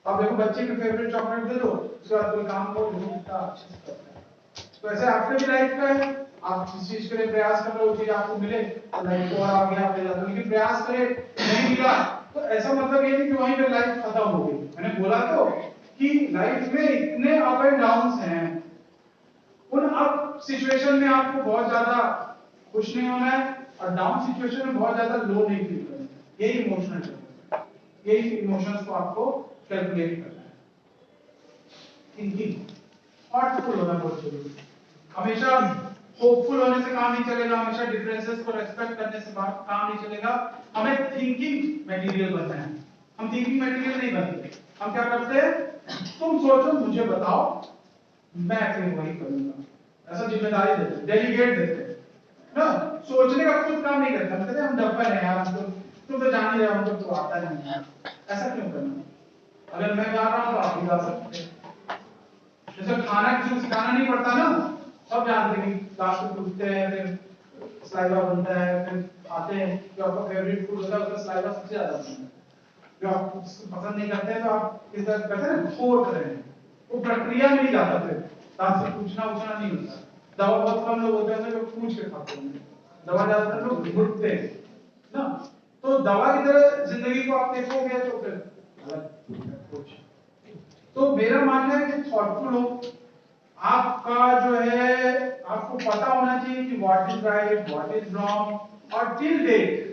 आप देखो बच्चे के फेवरेट चॉकलेट दे दो, उसके बाद कोई काम को ढूंढता अच्छे से करता है। तो ऐसे आपके भी लाइफ का है, आप किसी चीज के लिए प्रयास कर रहे हो, चीज आपको मिले तो लाइफ को और आगे आप ले जाते हो, लेकिन प्रयास करे नहीं मिला तो ऐसा मतलब ये नहीं कि वहीं पे लाइफ खत्म हो गई। मैंने बोला तो कि लाइफ में इतने अप एंड डाउन्स हैं, उन अप सिचुएशन में आपको बहुत ज्यादा खुश नहीं होना है, और डाउन सिचुएशन में बहुत ज्यादा लो नहीं फील करना है। यही इमोशनल है, यही इमोशंस को आपको कैलकुलेट करना है। थिंकिंग थॉटफुल होना बहुत जरूरी है। हमेशा होपफुल होने से काम नहीं चलेगा, हमेशा डिफरेंसेस को रेस्पेक्ट करने से काम नहीं चलेगा। हमें थिंकिंग मटेरियल बनना है, हम थिंकिंग मटेरियल नहीं बनते। हम क्या करते हैं, तुम सोचो मुझे बताओ, मैं फिर वही करूंगा, ऐसा जिम्मेदारी देते, डेलीगेट देते ना, सोचने का खुद काम नहीं करते। हम कहते हैं हम डब्बा है यार, तुम तो जान ही रहे हो, हमको तो आता नहीं है, ऐसा क्यों करना? अगर मैं गा रहा हूं तो आप भी गा सकते हैं। जैसे खाना किसी को सिखाना नहीं पड़ता ना, सब जानते हैं कि क्लास में पूछते हैं, फिर स्लाइवा बनता है, फिर खाते हैं, जो आपका फेवरेट फूड होता है उसका स्लाइवा सबसे ज्यादा बनता है। जो आप पसंद नहीं करते हैं तो आप इस तरह कहते हैं ना घोट रहे हैं, वो प्रक्रिया में नहीं जाता, फिर दांत से पूछना नहीं होता। दवा बहुत कम लोग होते हैं जो पूछ के खाते हैं, दवा ज्यादातर लोग घुटते हैं ना। तो दवा की तरह जिंदगी को आप देखोगे तो फिर अलग अप्रोच। तो तो मेरा मानना है कि थॉटफुल हो, आपका जो है आपको पता होना चाहिए कि what is right what is wrong, और टिल डेट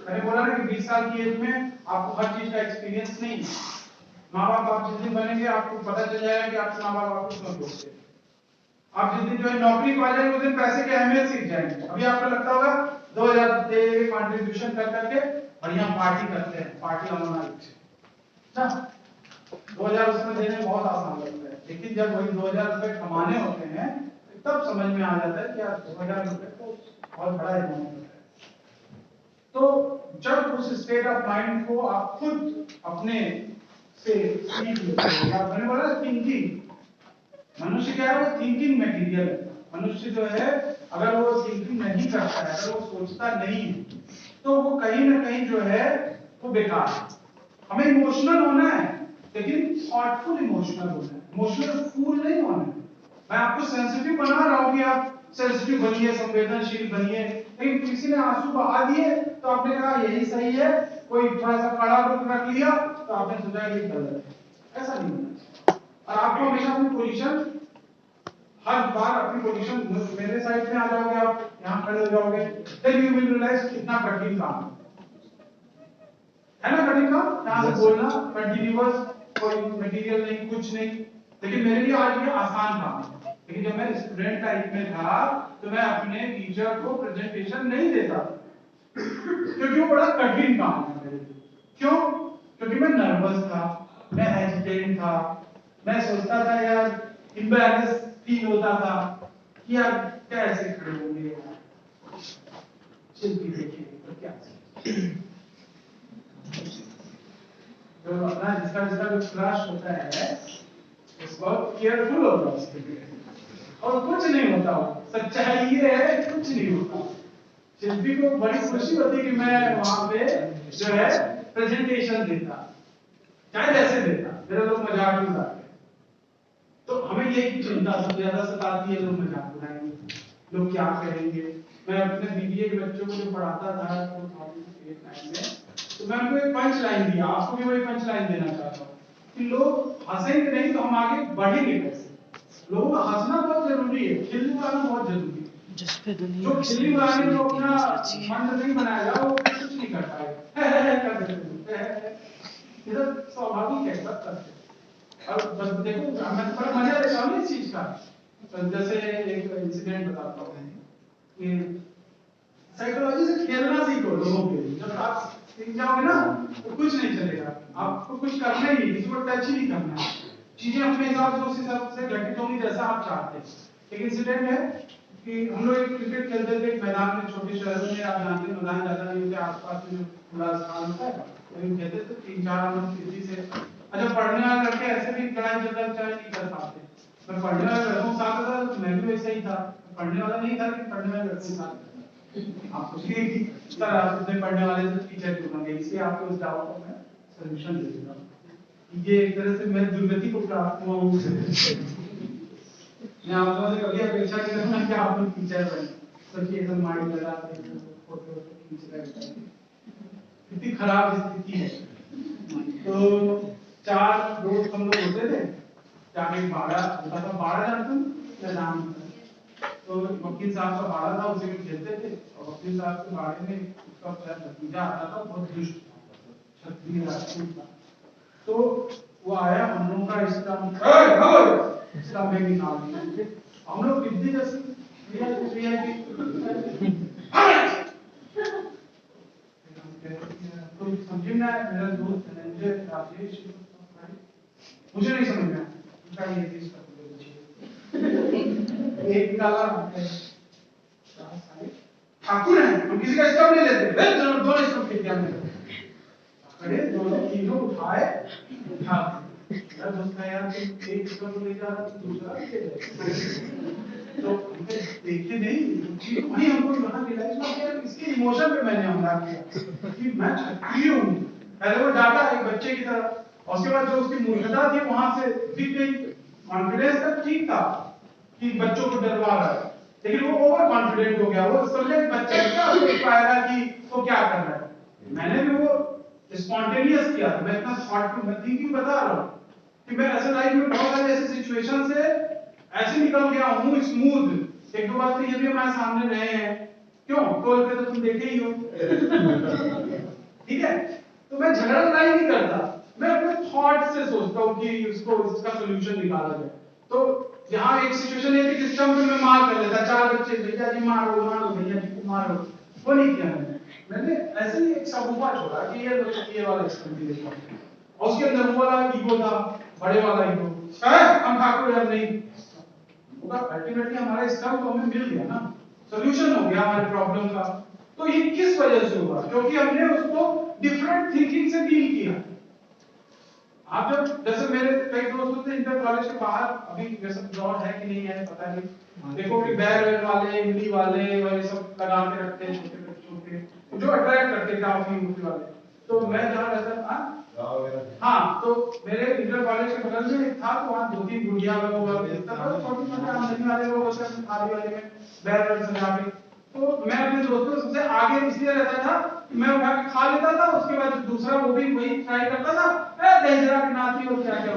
मैंने बोला ना कि 20 साल की एज में आपको हर चीज का एक्सपीरियंस नहीं है। माँ बाप आप जिस दिन बनेंगे आपको पता चल जाएगा कि आपके माँ बाप आपको क्यों बोलते हैं। आप जिस दिन जो है नौकरी पा जाएंगे उस दिन पैसे की अहमियत सीख जाएंगे। अभी आपको लगता होगा 2000 दे कंट्रीब्यूशन कर करके बढ़िया पार्टी करते हैं, पार्टी अमोनाइट ना 2000 उसमें देने में बहुत आसान लगता है, लेकिन जब वही 2000 रुपए कमाने होते हैं तब समझ में आ जाता है कि यार 2000 रुपए तो बहुत बड़ा अमाउंट होता है। तो जब उस स्टेट ऑफ माइंड को आप खुद अपने से सीख लेते हो, या मैंने बोला थिंकिंग, मनुष्य क्या है, वो थिंकिंग मटेरियल है। मनुष्य जो है अगर वो थिंकिंग नहीं करता है, अगर वो सोचता नहीं है, तो वो कहीं ना कहीं जो है वो बेकार है। हमें इमोशनल होना है, लेकिन थॉटफुल इमोशनल होना है, इमोशनल फूल नहीं होना है। मैं आपको सेंसिटिव बना रहा हूं कि आप सेंसिटिव बनिए, संवेदनशील बनिए, लेकिन किसी ने आंसू बहा दिए तो आपने कहा यही सही है, कोई थोड़ा सा कड़ा रुख रख लिया तो आपने सोचा ये गलत है। ऐसा नहीं होना चाहिए। और आपको हमेशा अपनी पोजीशन, हर बार अपनी पोजीशन, मेरे साइड में आ जाओगे, आप यहाँ खड़े हो जाओगे, देन यू विल रियलाइज कितना कठिन काम है ना, कठिन काम। यहाँ से बोलना कंटिन्यूअस, कोई मटेरियल नहीं, कुछ नहीं, लेकिन मेरे लिए आज ये आसान काम है। लेकिन जब मैं स्टूडेंट टाइप में था तो मैं अपने टीचर को प्रेजेंटेशन नहीं देता क्योंकि वो बड़ा कठिन काम है मेरे लिए। क्यों? क्योंकि मैं नर्वस था, मैं हेजिटेंट था, मैं सोचता था यार, एम्बैरेस फील होता था कि यार कैसे खड़े होंगे यार, शिल्पी देखेंगे तो क्या, जो अपना जिसका जो क्रश होता है उस बहुत केयरफुल होगा उसके लिए, और कुछ नहीं होता। सच्चाई ये है कुछ नहीं होता। शिल्पी को बड़ी खुशी होती कि मैं वहां पे जो है प्रेजेंटेशन देता, चाहे जैसे देता, मेरे लोग मजाक भी उड़ाते। तो हमें यही चिंता सबसे ज्यादा सताती है, लोग मजाक उड़ाएंगे, लोग क्या करेंगे। मैं अपने बीबीए के बच्चों को जो पढ़ाता था 2008-9 में, तो मैं उनको एक पंच लाइन दिया, आपको भी वही पंच लाइन देना चाहता हूँ कि लोग हंसेंगे नहीं तो हम आगे बढ़ेंगे कैसे। लोगों को हंसना बहुत जरूरी है, खिल्ली उड़ाना बहुत जरूरी है। जो खिल्ली उड़ाने जो अपना मन नहीं बनाएगा वो कुछ नहीं कर पाएगा। इधर स्वाभाविक है, सब करते हैं। और बस देखो, मैं थोड़ा मजा लेता हूँ इस चीज का। तो जैसे एक इंसिडेंट बताता हूँ कि साइकोलॉजी से खेलना सीखो लोगों के लिए। जब आप सीख जाओगे ना तो कुछ नहीं चलेगा, आपको कुछ करना ही नहीं, किसी को टच ही नहीं करना है। चीजें अपने हिसाब से उस हिसाब से घटित होंगी जैसा आप चाहते हैं। एक इंसिडेंट है कि हम लोग एक क्रिकेट खेलते थे एक मैदान में, छोटे शहरों में, आप जानते हैं मैदान ज्यादा नहीं होते, आसपास में जो खुला स्थान होता है वहीं खेलते थे, 3-4 हम किसी से। अच्छा, पढ़ने वाले लड़के ऐसे भी लड़ाई झगड़ा चाहे नहीं कर पाते। मैं पढ़ने वाले लड़कों के साथ था तो मैं भी वैसा ही था, पढ़ने वाला नहीं था लेकिन पढ़ने वाले लड़कों के साथ। आप पूछिए कि सर आप इतने पढ़ने वाले से टीचर क्यों बन गए, इसलिए आपको इस डाउट को मैं सॉल्यूशन दे देता हूँ। ये एक तरह से मैं दुर्गति को प्राप्त हुआ हूँ। मैं आप लोगों से कभी अपेक्षा नहीं करूंगा कि आप लोग टीचर बने, सबकी एकदम माइंड लगा के फोटो खींच रहे हैं। कितनी खराब स्थिति है। तो 4 दोस्त हम लोग होते थे, जाके बाड़ा होता था, बाड़ा जानते हो नाम। तो वकील साहब का बाड़ा था, उसे भी खेलते थे, और वकील साहब के बाड़े में उसका शायद भतीजा आता था, बहुत दुष्ट था, क्षत्रिय राजपूत था। तो वो आया, हम लोगों का इसका में निकाल दिया। हम लोग विद्या जैसे तो समझ में आया। मेरा दोस्त धनंजय राजेश मुझे नहीं समझ में आया ये चीज एक निकाला ठाकुर है, हम किसी का स्टॉप नहीं लेते, दोनों स्टॉप लेते हैं। अरे दोनों तीनों उठाए, उठा मेरा दोस्त है यार, तुम एक स्टॉप ले जा रहा तुम दूसरा ले जा। तो देखे नहीं चीज वही हमको वहां रियलाइज हुआ कि इसके इमोशन पे मैंने हमला किया कि मैं क्षत्रिय हूं। पहले वो डाटा एक बच्चे की तरह, और उसके बाद जो उसकी मूर्खता थी वहां से दिख गई। कॉन्फिडेंस तक ठीक था कि बच्चों को डरवा रहा है, लेकिन वो ओवर कॉन्फिडेंट हो गया। वो समझे बच्चे क्या सोच पाएगा कि वो क्या कर रहा है। मैंने भी वो स्पॉन्टेनियस किया था, मैं इतना थॉटफुल, मैं थिंकिंग बता रहा हूँ कि मैं ऐसे लाइफ में बहुत सारे ऐसे सिचुएशन से ऐसे निकल गया हूँ स्मूथ। एक दो बार तो ये भी हमारे सामने रहे हैं, क्यों टोल पे तो तुम देखे ही हो। ठीक है, तो मैं झगड़ा लड़ाई नहीं करता, मैं अपने थॉट से सोचता हूँ कि इसको इसका सोल्यूशन निकाला जाए। तो यहाँ एक सिचुएशन ये थी, सिस्टम पे मैं मार कर लेता, 4 बच्चे भैया जी मारो मारो भैया जी को मारो, वो नहीं किया मैंने ऐसे ही एक सबूबा छोड़ा कि ये वाला एक्सपीरियंस देखो, और उसके अंदर वो वाला ईगो था, बड़े वाला ईगो, हम ठाकुर यार नहीं होगा। अल्टीमेटली हमारा स्टम तो हमें मिल गया ना, सॉल्यूशन हो गया हमारे प्रॉब्लम का। तो ये किस वजह से हुआ? क्योंकि हमने उसको डिफरेंट थिंकिंग से डील किया। आप जब जैसे मेरे कई दोस्त थे इंटर कॉलेज के बाहर, अभी वैसे दौर है कि नहीं है पता नहीं, देखो कि बैर वाले, इमली वाले और ये सब लगा के रखते हैं छोटे छोटे, जो अट्रैक्ट करते हैं काफी मूवी वाले। तो मैं जहाँ रहता था, हाँ, तो मेरे इंटर कॉलेज के बगल में एक था, तो वहाँ 2-3 गुड़िया लोग बेचता था, छोटी छोटी आमदनी वाले लोग होते हैं थाली वाले में बैर सजा के। तो मैं अपने दोस्तों सबसे आगे इसलिए रहता था, मैं उठा के खा लेता था, उसके बाद दूसरा वो भी वही ट्राई करता था, दहजरा की नाती और क्या क्या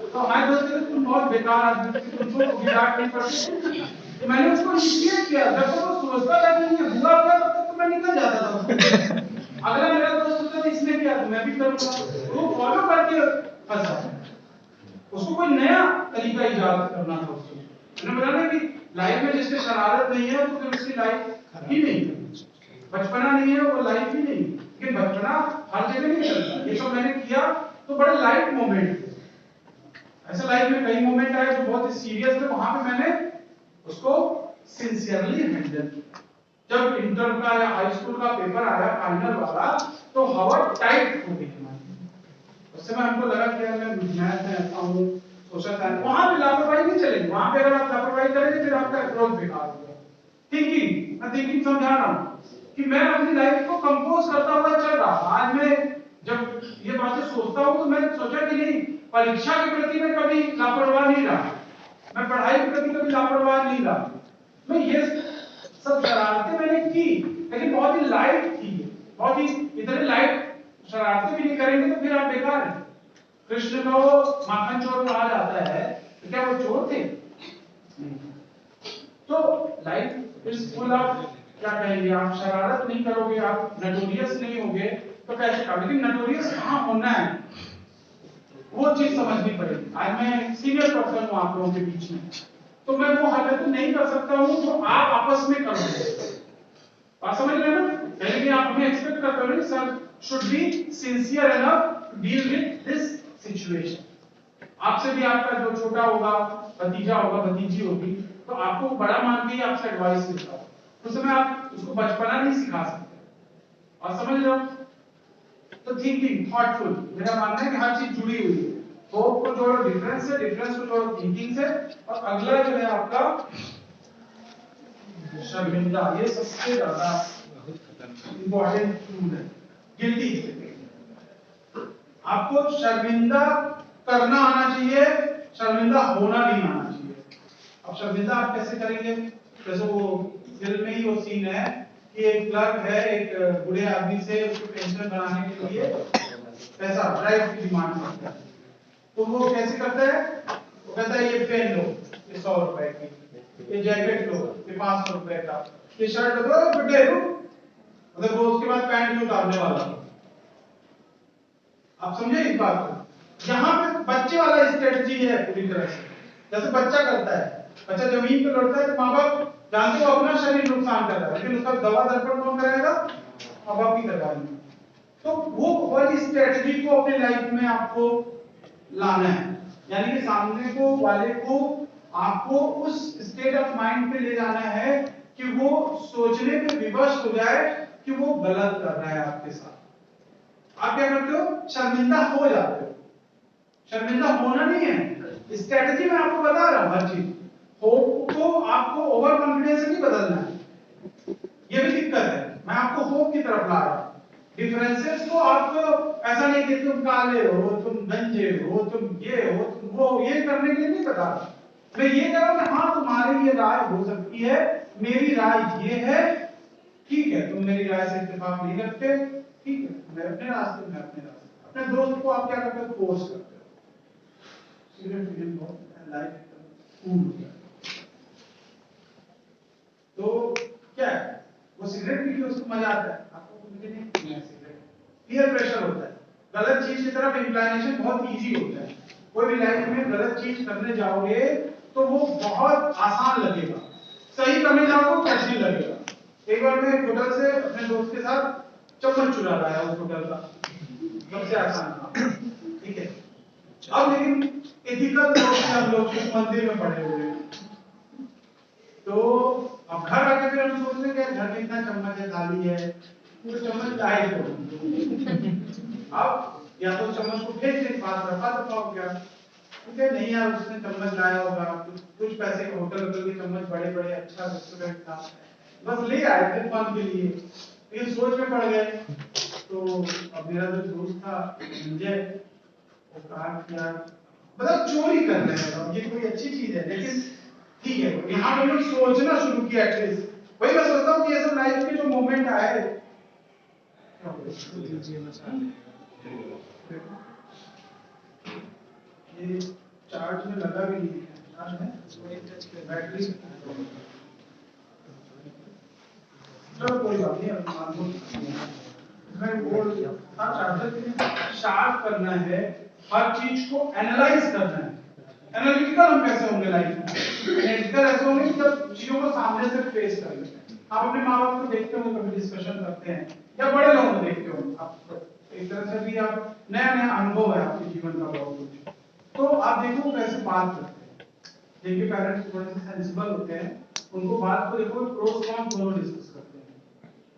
तो हमारे दोस्त कहते तुम बहुत बेकार आदमी, तुमको गिराट नहीं पड़ती। तो मैंने उसको इनिशिएट किया, जब तक वो सोचता था कि ये हुआ क्या, तब तक तो मैं निकल जाता था। अगला मेरा दोस्त सोचता था इसने किया तो मैं भी करूंगा, वो फॉलो करके फंसा। उसको कोई नया तरीका इजाद करना था उसको। मैंने बताया कि लाइफ में जिसकी शरारत नहीं है तो फिर उसकी लाइफ ही नहीं है, बचपना नहीं है वो लाइफ ही नहीं। लेकिन बचपना हर जगह नहीं चलता, ये सब मैंने किया तो बड़े लाइट मोमेंट थे। ऐसे लाइफ में कई मोमेंट आए जो बहुत सीरियस थे, वहां पे मैंने उसको सिंसियरली हैंडल किया। जब इंटर का या हाई स्कूल का पेपर आया फाइनल वाला, तो हवा टाइट हो गई हमारी। उस समय हमको लगा कि यार मैं मैथ में आता हूँ, सोशल साइंस, वहां पे लापरवाही नहीं चलेगी। वहां पे अगर आप लापरवाही करेंगे फिर आपका अप्रोच बेकार होगा। थिंकिंग, मैं थिंकिंग समझा रहा हूँ कि मैं अपनी लाइफ को कंपोज करता हुआ चल रहा। आज मैं जब ये बातें सोचता हूँ तो मैं सोचा कि नहीं, परीक्षा के प्रति मैं कभी लापरवाह नहीं रहा, मैं पढ़ाई के प्रति कभी लापरवाह नहीं रहा। मैं ये सब शरारतें मैंने की, लेकिन बहुत ही लाइट थी, बहुत ही इतने लाइट शरारतें भी नहीं करेंगे तो फिर आप बेकार हैं। कृष्ण को माखन चोर कहा जाता है, तो क्या वो चोर थे? तो लाइफ इज फुल ऑफ, क्या कहेंगे, आप शरारत नहीं करोगे, आप नटोरियस नहीं होगे तो कैसे काम। लेकिन नटोरियस कहाँ होना है वो चीज समझनी पड़ेगी। आज मैं सीनियर पर्सन हूँ आप लोगों के बीच में, तो मैं वो हरकत नहीं कर सकता हूँ जो आप आपस में करोगे। बात समझ रहे हैं ना? यानी कि आप हमें एक्सपेक्ट करते हो sir should be sincere enough to deal with this situation. आपसे भी आपका जो छोटा होगा, भतीजा होगा, भतीजी होगी, तो आपको बड़ा मान के ही आपसे एडवाइस लेता है, उस समय आप उसको बचपना नहीं सिखा सकते। और समझ रहे हो? तो थिंकिंग, थॉटफुल, मेरा मानना है कि हर चीज जुड़ी हुई है। होप को जोड़ो डिफरेंस से, डिफरेंस को जोड़ो थिंकिंग से, और अगला जो है आपका शर्मिंदा, ये सबसे ज्यादा इंपॉर्टेंट टूल है। गिल्टी, आपको शर्मिंदा करना आना चाहिए, शर्मिंदा होना नहीं आना चाहिए। अब शर्मिंदा आप कैसे करेंगे? जैसे वो फिल्म में ही वो सीन है कि एक क्लर्क है, एक बूढ़े आदमी से उसको पेंशन बनाने के लिए पैसा ड्राइव की डिमांड करता है। तो वो कैसे करता है? वो कहता है ये पेन लो, ये 100 रुपए की, ये जैकेट लो, ये 500 रुपए का, ये शर्ट लो, बुड्ढे लो। मतलब वो उसके बाद पैंट भी उतारने वाला। आप समझे इस बात को? यहाँ पे बच्चे वाला स्ट्रेटजी है पूरी तरह से। जैसे बच्चा करता है, बच्चा जमीन पे लौटता है तो माँ बाप जानते हो अपना शरीर नुकसान कर रहा है, लेकिन उसका दवा दर्पण कौन कराएगा? माँ बाप ही करवाएंगे। तो वो वाली स्ट्रेटजी को अपने लाइफ में आपको लाना है, यानी कि सामने को वाले को आपको उस स्टेट ऑफ माइंड पे ले जाना है कि वो सोचने पे विवश हो जाए कि वो गलत कर रहा है आपके साथ। आप क्या करते हो? शर्मिंदा हो जाते हो। शर्मिंदा होना नहीं है, स्ट्रेटजी मैं आपको बता रहा हूं हर चीज। होप को आपको ओवर कॉन्फिडेंस से नहीं बदलना है, ये भी दिक्कत है। मैं आपको होप की तरफ ला रहा हूं। डिफरेंसेस को आपको ऐसा नहीं कि तुम काले हो, तुम गंजे हो, तुम ये हो, तुम वो, ये करने के लिए नहीं बता रहा। मैं ये कह रहा हूं कि हाँ तुम्हारी ये राय हो सकती है, मेरी राय ये है, ठीक है, तुम मेरी राय से इत्तेफाक नहीं रखते, ठीक है, मैं अपने रास्ते में अपने रास्ते। अपने दोस्त को आप क्या करते हो, फोर्स करते हो, सिगरेट पीने बहुत लाइफ कूल हो गया। तो क्या है, वो सिगरेट पी के उसको मजा आता है, आपको मुझे नहीं सिगरेट, पीयर प्रेशर होता है। गलत चीज की तरफ इंक्लाइनेशन बहुत इजी होता है। कोई भी लाइफ में गलत चीज करने जाओगे तो वो बहुत आसान लगेगा, सही करने जाओगे तो कठिन लगेगा। एक बार मैं एक होटल से अपने दोस्त के साथ चम्मच चुरा लाया, उस होटल का सबसे आसान था, ठीक है। अब लेकिन एथिकल तौर से हम लोग इस मंदिर में पड़े हुए हैं, तो अब घर आके फिर हम सोचते हैं कि घर में इतना चम्मच है, थाली है, तो चम्मच लाए तो अब या तो चम्मच को फेंक दे, पास रखा तो हो गया, ठीक है। नहीं यार, उसने चम्मच लाया होगा, कुछ पैसे के होटल के चम्मच बड़े बड़े अच्छा रेस्टोरेंट था, बस ले आए थे फन के लिए, लेकिन सोच में पड़ गए। तो अब मेरा जो दोस्त था मुझे वो कहा कि यार मतलब चोरी कर रहे हैं, ये कोई अच्छी चीज है, लेकिन ठीक है, यहाँ पे लोग सोचना शुरू किया एटलीस्ट। वही मैं सोचता हूँ कि ये सब लाइफ के जो मोमेंट आए, ये चार्ज में लगा भी नहीं है, चार्ज है बैटरी, चलो कोई बात नहीं, अब मान लो मैं वो हर चार्जर के शार्प करना है, हर चीज को एनालाइज करना है। एनालिटिकल हम कैसे होंगे लाइफ में, एनालिटिकल ऐसे होंगे जब चीजों को सामने से फेस कर लेते हैं। आप अपने माँ बाप को देखते हो, कभी डिस्कशन करते हैं, या बड़े लोगों को देखते हो, आप एक तरह से भी आप नया नया अनुभव है आपके जीवन का बहुत कुछ, तो आप देखो कैसे बात करते हैं। जिनके पेरेंट्स थोड़े से सेंसिबल होते हैं, उनको बात को देखो, प्रोस कॉन्स दोनों डिस्कस करते हैं।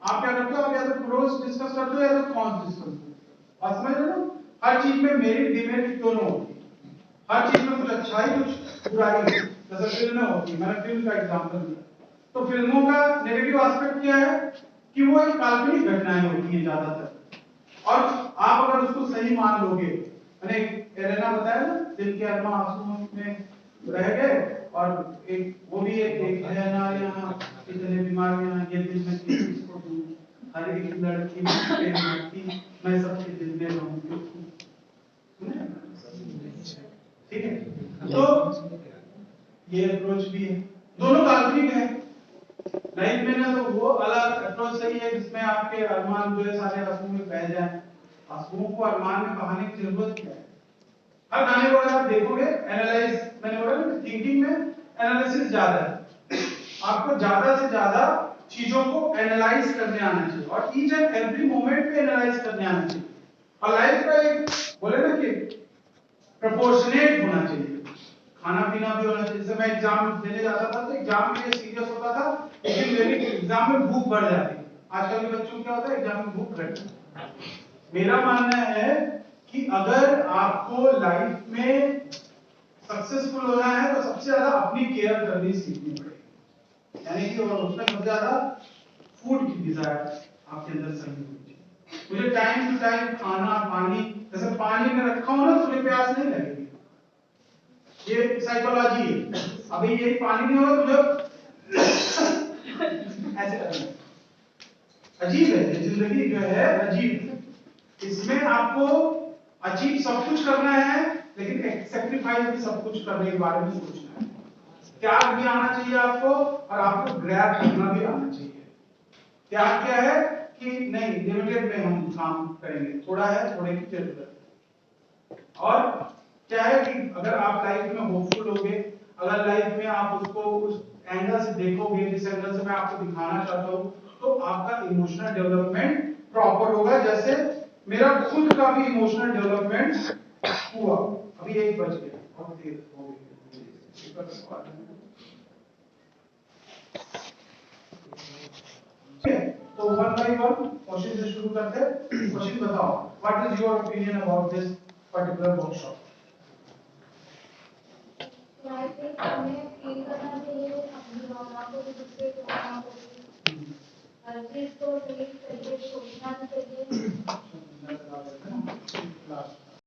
आप क्या करते हो, आप या तो प्रोस डिस्कस करते हो या तो कॉन्स डिस्कस करते हो। आप समझ रहे हो, हर चीज में मेरिट डिमेरिट दोनों होती है, हर चीज में कुछ अच्छाई कुछ बुराई, जैसे फिल्में होती है, मैंने फिल्म का एग्जांपल दिया, तो फिल्मों का नेगेटिव एस्पेक्ट क्या है कि वो एक काल्पनिक घटनाएं होती हैं ज्यादातर, और आप अगर उसको सही मान लोगे, मैंने एलेना बताया ना, दिल के अरमा आंसुओं में रह गए, और एक वो भी एक है ना, यहाँ इतने बीमारियां, ये दिल में किसको दूं, हर एक लड़की पे मरती, मैं सबके दिल में रहूं, ठीक है। तो ये अप्रोच भी है, दोनों काल्पनिक है। लाइफ में ना तो वो अलग अप्रोच सही है जिसमें आपके अरमान जो है सारे आंसुओं में बह जाए, आंसुओं को अरमान में बहाने की जरूरत क्या है। हर गाने को अगर आप देखोगे, एनालाइज, मैंने बोला ना थिंकिंग में एनालिसिस ज्यादा है, आपको ज्यादा से ज्यादा चीजों को एनालाइज करने आना चाहिए, और ईच एंड एवरी मोमेंट पे एनालाइज करने आना चाहिए। और लाइफ का एक बोले ना कि प्रोपोर्शनेट होना चाहिए, खाना पीना भी होना चाहिए। जैसे मैं एग्जाम देने जाता था तो एग्जाम के लिए सीरियस होता था, लेकिन मेरी एग्जाम में भूख बढ़ जाती है। आजकल के बच्चों को क्या होता है, एग्जाम में भूख घटती है। मेरा मानना है कि अगर आपको लाइफ में सक्सेसफुल होना है तो सबसे ज्यादा अपनी केयर करनी सीखनी पड़ेगी, यानी कि और उसमें सबसे ज्यादा फूड की डिजायर आपके अंदर सही होनी चाहिए। मुझे टाइम टू टाइम खाना पानी, जैसे पानी में रखा हो ना तो मुझे प्यास नहीं लगेगी, ये साइकोलॉजी है। अभी ये पानी नहीं होगा तो ऐसे करना, अजीब है ये जिंदगी जो है, अजीब है। इसमें आपको अचीव सब कुछ करना है, लेकिन एक सेक्रीफाइस भी सब कुछ करने के बारे में सोचना है, त्याग भी आना चाहिए आपको, और आपको ग्रैब करना भी आना चाहिए। त्याग क्या है कि नहीं, लिमिटेड में हम काम करेंगे, थोड़ा है, थोड़े की जरूरत है। और क्या है कि अगर आप लाइफ में होपफुल होगे, अगर लाइफ में आप उसको उस एंगल से देखोगे जिस एंगल से मैं आपको दिखाना चाहता हूं, तो आपका इमोशनल डेवलपमेंट प्रॉपर होगा। जैसे मेरा खुद का भी इमोशनल डेवलपमेंट हुआ। अभी 1 बज गया, बहुत देर हो गई, तो 1 by 1 क्वेश्चन से शुरू करते हैं। क्वेश्चन बताओ, what is your opinion about this particular workshop? I think हमें फील करना चाहिए अपनी भावनाओं को, दूसरे की भावनाओं को, हर चीज को सही तरीके से सोचना चाहिए।